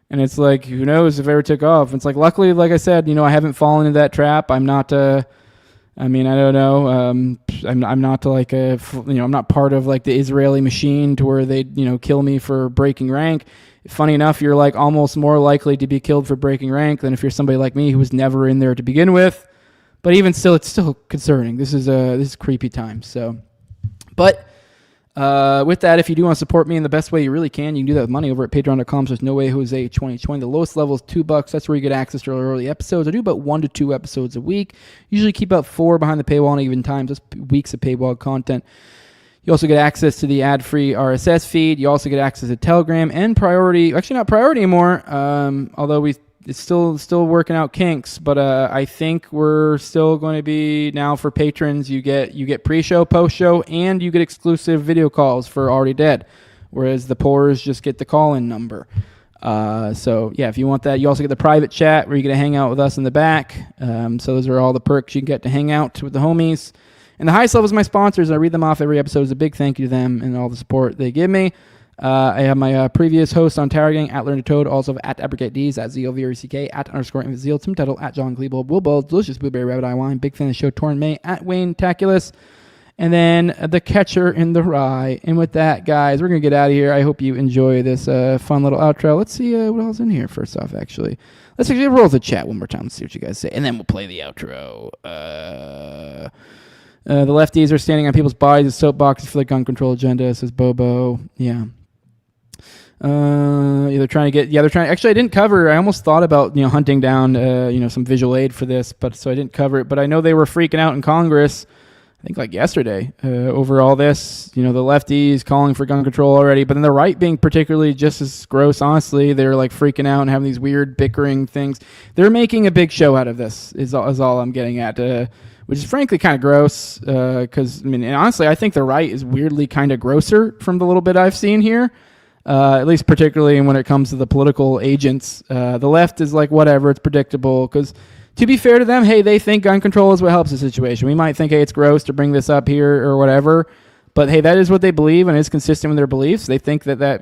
And it's who knows if it ever took off. It's luckily, I said, I haven't fallen into that trap. I'm not, I don't know. I'm not I'm not part of the Israeli machine to where they, kill me for breaking rank. Funny enough, you're almost more likely to be killed for breaking rank than if you're somebody like me who was never in there to begin with. But even still, it's still concerning. This is creepy times. So, but with that, if you do want to support me in the best way you really can, you can do that with money over at patreon.com/NoWayJose2020. The lowest level is $2. That's where you get access to early episodes. I do about 1 to 2 episodes a week. Usually keep about 4 behind the paywall on even times. That's weeks of paywall content. You also get access to the ad-free RSS feed. You also get access to Telegram and priority. Actually, not priority anymore. Although it's still working out kinks. But I think we're still going to be now for patrons. You get pre-show, post-show, and you get exclusive video calls for Already Dead. Whereas the poors just get the call-in number. So yeah, if you want that, you also get the private chat where you get to hang out with us in the back. So those are all the perks you can get to hang out with the homies. And the highest level is my sponsors. I read them off every episode. It's a big thank you to them and all the support they give me. I have my previous host on Tower Gang, at Learn to Toad, also at ApprecatDs, at ZLVRCK, at _InvitZeal, Tim Tuttle, at John Glebo, Will Bull, Delicious Blueberry Rabbit Eye Wine, big fan of the show, Torn May, at Wayne Taculus, and then the Catcher in the Rye. And with that, guys, we're going to get out of here. I hope you enjoy this fun little outro. Let's see what else is in here first off, actually. Let's actually roll the chat one more time. Let's see what you guys say. And then we'll play the outro. The lefties are standing on people's bodies as soapboxes for the gun control agenda, says Bobo. Yeah. They're trying to get, actually I didn't cover, I almost thought about, hunting down, some visual aid for this, but so I didn't cover it, but I know they were freaking out in Congress, I think yesterday, over all this, the lefties calling for gun control already, but then the right being particularly just as gross, honestly. They're freaking out and having these weird bickering things. They're making a big show out of this, is all I'm getting at, which is frankly kind of gross, because, honestly, I think the right is weirdly kind of grosser from the little bit I've seen here, at least particularly when it comes to the political agents. The left is whatever, it's predictable, because to be fair to them, hey, they think gun control is what helps the situation. We might think, hey, it's gross to bring this up here or whatever, but hey, that is what they believe and it's consistent with their beliefs. They think that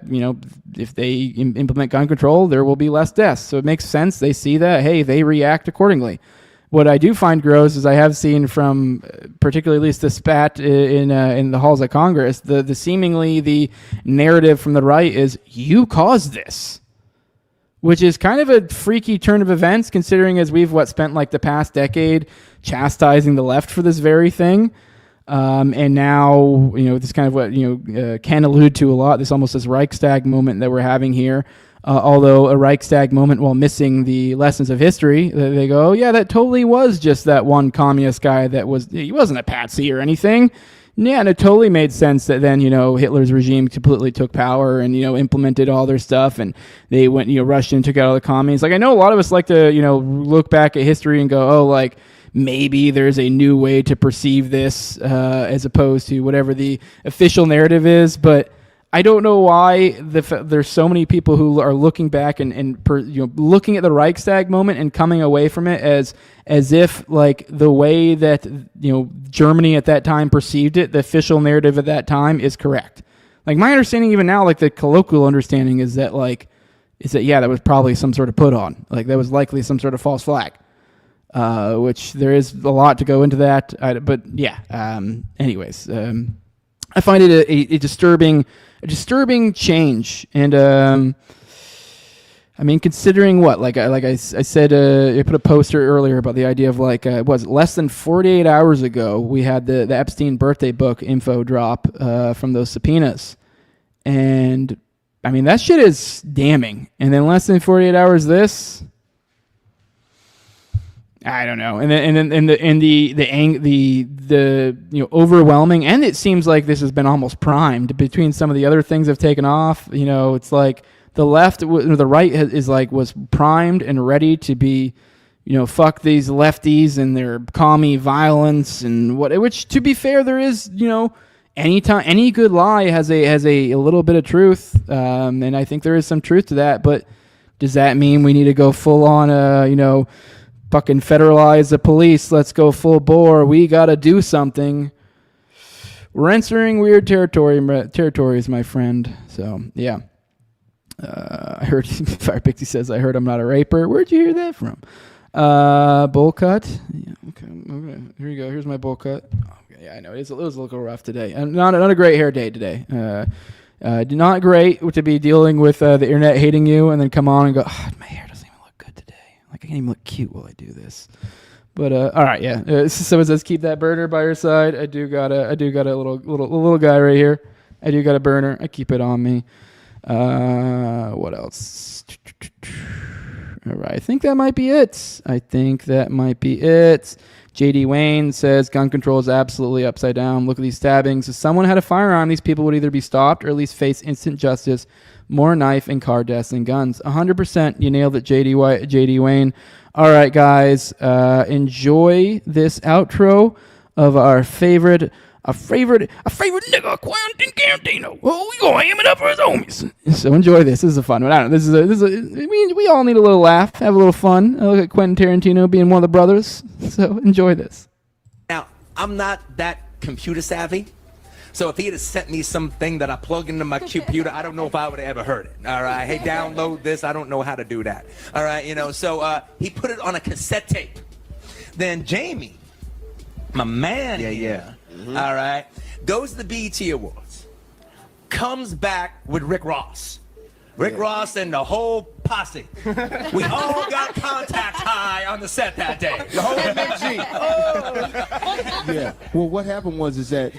if they implement gun control, there will be less deaths. So it makes sense. They see that, hey, they react accordingly. What I do find gross is I have seen from particularly at least the spat in the halls of Congress, the seemingly the narrative from the right is you caused this, which is kind of a freaky turn of events considering as we've spent the past decade chastising the left for this very thing. And now, this kind of what, Ken alluded to a lot, this almost this Reichstag moment that we're having here. Although a Reichstag moment, while missing the lessons of history, they go, oh, yeah, that totally was just that one communist guy he wasn't a patsy or anything. Yeah, and it totally made sense that then, Hitler's regime completely took power and, implemented all their stuff, and they went, rushed in and took out all the commies. Like, I know a lot of us like to, look back at history and go, oh, like, maybe there's a new way to perceive this as opposed to whatever the official narrative is, but I don't know why there's so many people who are looking back and looking at the Reichstag moment and coming away from it as if like the way that Germany at that time perceived it, the official narrative at that time is correct. Like my understanding even now, like the colloquial understanding is that that was probably some sort of put on, like that was likely some sort of false flag. Which there is a lot to go into that, but yeah. Anyways, I find it a disturbing change, and I mean, considering what, like I said, I put a poster earlier about the idea of was less than 48 hours ago we had the Epstein birthday book info drop from those subpoenas, and I mean that shit is damning. And then less than 48 hours this. I don't know, and the overwhelming, and it seems like this has been almost primed between some of the other things have taken off. It's like the left or the right was primed and ready to be, fuck these lefties and their commie violence and which to be fair, there is, any good lie has a little bit of truth, and I think there is some truth to that. But does that mean we need to go full on, fucking federalize the police? Let's go full bore. We got to do something. We're entering weird territories, my friend. So, yeah. I heard, Fire Pixie says, I heard I'm not a raper. Where'd you hear that from? Bowl cut. Yeah, okay. Here you go. Here's my bowl cut. Okay, yeah, I know. It was a little rough today. Not a great hair day today. Not great to be dealing with the internet hating you and then come on and go, my hair doesn't even look good today. Like I can't even look cute while I do this. But all right, yeah. So it says keep that burner by your side. I do got a little guy right here. I do got a burner. I keep it on me. What else? All right, I think that might be it. JD Wayne says gun control is absolutely upside down. Look at these stabbings. If someone had a firearm, these people would either be stopped or at least face instant justice. More knife and car deaths than guns. 100%. You nailed it, JD Wayne. All right, guys. Enjoy this outro of our favorite nigga, Quentin Tarantino. Oh, we gonna ham it up for his homies. So enjoy this. This is a fun one. I don't know. We all need a little laugh, have a little fun. Look at Quentin Tarantino being one of the brothers. So enjoy this. Now, I'm not that computer savvy. So if he had sent me something that I plug into my computer, I don't know if I would have ever heard it. All right, hey, download this. I don't know how to do that. All right, so he put it on a cassette tape. Then Jamie, my man, all right, goes to the BET Awards, comes back with Rick Ross. Rick Ross and the whole posse. We all got contact high on the set that day. The whole MG. Yeah. Well, what happened was that